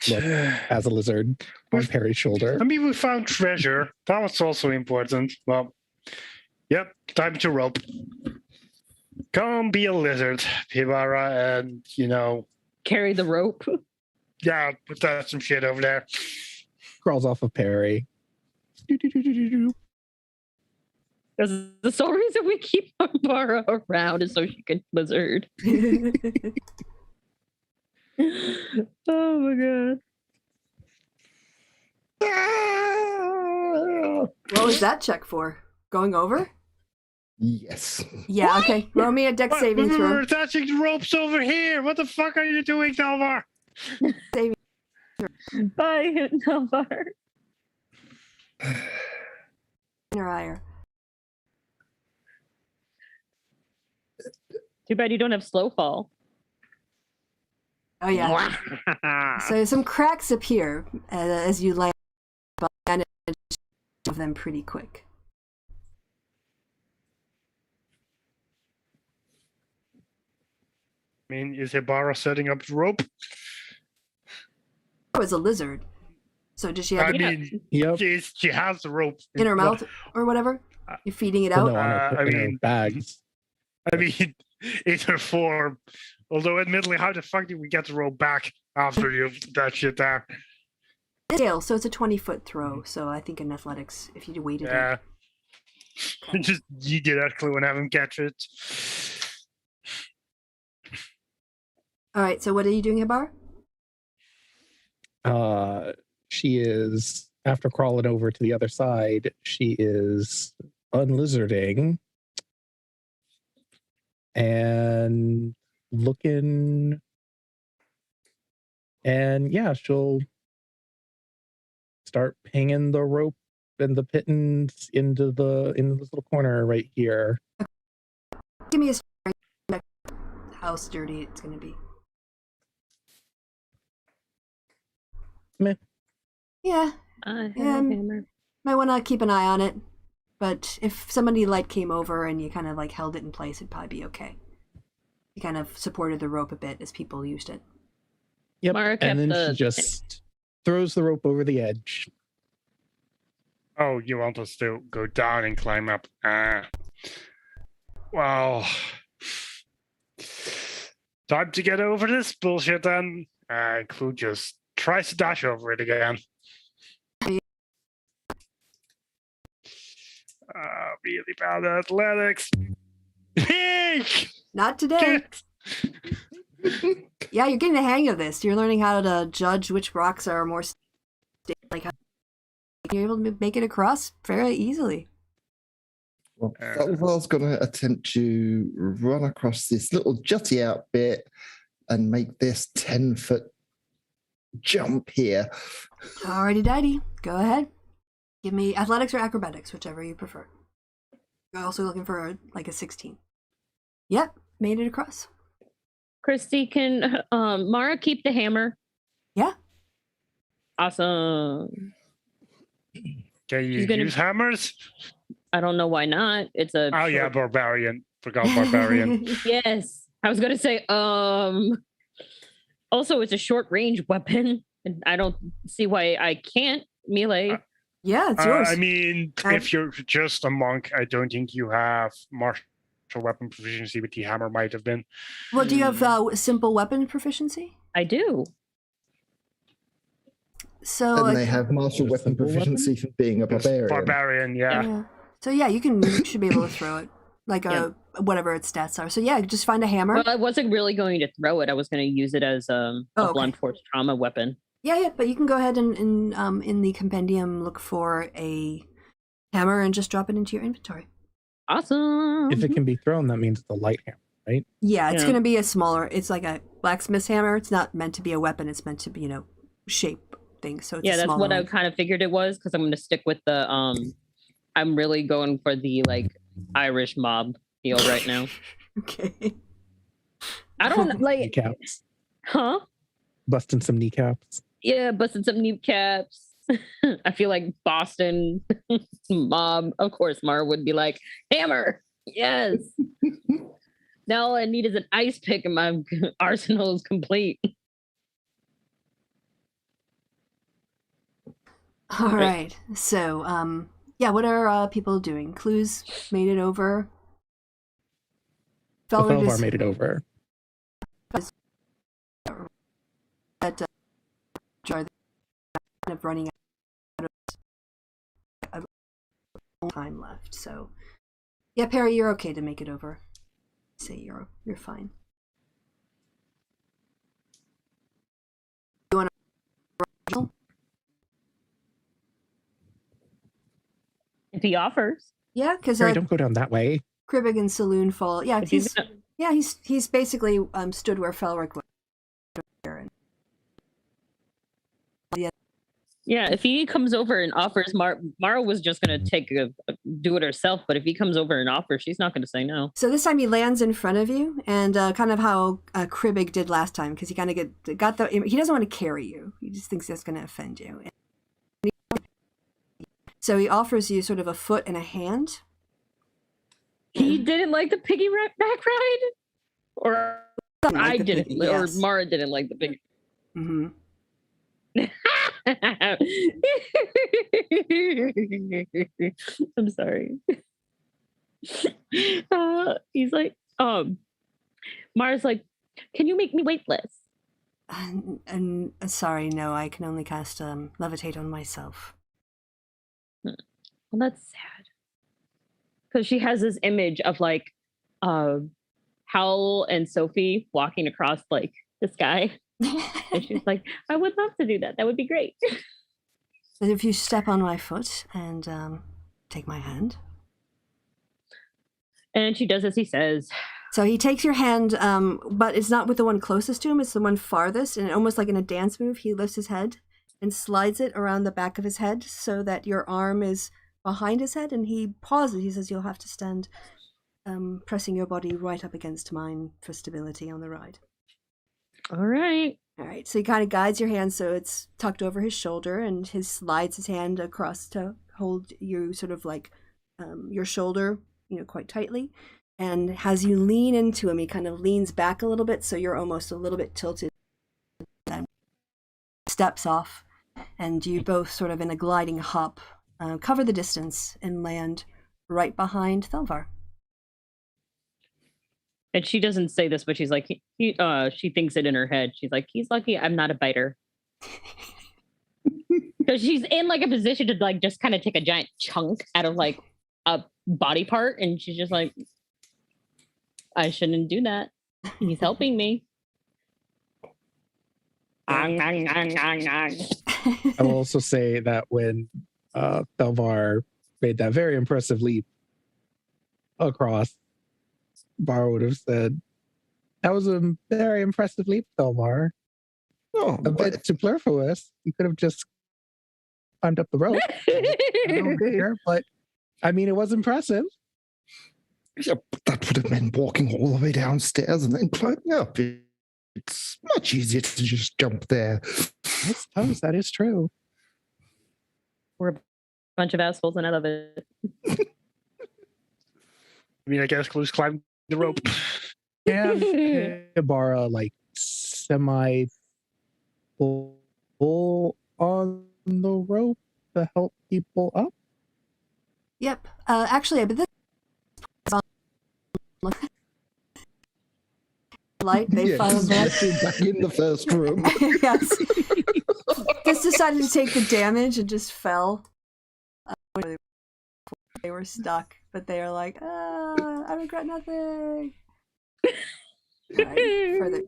look as a lizard on Perry's shoulder. I mean, we found treasure. That was also important. Well, yep, time to rope. Come be a lizard, Pibara, and, carry the rope. Yeah, put that some shit over there. Crawls off of Perry. That's the sole reason we keep Barbara around is so she can lizard. Oh my god. What was that check for? Going over? Yes. Yeah, what? Okay. Roll me a dex saving throw. We're attaching the ropes over here. What the fuck are you doing, Delvar? Saving throw. Bye, Delvar. Or higher. Too bad you don't have slow fall. Oh yeah. So some cracks appear as you land, and of them pretty quick. I mean, is Hibara setting up the rope? It was a lizard. So does she have? She has the rope in her mouth or whatever. You're feeding it out. No, I mean, bags. I mean, in her form. Although, admittedly, how the fuck did we get the rope back after you that shit there? Scale, so it's a 20-foot throw. So I think in athletics, if you weighted it. Okay. Just you get that clue and have him catch it. All right. So what are you doing, Habar? She is, after crawling over to the other side, she is unlizarding and looking, and yeah, she'll start pinging the rope and the pittance into this little corner right here. Give me a strength. How sturdy it's going to be. Meh. Yeah. Hammer. Might want to keep an eye on it. But if somebody light came over and you kind of like held it in place, it'd probably be okay. You kind of supported the rope a bit as people used it. Yep. And then she just throws the rope over the edge. Oh, you want us to go down and climb up? Well, time to get over this bullshit then. Clue just tries to dash over it again. Really bad athletics. Not today. Yeah, you're getting the hang of this. You're learning how to judge which rocks are more like how you're able to make it across fairly easily. Well, Salvar's going to attempt to run across this little jutty out bit and make this 10-foot jump here. Alrighty, daddy. Go ahead. Give me athletics or acrobatics, whichever you prefer. You're also looking for like a 16. Yep, made it across. Kristi, can Mara keep the hammer? Yeah. Awesome. Can you use hammers? I don't know why not. It's a Oh yeah, barbarian. Forgot barbarian. yes. I was gonna say, also it's a short range weapon, and I don't see why I can't melee. Yeah, it's yours. I mean, if you're just a monk, I don't think you have martial weapon proficiency, but the hammer might have been. Well, do you have simple weapon proficiency? I do. So And they have martial Just weapon simple proficiency for being a barbarian. Barbarian, yeah. yeah. So yeah, you should be able to throw it like whatever its stats are. So yeah, just find a hammer. Well, I wasn't really going to throw it. I was going to use it as a blunt force trauma weapon. Yeah, but you can go ahead and in the compendium look for a hammer and just drop it into your inventory. Awesome. If it can be thrown, that means it's a light hammer, right? Yeah, it's going to be a smaller. It's like a blacksmith's hammer. It's not meant to be a weapon. It's meant to be, shape things. So it's that's what I kind of figured it was, because I'm going to stick with the. I'm really going for the Irish mob deal right now. Okay. I don't like kneecaps. Huh? Busting some kneecaps. Yeah, busting some kneecaps. I feel like Boston mob. Of course, Mara would be like, hammer. Yes. Now all I need is an ice pick and my arsenal is complete. All right. So, what are people doing? Clues made it over. Felvar made it over. That kind of running out of time left. So, yeah, Perry, you're okay to make it over. Say you're fine. You want to? If he offers. Yeah, because don't go down that way. Kribbig and Saloon fall. Yeah, he's basically stood where Felric was. Yeah, if he comes over and offers, Mara was just gonna do it herself. But if he comes over and offers, she's not gonna say no. So this time he lands in front of you, and kind of how Kribbig did last time, because he kind of he doesn't want to carry you. He just thinks that's gonna offend you. So he offers you sort of a foot and a hand. He didn't like the back ride, or I didn't, yes. or Mara didn't like the piggy. Mm-hmm. I'm sorry. He's like, Mara's like, can you make me weightless? And sorry, no, I can only cast levitate on myself. Well, that's sad. Because she has this image of Howl and Sophie walking across the sky. And she's like, I would love to do that. That would be great. But if you step on my foot and take my hand. And she does as he says. So he takes your hand, but it's not with the one closest to him, it's the one farthest. And almost like in a dance move, he lifts his head and slides it around the back of his head so that your arm is behind his head. And he pauses. He says, you'll have to stand pressing your body right up against mine for stability on the ride. All right. So he kind of guides your hand so it's tucked over his shoulder, and he slides his hand across to hold you sort of your shoulder, quite tightly. And as you lean into him, he kind of leans back a little bit, so you're almost a little bit tilted. And steps off, and you both sort of in a gliding hop cover the distance and land right behind Thelvar. And she doesn't say this, but she's like, she thinks it in her head. She's like, he's lucky I'm not a biter. Because she's in a position to just kind of take a giant chunk out of a body part. And she's just like, I shouldn't do that. He's helping me. I will also say that when Thelvar made that very impressive leap across, Bar would have said, that was a very impressive leap, Thelvar. Oh, a bit superfluous. You could have just climbed up the rope. But I mean, it was impressive. Yeah, but that would have meant walking all the way downstairs and then climbing up. It's much easier to just jump there. I suppose that is true. We're a bunch of assholes and I love it. I mean, I guess Clue's climbed the rope. Can Hibara like semi pull on the rope to help people up? Yep. Actually, but this light they found that. Back in the first room. Yes. Just decided to take the damage and just fell. They were stuck, but they are like, I regret nothing. Right, further.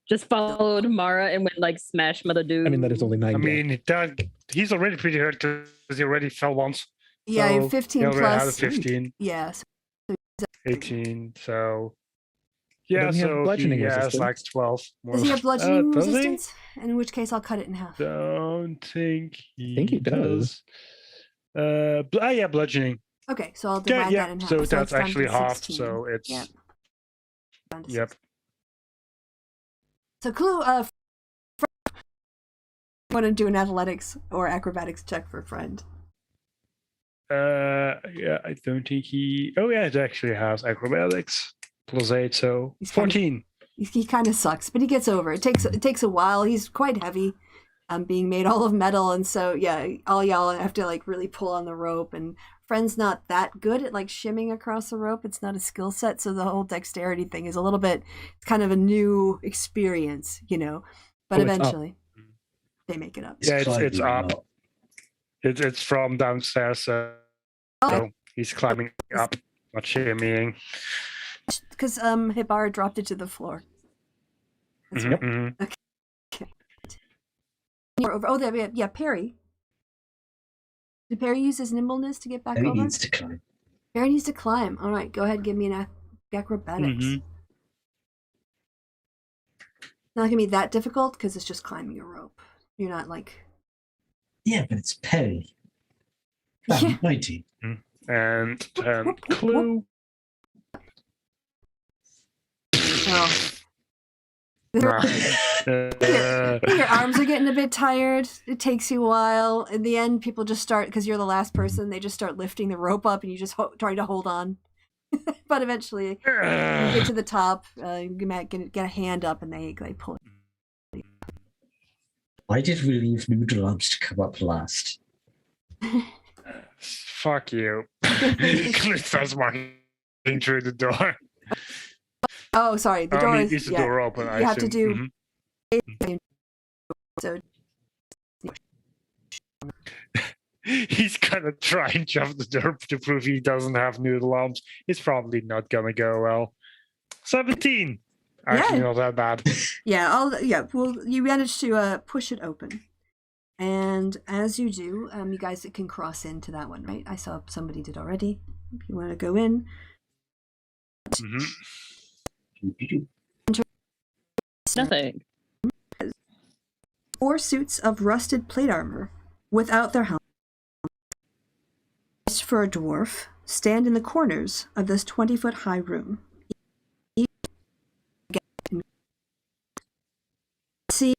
Just followed Mara and went like smash mother dude. I mean, that is only 9 I damage. mean, he's already pretty hurt because he already fell once. Yeah, So 15 he already had a plus. 15, Yeah, so 18. So yeah, Doesn't he have so bludgeoning he has resistance? like 12. More does he have bludgeoning does he? resistance? In which case, I'll cut it in half. Don't think he, think he does. Yeah, bludgeoning. Okay, so I'll Yeah, divide yeah. that in half. So it's that's down actually to half. 16. So it's Yep. Down to yep. 16. So Clue, want to do an athletics or acrobatics check for friend. Yeah, I don't think he. Oh yeah, it actually has acrobatics +8, so He's kind of- 14. He kind of sucks, but he gets over it. It takes a while. He's quite heavy, being made all of metal, and so yeah, all y'all have to like really pull on the rope. And friend's not that good at like shimming across the rope. It's not a skill set, so the whole dexterity thing is a little bit. It's kind of a new experience, you know. But Oh, it's up. eventually, they make it up. Yeah, it's climbing up. a lot. It's from downstairs, so he's climbing up, not shimmying. Because Hibara dropped it to the floor. That's Mhm, mhm. You're over. Oh, there, yeah, Perry. Did Perry use his nimbleness to get back He over? needs to climb. Perry needs to climb. All right, go ahead, give me an acrobatics. Mhm. Not gonna be that difficult because it's just climbing a rope. You're not like. Yeah, but it's Perry. Yeah. 90. And Clue. Oh. Nah. Your arms are getting a bit tired. It takes you a while. In the end, people just start because you're the last person. They just start lifting the rope up, and you just trying to hold on. But eventually, you get to the top. You might get a hand up, and they pull it. Why did we leave Noodle Arms to come up last? Fuck you. Clue starts walking through the door. Oh, sorry. The door is. Is the Yeah, door open? you have to do. Mhm. So He's gonna try and jump the door to prove he doesn't have noodle arms. It's probably not gonna go well. 17. Actually, Yeah. not that bad. yeah. Well, you managed to push it open, and as you do, you guys can cross into that one, right? I saw somebody did already. If you want to go in, Mhm. Nothing. 4 suits of rusted plate armor without their helmet. For a dwarf, stand in the corners of this 20-foot high room. See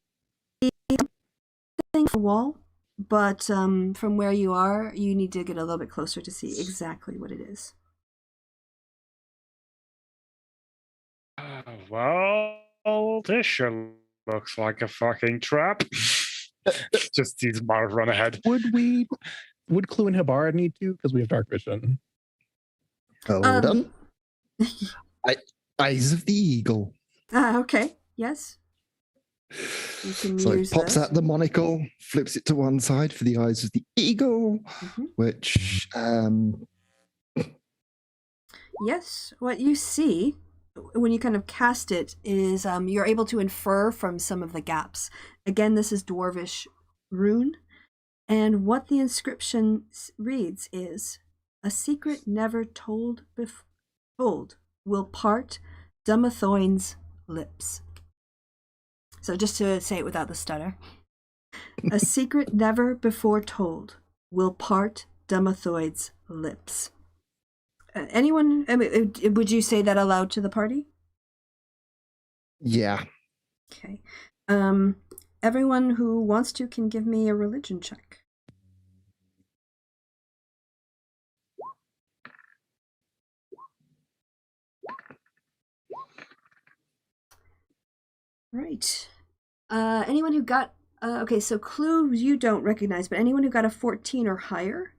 the wall, but from where you are, you need to get a little bit closer to see exactly what it is. Well, this sure looks like a fucking trap. Just these bars run ahead. Would Clue and Hibara need to? Because we have dark vision. Hold on. Eyes of the eagle. Okay. Yes. You can So use it pops those. out the monocle, flips it to one side for the eyes of the eagle, which Yes, what you see when you kind of cast it is you're able to infer from some of the gaps. Again, this is Dwarvish rune, and what the inscription reads is, "A secret never told will part Dumathoin's lips." So just to say it without the stutter. A secret never before told will part Dumathoid's lips. Anyone, would you say that aloud to the party? yeah. Okay. Everyone who wants to can give me a religion check. Right. Anyone who got okay, so clue you don't recognize, but anyone who got a 14 or higher,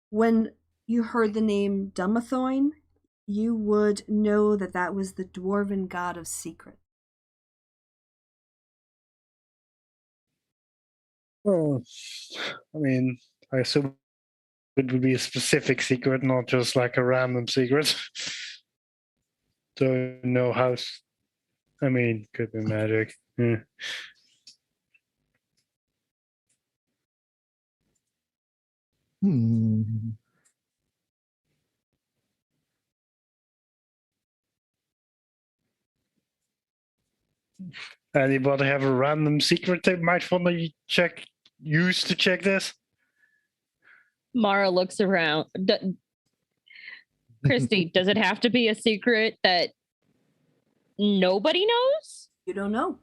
when you heard the name Dumathoin, you would know that that was the dwarven god of secret. Oh, I mean, I assume it would be a specific secret, not just like a random secret. Don't know how. I mean, could be magic. Yeah. Hmm. Anybody have a random secret they might want to use to check this? Mara looks around. Kristi, does it have to be a secret that nobody knows? You don't know.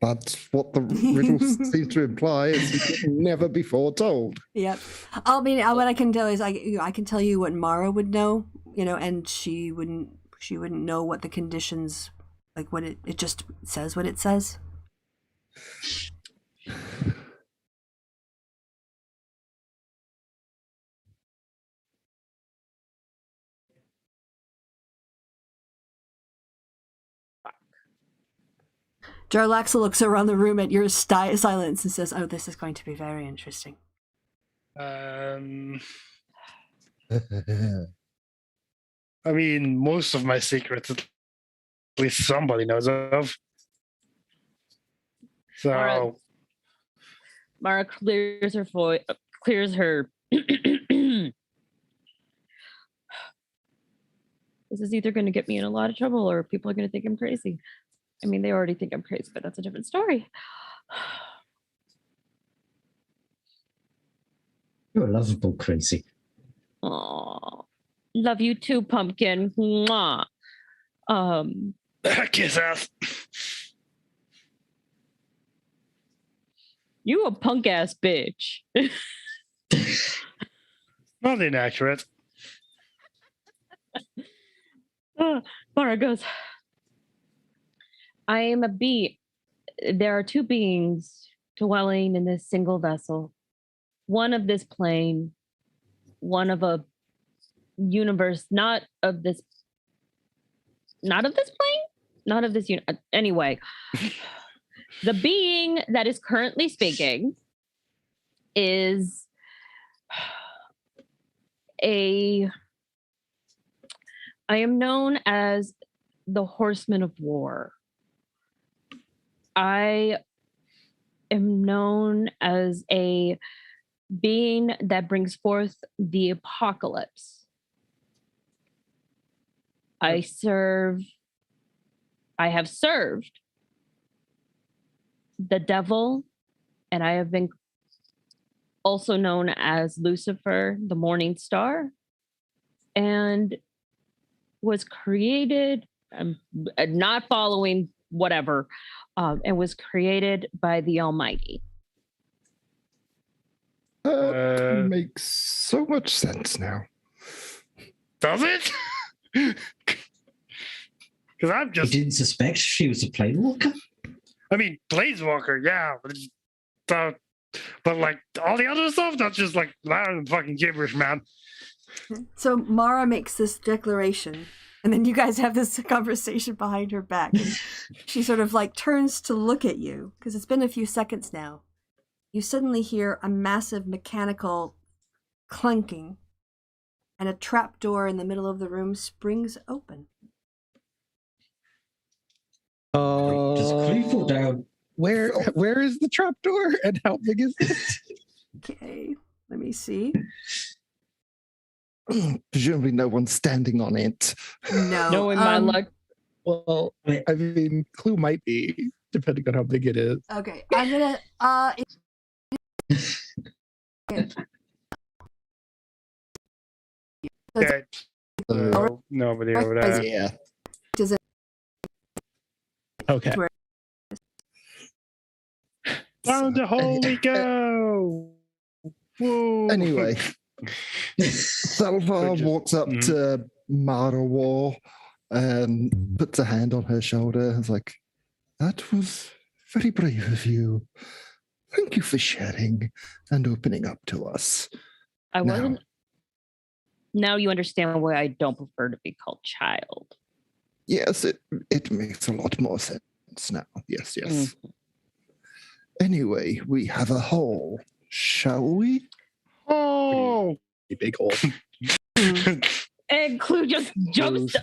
That's what the riddle seems to imply. Is never before told. Yep. I mean, what I can tell is I can tell you what Mara would know, and she wouldn't know what the conditions, like what it just says what it says. Jarlaxa looks around the room at your silence and says, "Oh, this is going to be very interesting." I mean, most of my secrets, at least somebody knows of. So Mara clears her voice, clears her. This is either going to get me in a lot of trouble or people are going to think I'm crazy. I mean, they already think I'm crazy, but that's a different story. You're a lovable crazy. Aww. Love you too, pumpkin. Mwah. kiss ass. You a punk ass bitch. Not inaccurate. Mara goes, I am a bee. There are two beings dwelling in this single vessel. One of this plane, one of a universe, not of this plane? Not of this anyway. The being that is currently speaking is I am known as the Horseman of War. I am known as a being that brings forth the apocalypse. I have served the devil, and I have been also known as Lucifer, the morning star, and was created, not following whatever, and was created by the Almighty. Makes so much sense now. Does it? Because I'm You just. didn't suspect she was a planewalker? I mean, Planeswalker, yeah, but like all the other stuff, that's just like loud and fucking gibberish, man. So Mara makes this declaration, and then you guys have this conversation behind her back. And she sort of like turns to look at you, because it's been a few seconds now. You suddenly hear a massive mechanical clunking, and a trapdoor in the middle of the room springs open. Does Clue fall down? Where is the trapdoor and how big is it? Okay, let me see. Presumably no one's standing on it. No. Knowing my luck. Well, I mean, Clue might be, depending on how big it is. Okay, I'm gonna Okay. Nobody over there. Yeah. does it Okay. Down the hole we go. Whoa. Anyway, Salvar walks up to Mara War and puts a hand on her shoulder. It's like, That was very brave of you. Thank you for sharing and opening up to us. I Now- wasn't. Now you understand why I don't prefer to be called child. Yes, it makes a lot more sense now. Yes, yes. Mm. Anyway, we have a hole, shall we? Oh, A big hole. And Clue just jumps.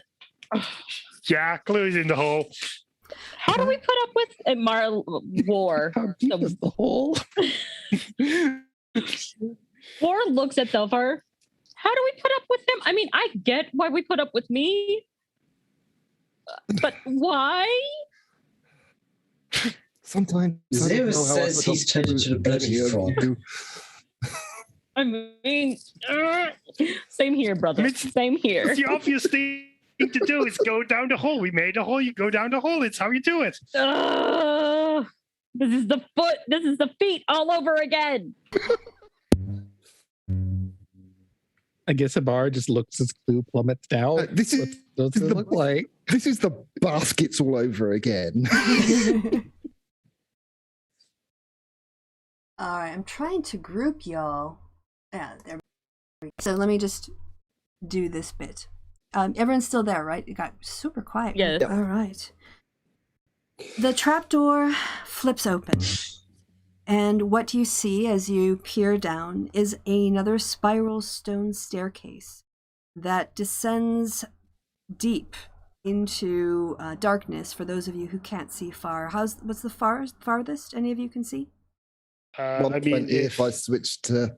yeah, Clue's in the hole. How do we put up with it? War? How deep is the hole? War looks at Thelvar. How do we put up with him? I mean, I get why we put up with me, but why? Sometimes Zero says he's turned into a bloody frog. I mean, same here, brother. It's- Same here. The obvious thing to do is go down the hole. We made a hole. You go down the hole. It's how you do it. This is the foot. This is the feet all over again. I guess Habar just looks as Clue plummets down. This is What does it look like? this is the baskets all over again. All right, I'm trying to group y'all. Yeah, there. So let me just do this bit. Everyone's still there, right? It got super quiet. Yes. All right. The trapdoor flips open, and what you see as you peer down is another spiral stone staircase that descends deep into darkness. For those of you who can't see far, what's the farthest any of you can see? I mean, 120 if I switch to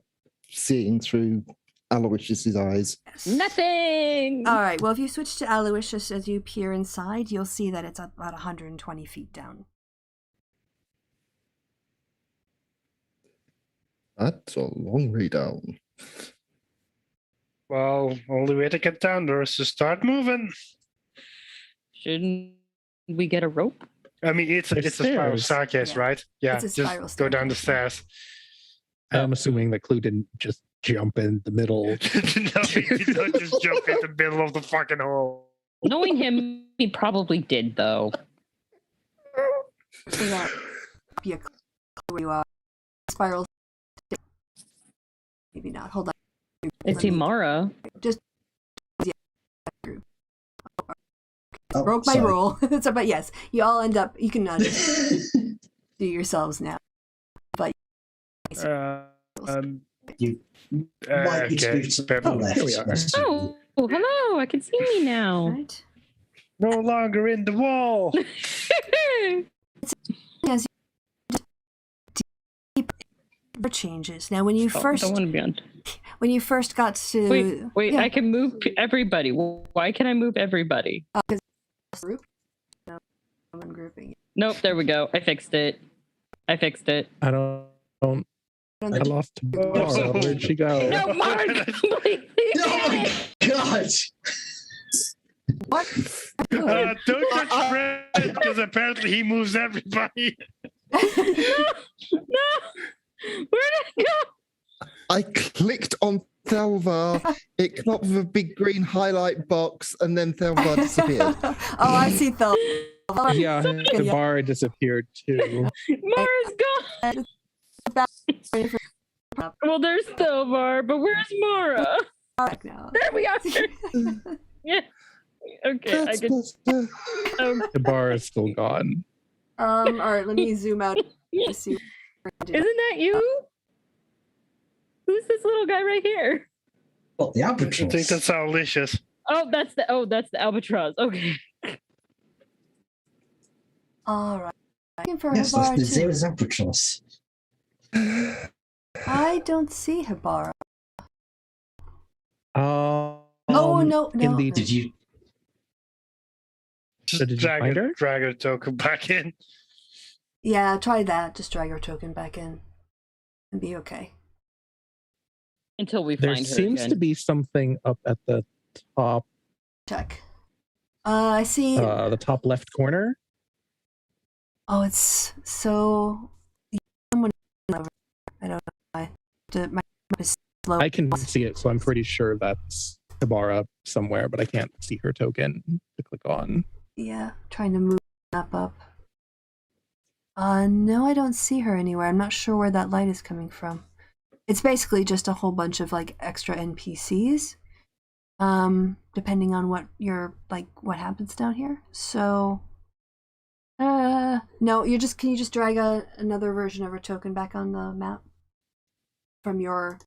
seeing through Aloysius's eyes. Yes. Nothing. All right. Well, if you switch to Aloysius as you peer inside, you'll see that it's about 120 feet down. That's a long way down. well, only way to get down there is to start moving. Shouldn't we get a rope? I mean, it's a spiral stairs. staircase, Yeah. right? Yeah, It's a just spiral go down the staircase. stairs. I'm assuming that Clue didn't just jump in the middle. No, you don't just jump in the middle of the fucking hole. Knowing him, he probably did, though. So that be a clue where you are. Spiral. Maybe not. Hold on. It's Let me- Imara. Oh, Broke my sorry. rule. So, but yes, you all end up. You can just do yourselves now. You might need to okay. move to the Purple. left. Here we are. next to you. Oh, hello. I can see me now. Right. No longer in the wall. Yes. Deep changes. Now, when you Oh, first don't want to be on. got to Wait. yeah, I can move everybody. Why can I move everybody? group. No, I'm grouping. Nope. There we go. I fixed it. I don't. I lost Habar. Where'd she go? No, Mark. Please. Oh my god! What? Don't touch Fred because apparently he moves everybody. No. Where did it go? I clicked on Thelvar. It came up with a big green highlight box, and then Thelvar disappeared. Oh, I see Thel. Yeah, Habar disappeared too. Mara's gone. Well, there's Thelvar, but where's Mara? now. There we are. Yeah. Okay, I That's can. better. Habar is still gone. All right, let me zoom out to see. Isn't that you? Who's this little guy right here? What, the I think albatross? that's delicious. Oh, that's the albatross. Okay. All right. Looking for Yes, that's Hibara the too. Zero's albatross. I don't see Hibara. Oh No. in the- Did you? So did you find her? Drag her token back in. Yeah, try that. Just drag our token back in and be okay. Until we There find her seems again. to be something up at the top, Check. I see. the top left corner. Oh, it's so. Someone over. I don't know why. My map is slow. I can see it, so I'm pretty sure that's Habar somewhere, but I can't see her token to click on. Yeah, trying to move the map up. No, I don't see her anywhere. I'm not sure where that light is coming from. It's basically just a whole bunch of like extra NPCs. Depending on what what happens down here. So no, can you just drag another version of her token back on the map from your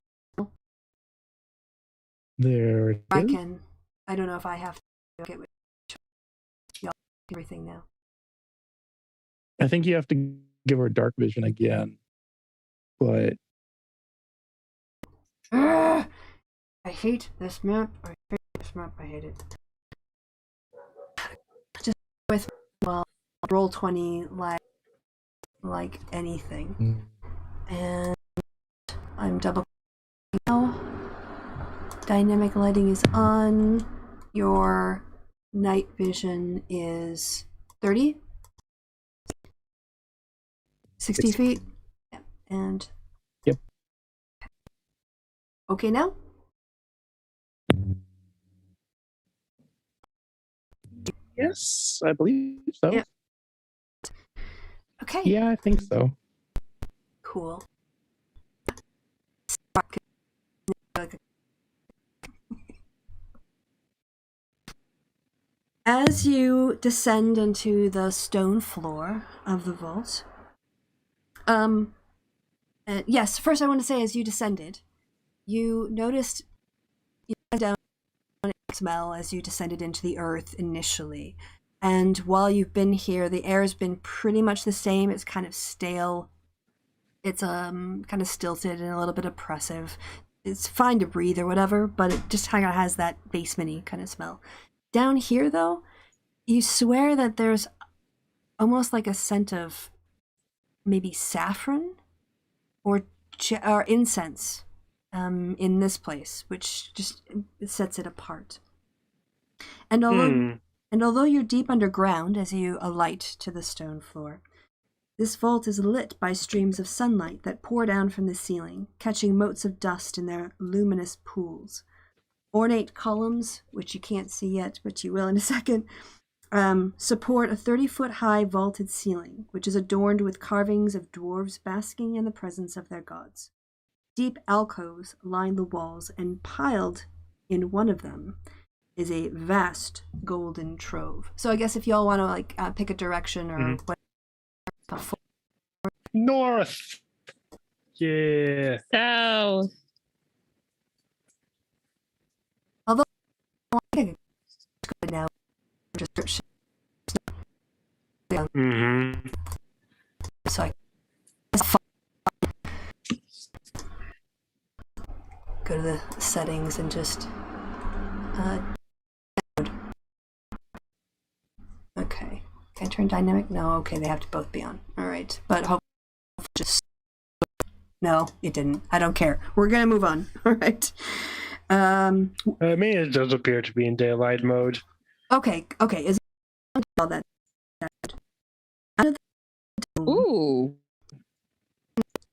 There it I is. can. I don't know if I have to get everything now. I think you have to give her dark vision again. But I hate this map. I hate this map. I hate it. Just with roll 20 like anything. And I'm double now. Dynamic lighting is on. Your night vision is 30? 60 feet? Yeah. And yep. Okay now? Yes, I believe so. Yeah. Okay. Yeah, I think so. Cool. As you descend into the stone floor of the vault, yes, first I want to say as you descended, you noticed down smell as you descended into the earth initially. And while you've been here, the air has been pretty much the same. It's kind of stale. It's kind of stilted and a little bit oppressive. It's fine to breathe or whatever, but it just kind of has that basement-y kind of smell. Down here, though, you swear that there's almost like a scent of maybe saffron or incense in this place, which just sets it apart. And although you're deep underground as you alight to the stone floor, this vault is lit by streams of sunlight that pour down from the ceiling, catching motes of dust in their luminous pools. Ornate columns, which you can't see yet, but you will in a second, support a 30-foot-high vaulted ceiling, which is adorned with carvings of dwarves basking in the presence of their gods. Deep alcoves line the walls, and piled in one of them is a vast golden trove. So I guess if y'all want to pick a direction or what. North. Yeah. South. Although I good now description. So I go to the settings and just okay. Can I turn dynamic? No, okay, they have to both be on. Alright. But hopefully just no, it didn't. I don't care. We're gonna move on. Alright. I mean, it does appear to be in daylight mode. Okay. Is all that out of the dome, Ooh.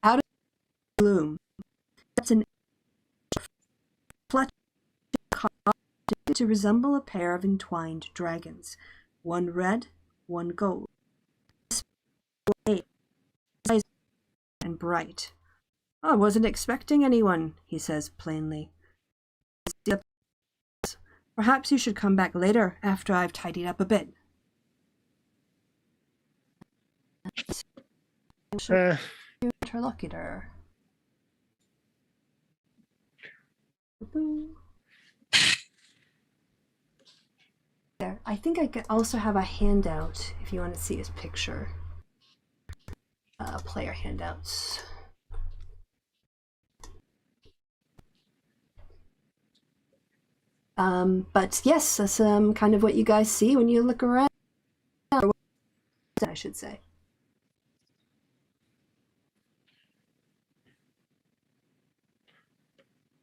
out of the gloom, that's an fletch to resemble a pair of entwined dragons, one red, one gold, and bright. I wasn't expecting anyone, he says plainly. Perhaps you should come back later after I've tidied up a bit. Interlocutor. There. I think I could also have a handout if you want to see his picture. Player handouts. But yes, that's kind of what you guys see when you look around. I should say.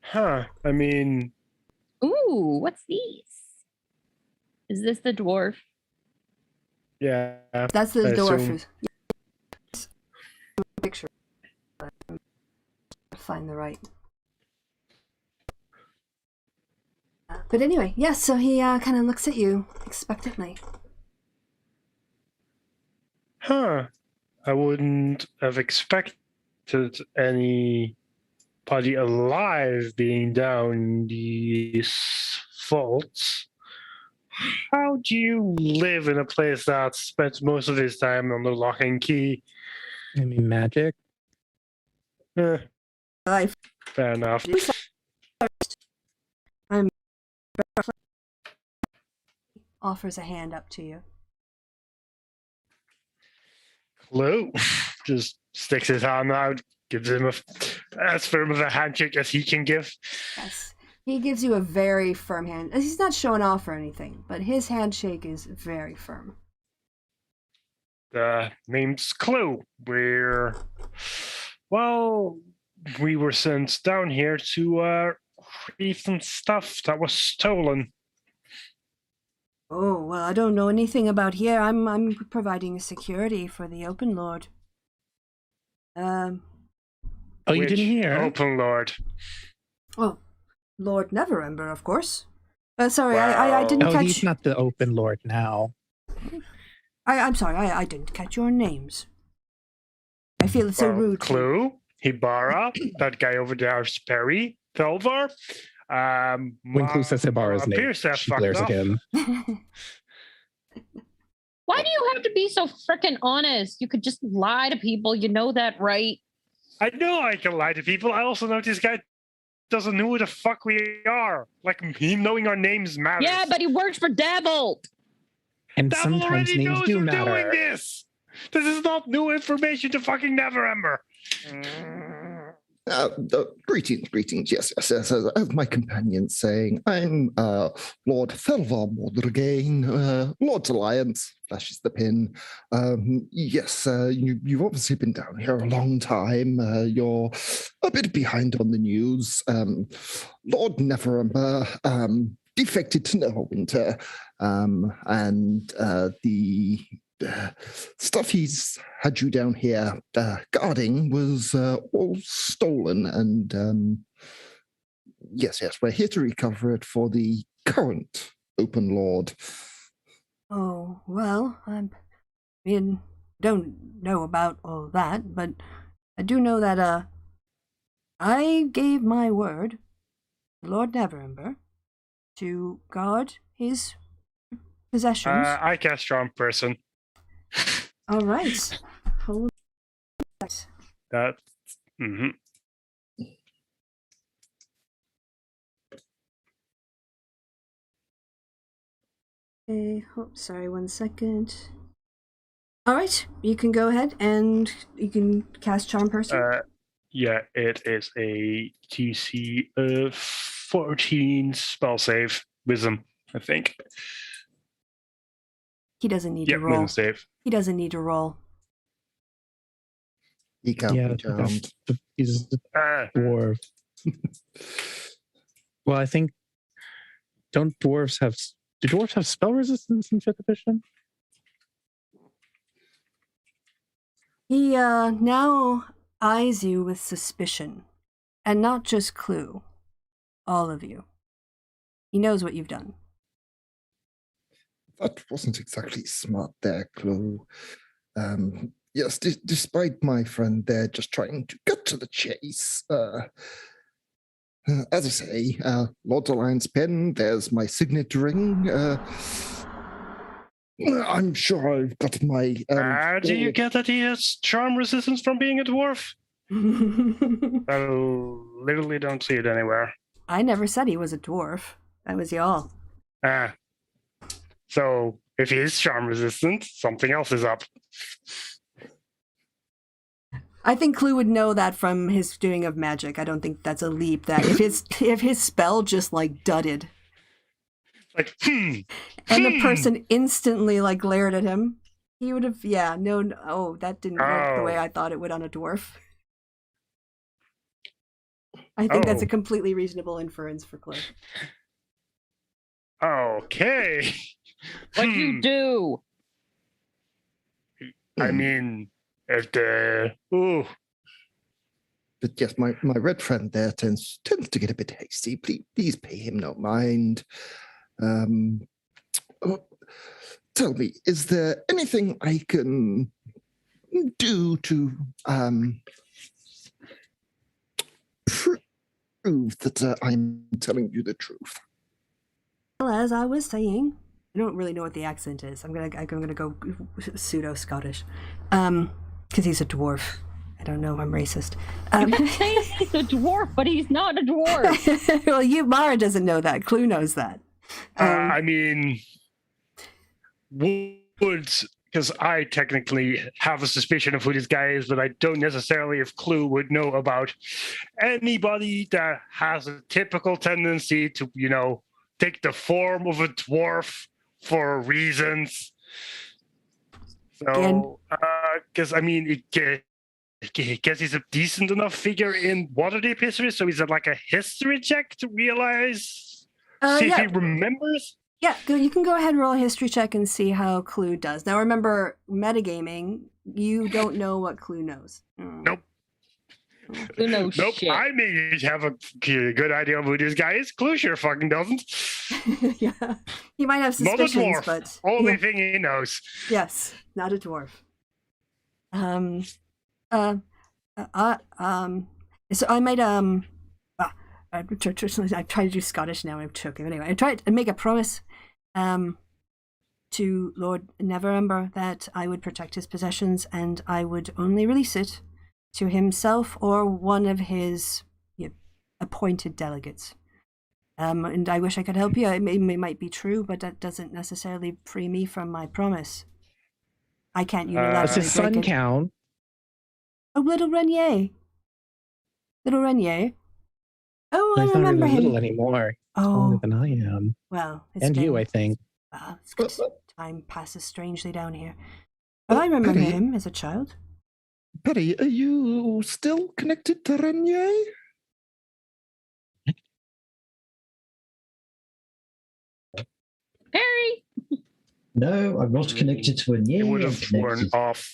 Huh. I mean... Ooh, what's these? Is this the dwarf? Yeah. That's the dwarf. Yes. Picture. Find the right. But anyway, yeah, so he kind of looks at you expectantly. Huh. I wouldn't have expected anybody alive being down these vaults. How do you live in a place that spends most of his time on the lock and key? I mean, magic. Life Fair enough. offers a hand up to you. Clue just sticks his hand out, gives him as firm of a handshake as he can give. Yes. He gives you a very firm hand. He's not showing off or anything, but his handshake is very firm. The name's Clue. We were sent down here to retrieve some stuff that was stolen. Oh, well, I don't know anything about here. I'm providing security for the Open Lord. Oh, you Which didn't hear? Open Lord. Oh, Lord Neverember, of course. Sorry, Wow. I didn't Oh, catch... he's not the Open Lord now. I'm sorry, I didn't catch your names. I feel it's so rude. Clue, Hibara, that guy over there is Perry, Thelvar. When Clue says Hibara's name, appears to have she fucked glares off. at him. Why do you have to be so freaking honest? You could just lie to people. You know that, right? I know I can lie to people. I also know this guy doesn't know who the fuck we are. Like, him knowing our names matters. Yeah, but he works for Devil. And Devil sometimes already names knows do we're matter. doing this. This is not new information to fucking Neverember. Greetings. Yes. As my companion saying, I'm Lord Thelvar Mordragain, Lord's Alliance, flashes the pin. Yes, you've obviously been down here a long time. You're a bit behind on the news. Lord Neverember defected to Neverwinter, and the stuff he's had you down here guarding was all stolen, and yes, we're here to recover it for the current Open Lord. Oh, well, don't know about all that, but I do know that, I gave my word, Lord Neverember, to guard his possessions. I cast Charm Person. All right. Hold That. Mm-hmm. Okay, sorry, 1 second. All right, you can go ahead and you can cast Charm Person. Yeah, it is a TC of 14 spell save. Wisdom, I think. He doesn't need to Yep, roll. wisdom save. He doesn't need to roll. He can't be charmed. He's a dwarf. Well, I think, do dwarves have spell resistance in 5th edition? He now eyes you with suspicion, and not just Clue, all of you. He knows what you've done. That wasn't exactly smart there, Chloe. Yes, despite my friend there just trying to cut to the chase. As I say, Lord's Alliance pen, there's my signet ring. I'm sure I've got my... do you get that he has charm resistance from being a dwarf? I literally don't see it anywhere. I never said he was a dwarf. That was y'all. So if he is charm resistant, something else is up. I think Clue would know that from his doing of magic. I don't think that's a leap. That if his spell just like dudded, Like and the person instantly like glared at him, he would have no. Oh, that didn't work the way I thought it would on a dwarf. I think that's a completely reasonable inference for Clue. Okay. What you do? I mean, if the But yes, my red friend there tends to get a bit hasty. Please pay him no mind. Tell me, is there anything I can do to prove that I'm telling you the truth? Well, as I was saying, I don't really know what the accent is. I'm gonna go pseudo Scottish, because he's a dwarf. I don't know. I'm racist. Saying he's a dwarf, but he's not a dwarf. Well, Mara doesn't know that. Clue knows that. I mean, would, because I technically have a suspicion of who this guy is, but I don't necessarily, if Clue would know about anybody that has a typical tendency to, take the form of a dwarf for reasons. So, because I mean, I guess he's a decent enough figure in Waterdeep history. So is it like a history check to realize, see if he remembers? Yeah, you can go ahead and roll a history check and see how Clue does. Now remember, metagaming, you don't know what Clue knows. Nope. Clue knows shit. I may have a good idea of who this guy is. Clue sure fucking doesn't. Yeah, he might have suspicions, not a dwarf. but only thing he knows. Yes, not a dwarf. So I might I try to do Scottish now. I'm choking. Anyway, I tried to make a promise to Lord Neverember that I would protect his possessions and I would only release it to himself or one of his appointed delegates. And I wish I could help you. It might be true, but that doesn't necessarily free me from my promise. I can't unilaterally Does his son count? Oh, little Renier. Little Renier. Oh, I He's not remember really him. little anymore. He's Oh. older than I am. Well, And you, I think. It's good. Time passes strangely down here. But I remember Penny? him as a child. Perry, are you still connected to Renier? Harry! No, I'm not connected to a He new. would have sworn off.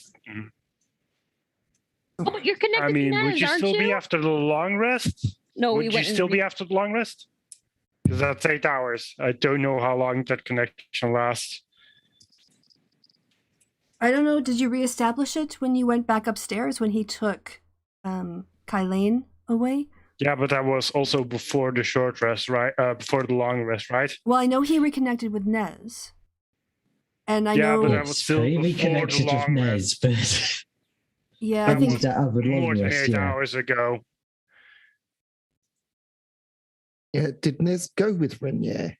Oh, but you're connected I mean, to would Nez, you aren't still you? be after the long rest? No, we Would you went still be after the long rest? Because that's 8 hours. I don't know how long that connection lasts. I don't know, did you reestablish it when you went back upstairs when he took Kylane away? Yeah, but that was also before the short rest, right? Before the long rest, right? Well, I know he reconnected with Nez. And I know... But that was still we before the connected with long Nez, but Yeah, I think... that other long more than rest, 8 hours ago. Yeah, did Nez go with Renier?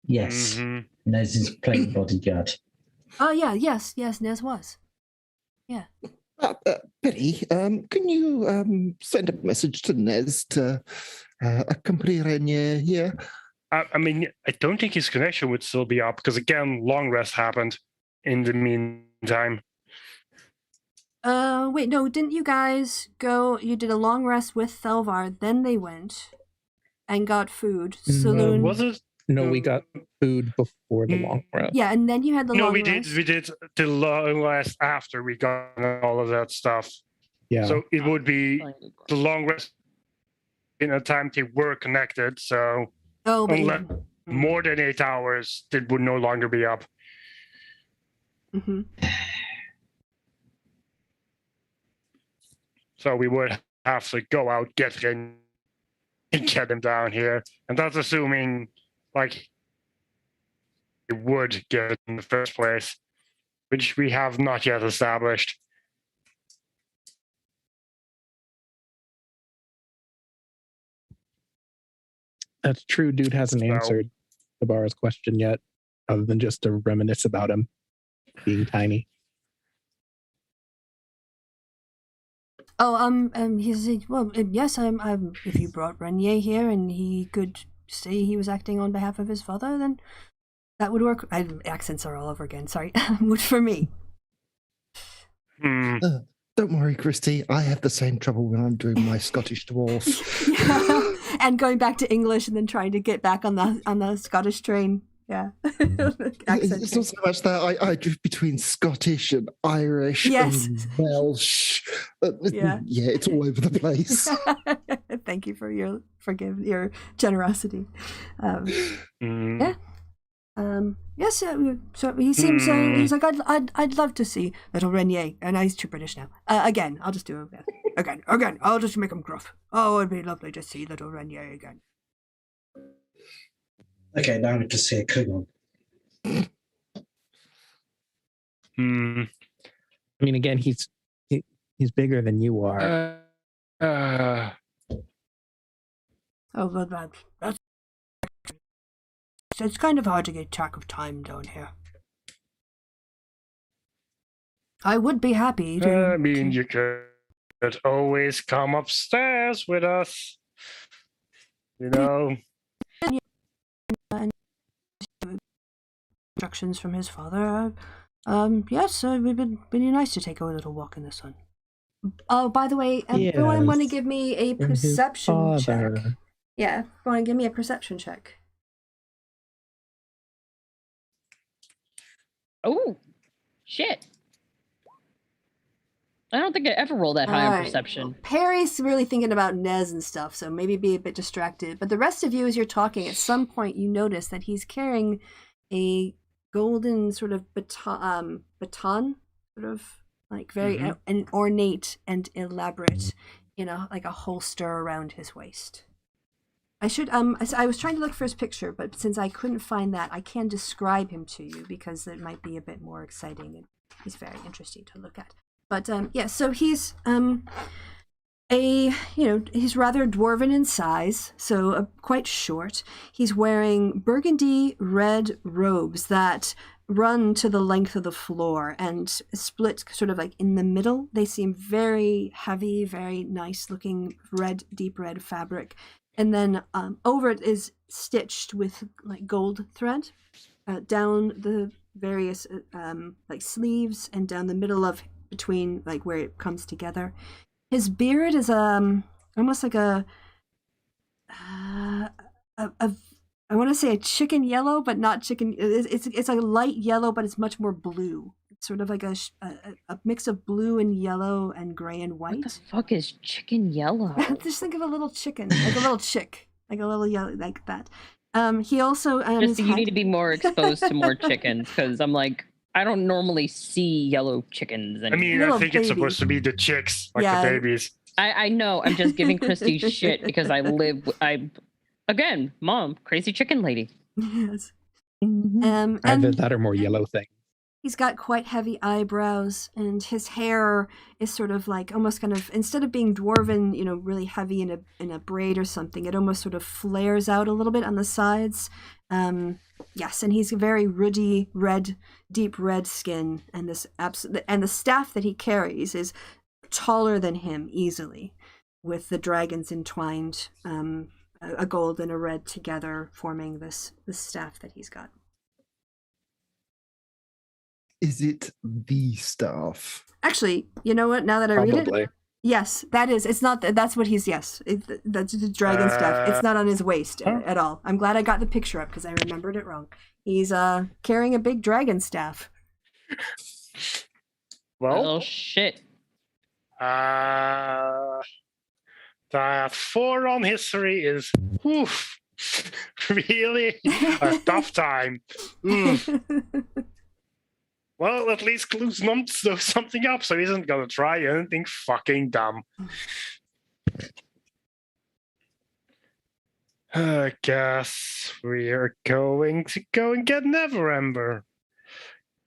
Yes, Mhm. Nez is playing bodyguard. Oh, yeah, yes, Nez was. Yeah. Perry, can you send a message to Nez to accompany Renier here? I mean, I don't think his connection would still be up because, again, long rest happened in the meantime. Wait, no, didn't you guys go... You did a long rest with Thelvar, then they went and got food. Saloon... Was it? No, we got food before the long rest. Yeah, and then you had the No, long we rest. did the long rest after we got all of that stuff. Yeah. So it would be the long rest in a time they were connected. So Oh, but unless more than 8 hours, it would no longer be up. Mm-hmm. So we would have to go out, get him, and get him down here. And that's assuming, like, he would get it in the first place, which we have not yet established. That's true. Dude hasn't answered Tabara's question yet, other than just to reminisce about him being tiny. Oh, he said, well, yes, if you brought Renier here and he could say he was acting on behalf of his father, then that would work. Accents are all over again, sorry. Would for me. Don't worry, Kristi. I have the same trouble when I'm doing my Scottish dwarf. Yeah. And going back to English and then trying to get back on the Scottish train. Yeah. Accent It's not so much that I drift between Scottish and Irish and Welsh. Yeah. Yeah, it's all over the place. Thank you for your generosity. Yeah. Yes, so he seems. He's like, I'd love to see little Renier, and he's too British now. Again, I'll just do it again. I'll just make him gruff. Oh, it'd be lovely to see little Renier again. Okay, now we just see a Klingon. I mean, again, he's bigger than you are. Oh, well, that's it's kind of hard to get track of time down here. I would be happy to. I mean, you could always come upstairs with us. You know. Instructions from his father. Yes, it would be really nice to take a little walk in the sun. Oh, by the way, everyone want to give me a perception check? Yeah, want to give me a perception check? Oh, shit. I don't think I ever rolled that high on perception. Well, Perry's really thinking about Nez and stuff, so maybe be a bit distracted. But the rest of you, as you're talking, at some point you notice that he's carrying a golden sort of baton, sort of like very and ornate and elaborate, like a holster around his waist. I was trying to look for his picture, but since I couldn't find that, I can describe him to you because it might be a bit more exciting and he's very interesting to look at. But so he's he's rather dwarven in size, so quite short. He's wearing burgundy red robes that run to the length of the floor and split sort of like in the middle. They seem very heavy, very nice looking deep red fabric. And then over it is stitched with like gold thread down the various like sleeves and down the middle of between like where it comes together. His beard is almost like a I want to say a chicken yellow, but not chicken. It's a light yellow, but it's much more blue. It's sort of like a mix of blue and yellow and gray and white. What the fuck is chicken yellow? Just think of a little chicken, like a little chick, like a little yellow, like that. He also you need to be more exposed to more chickens because I'm like, I don't normally see yellow chickens anymore. I mean, I think it's supposed to be the chicks, like the babies. I know. I'm just giving Kristi shit because again, mom, crazy chicken lady. Yes. Either that or more yellow thing. He's got quite heavy eyebrows, and his hair is sort of like almost kind of, instead of being dwarven, really heavy in a braid or something, it almost sort of flares out a little bit on the sides. Yes, and he's a very ruddy red, deep red skin, and the staff that he carries is taller than him easily, with the dragons entwined, a gold and a red together, forming this staff that he's got. Is it the staff? Actually, you know what? Now that I read it, yes, that is. It's not. That's what he's. Yes, that's the dragon stuff. It's not on his waist at all. I'm glad I got the picture up because I remembered it wrong. He's carrying a big dragon staff. Well, shit. That 4 on history is really a tough time. Well, at least Clues knows something up, so he isn't gonna try anything fucking dumb. I guess we are going to go and get Neverember.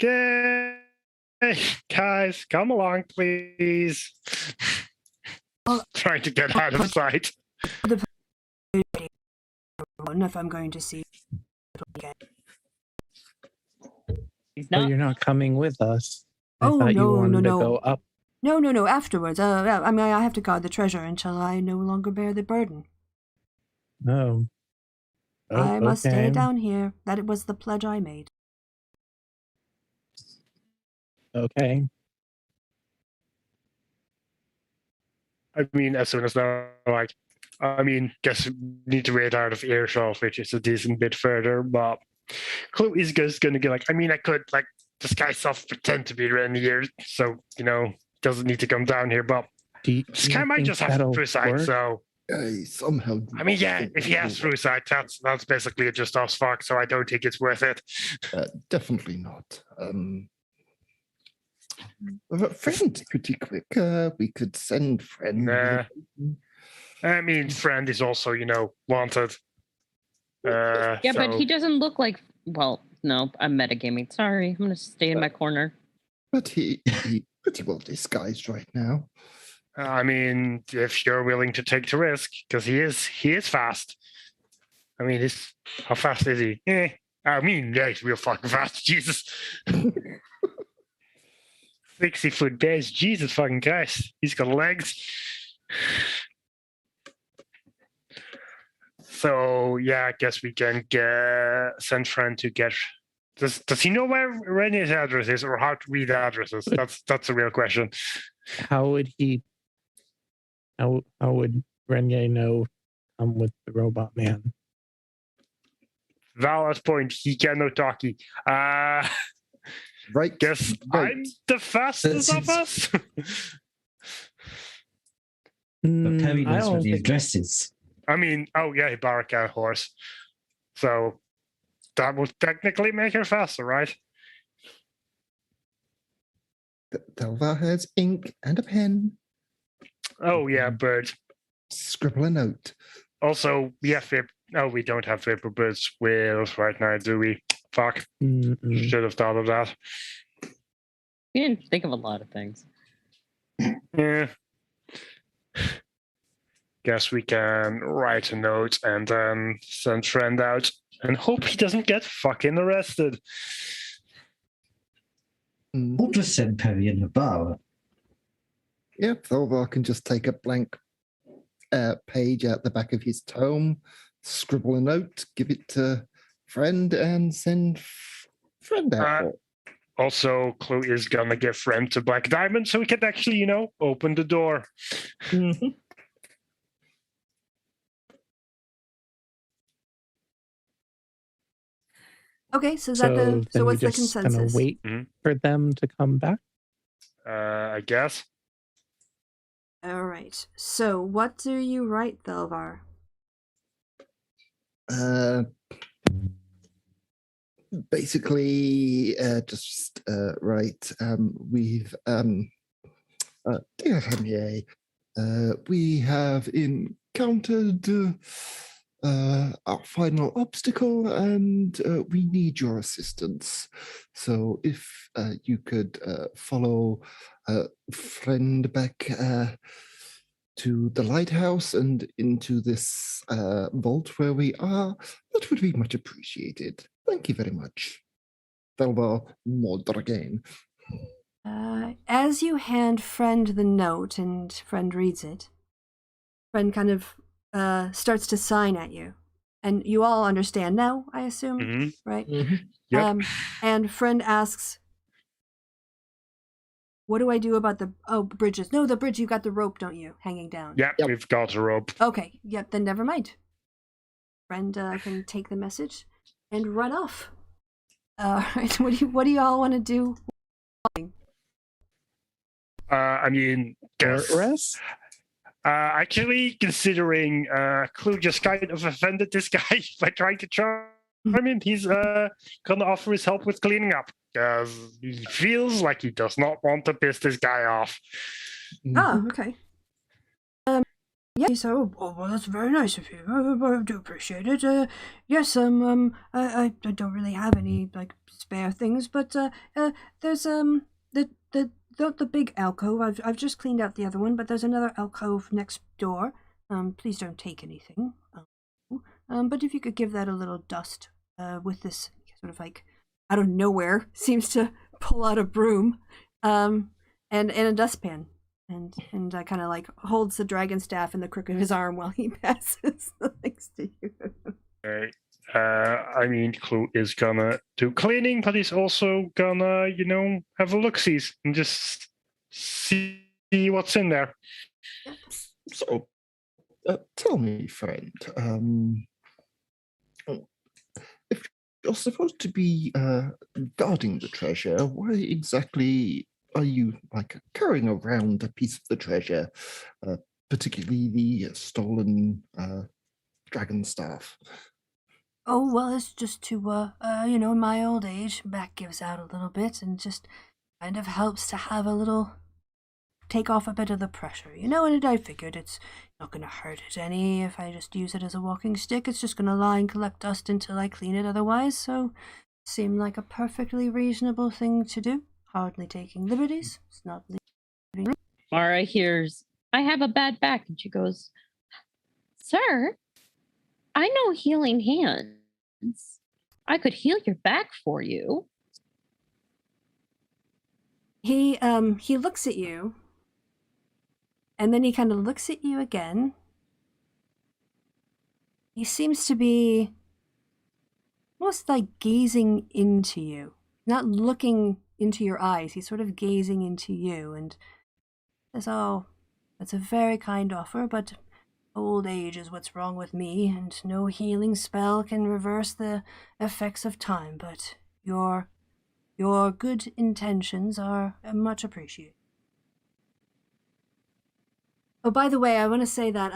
Okay, guys, come along, please. Trying to get out of sight. If I'm going to see it again. But you're not coming with us. I Oh, thought you no, wanted no. to go up. No. Afterwards, I mean, I have to guard the treasure until I no longer bear the burden. No. Oh, I must stay okay. down here. That was the pledge I made. Okay. I mean, as soon as they're like, guess we need to wait out of earshot, which is a decent bit further, but Clue is just going to get like, I could like disguise self, pretend to be Renier, so, doesn't need to come down here, but this guy might just have to preside, so I somehow. I mean, yeah, if he has through sight, that's basically just us fuck, so I don't think it's worth it. Definitely not. Friend's pretty quick. We could send friend. Nah. I mean, friend is also, wanted. Yeah, but he doesn't look like. Well, no, I'm metagaming. Sorry, I'm gonna stay in my corner. But he pretty well disguised right now. I mean, if you're willing to take the risk, because he is fast. I mean, how fast is he? I mean, yeah, he's real fucking fast. Jesus. 60-foot base. Jesus fucking Christ. He's got legs. So, yeah, I guess we can send friend to get... Does he know where Rene's address is or how to read addresses? That's a real question. How would he... How would Rene know I'm with the robot man? Valid point. He cannot talkie. Right. Guess right. I'm the fastest of us. But Perry I knows don't where the think- address is. I mean, he barracked a horse. So that would technically make her faster, right? Delvar has ink and a pen. Oh, yeah, but Scribble a note. also we have we don't have paper birds with us right now, do we? Fuck. Mm-mm. Should have thought of that. We didn't think of a lot of things. Yeah. Guess we can write a note and then send friend out and hope he doesn't get fucking arrested. Or just send Perry in the bar. Yep, Delvar can just take a blank page out the back of his tome, scribble a note, give it to friend, and send friend out. Also, Clue is gonna give friend to Black Diamond so we can actually, open the door. Mhm. Okay, so is that the then what's we the just consensus? Wait Mhm. for them to come back. I guess. All right. So what do you write, Thelvar? Basically, just right. We've dear Renier, we have encountered our final obstacle, and we need your assistance. So, if you could follow friend back to the lighthouse and into this vault where we are, that would be much appreciated. Thank you very much. Thelvar Mordor again. As you hand friend the note and friend reads it, friend kind of starts to sign at you. And you all understand now, I assume, Mm-hmm. right? Yep. And friend asks, what do I do about the bridges? No, the bridge, you got the rope, don't you? Hanging down. Yep, we've got a rope. Okay, yep, then never mind. Friend can take the message and run off. Right, what do you all want to do? I mean, guess. Rest? Actually, considering Clue just kind of offended this guy by trying to charm him, he's gonna offer his help with cleaning up because he feels like he does not want to piss this guy off. Oh, okay. Yeah, so, well, that's very nice of you. I do appreciate it. Yes, I don't really have any, spare things, but, there's, the big alcove. I've just cleaned out the other one, but there's another alcove next door. Please don't take anything. But if you could give that a little dust, with this sort of out of nowhere, seems to pull out a broom, and a dustpan. And I kind of holds the dragon staff in the crook of his arm while he passes the things to you. Okay. I mean, Clue is gonna do cleaning, but he's also gonna, have a look-sees and just see what's in there. So, tell me, friend, if you're supposed to be guarding the treasure, why exactly are you carrying around a piece of the treasure? particularly the stolen dragon staff. Oh, well, it's just to, in my old age, back gives out a little bit and just kind of helps to have a little, take off a bit of the pressure, and I figured it's not going to hurt it any if I just use it as a walking stick. It's just going to lie and collect dust until I clean it otherwise, so seemed like a perfectly reasonable thing to do. Hardly taking liberties. It's not leaving. Mara hears, I have a bad back. And she goes, Sir, I know healing hands. I could heal your back for you. He looks at you, and then he kind of looks at you again. He seems to be almost like gazing into you, not looking into your eyes. He's sort of gazing into you and says, "Oh, that's a very kind offer, but old age is what's wrong with me, and no healing spell can reverse the effects of time, but your good intentions are much appreciated." Oh, by the way, I want to say that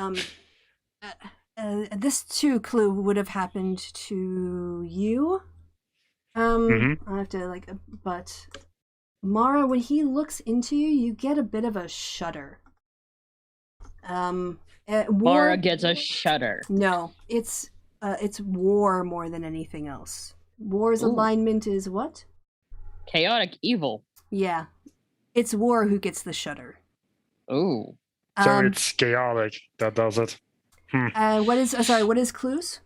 this too clue would have happened to you. I have to but Mara, when he looks into you, you get a bit of a shudder. Mara gets a shudder. No, it's war more than anything else. War's alignment is what? Chaotic evil. Yeah, it's war who gets the shudder. Oh. So it's chaotic that does it. What is clues?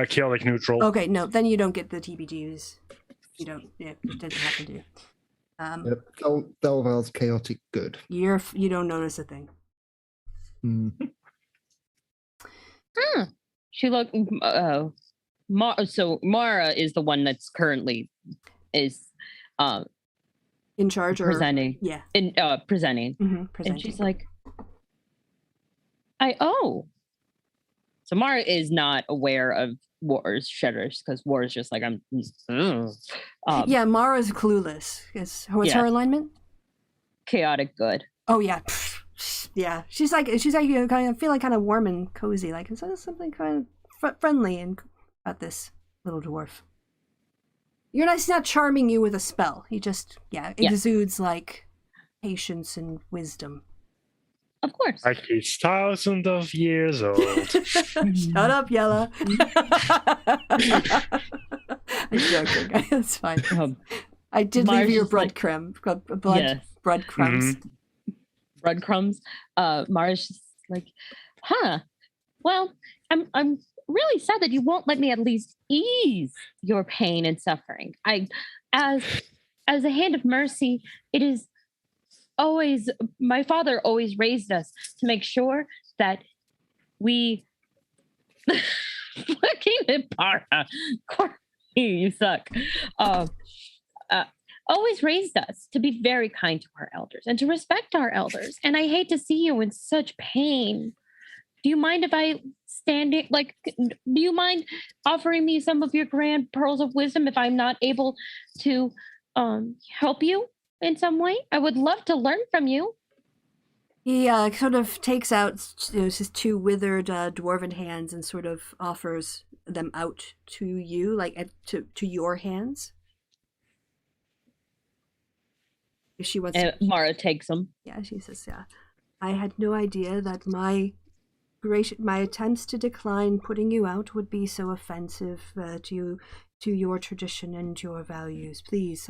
Chaotic neutral. Okay, no, then you don't get the TBGs. You don't. Yeah, it doesn't happen to you. Yep. Delval's chaotic good. You don't notice a thing. She look. So Mara is the one that's currently is in charge or presenting. Yeah. Presenting. Presenting. And she's like, So Mara is not aware of War's shudders because War is just like yeah, Mara's clueless. What's her alignment? Chaotic good. Oh yeah. Yeah, she's like kind of feeling kind of warm and cozy. Like is there something kind of friendly and about this little dwarf? He's not charming you with a spell. He just exudes like patience and wisdom. Of course. Like he's thousands of years old. Shut up, Yella. I'm joking. That's fine. I did leave you breadcrumbs. Breadcrumbs. Breadcrumbs. Mara's just like, well, I'm really sad that you won't let me at least ease your pain and suffering. As a hand of mercy, it is always, my father always raised us to make sure that we fucking para. You suck. Always raised us to be very kind to our elders and to respect our elders. And I hate to see you in such pain. Do you mind if I do you mind offering me some of your grand pearls of wisdom if I'm not able to help you in some way? I would love to learn from you. He sort of takes out his two withered dwarven hands and sort of offers them out to you, like to your hands. If she wants Mara takes them. Yeah, she says, yeah. I had no idea that my attempts to decline putting you out would be so offensive to your tradition and your values. Please,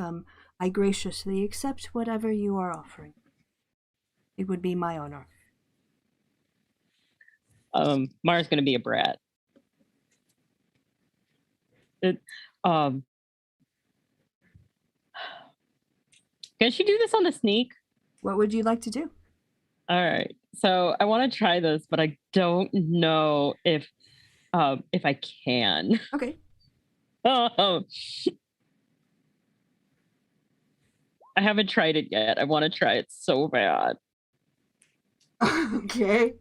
I graciously accept whatever you are offering. It would be my honor. Mara's gonna be a brat. Can she do this on the sneak? What would you like to do? All right. So I want to try this, but I don't know if I can. Okay. I haven't tried it yet. I want to try it so bad. Okay.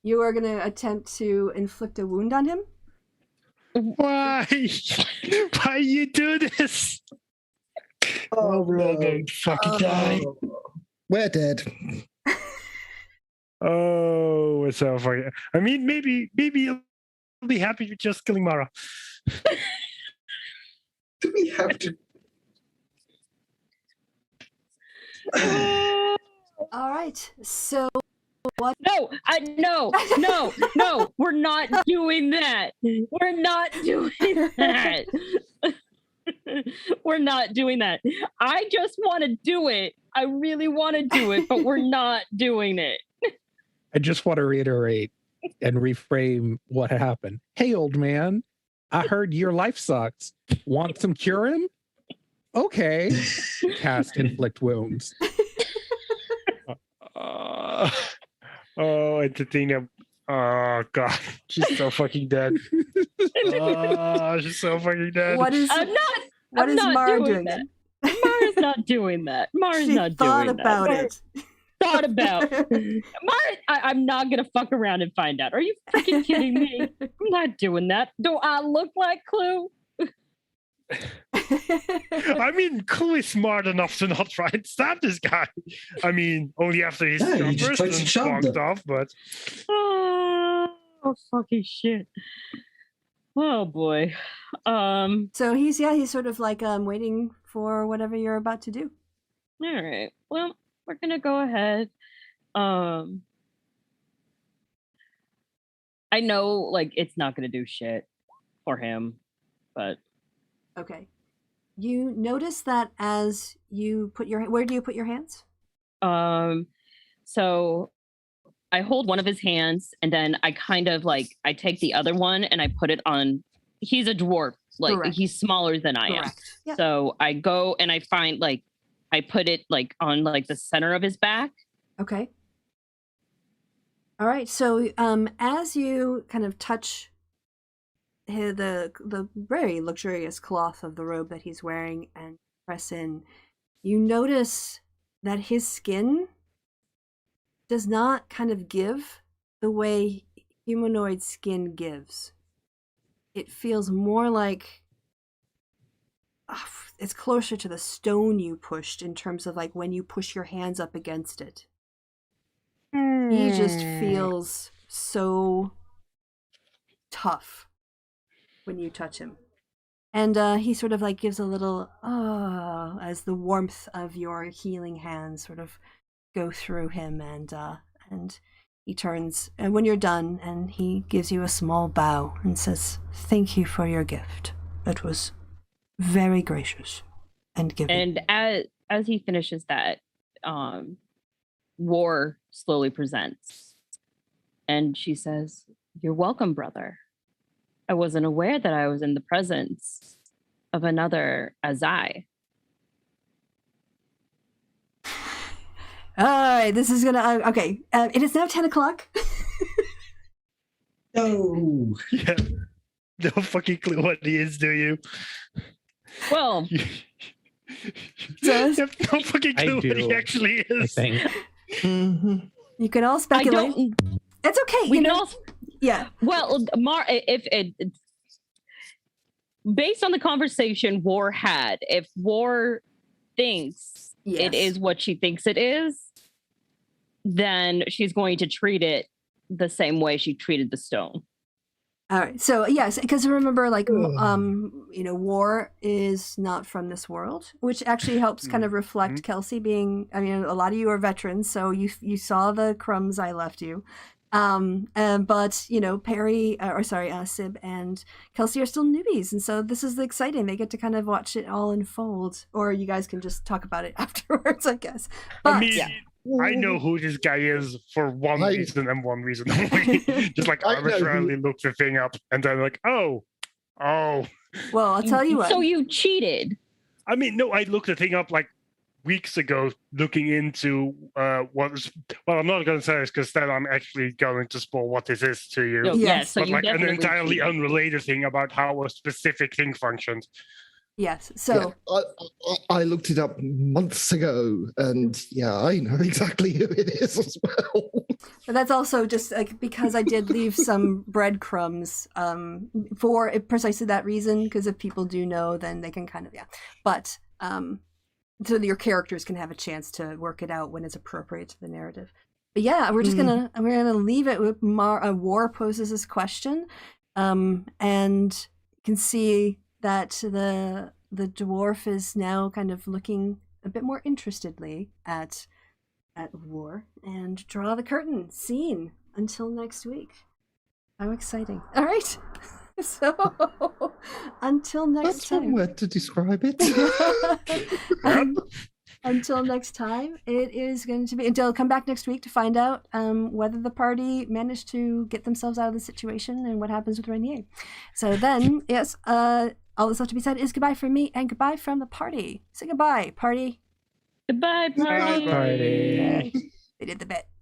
You are going to attempt to inflict a wound on him? Why? Why you do this? Oh, no, don't fucking die. We're dead. Oh, it's so funny. I mean, maybe you'll be happy you're just killing Mara. Do we have to? All right. So No, no, we're not doing that. We're not doing that. We're not doing that. I just want to do it. I really want to do it, but we're not doing it. I just want to reiterate and reframe what happened. Hey, old man, I heard your life sucks. Want some curing? Okay. Cast inflict wounds. Oh, it's a thing of. Oh god, she's so fucking dead. Oh, she's so fucking dead. what is I'm what is not Mara doing doing? that. Mara's not doing that. Mara's She not thought doing about that. it. Thought about Mara. I'm not gonna fuck around and find out. Are you freaking kidding me? I'm not doing that. Do I look like Clue? I mean, Clue is smart enough to not try and stab this guy. I mean, only after he's No, he just first tries to charm bonked them. off, but Oh, fucking shit. Oh boy. So he's sort of like waiting for whatever you're about to do. All right. Well, we're gonna go ahead. I know, like, it's not gonna do shit for him, but Okay. You notice that as you put where do you put your hands? so I hold one of his hands and then I kind of like I take the other one and I put it on. He's a dwarf, like Correct. he's smaller than I am. Correct. Yep. So I go and I find like I put it like on like the center of his back. Okay. All right. So as you kind of touch the very luxurious cloth of the robe that he's wearing and press in, you notice that his skin does not kind of give the way humanoid skin gives. It feels more like it's closer to the stone you pushed in terms of like when you push your hands up against it. He just feels so tough when you touch him. And he sort of like gives a little as the warmth of your healing hands sort of go through him, and he turns, and when you're done, and he gives you a small bow and says, "Thank you for your gift. It was very gracious and giving." And as he finishes that, War slowly presents, and she says, "You're welcome, brother. I wasn't aware that I was in the presence of another Azai." All right, this is gonna okay. It is now 10 o'clock. No. yeah, no fucking clue what he is, do you? Well, You have no fucking I clue what he do, actually I is. think. You can all I speculate. don't. It's okay. We You can know. all. Yeah. Well, if it based on the conversation War had, if War thinks Yes. it is what she thinks it is, then she's going to treat it the same way she treated the stone. All right. So yes, because remember, like, War is not from this world, which actually helps kind of reflect Kelsey being. I mean, a lot of you are veterans, so you saw the crumbs I left you. But Perry, Sib and Kelsey are still newbies, and so this is exciting. They get to kind of watch it all unfold, or you guys can just talk about it afterwards, I guess. But I mean, I know who this guy is for one reason and one reason only. Just like arbitrarily look the thing up and then like, oh. Well, I'll tell you what. So you cheated. I mean, no, I looked the thing up like weeks ago, looking into what is. Well, I'm not going to say this because then I'm actually going to spoil what this is to you. No, Yes. So but you like an definitely entirely cheated. unrelated thing about how a specific thing functions. Yes. So I looked it up months ago, and I know exactly who it is as well. but that's also just like because I did leave some breadcrumbs for precisely that reason. Because if people do know, then they can kind of But so your characters can have a chance to work it out when it's appropriate to the narrative. yeah, we're gonna leave it with War poses this question, and you can see that the dwarf is now kind of looking a bit more interestedly at War, and draw the curtain. Scene until next week. How exciting! All right, so until next That's time. one word to describe it. Until next time, it is going to be until come back next week to find out whether the party managed to get themselves out of the situation and what happens with Rainier. So then, yes, all that's left to be said is goodbye from me and goodbye from the party. Say goodbye, party. Goodbye, party. Party. They did the bit.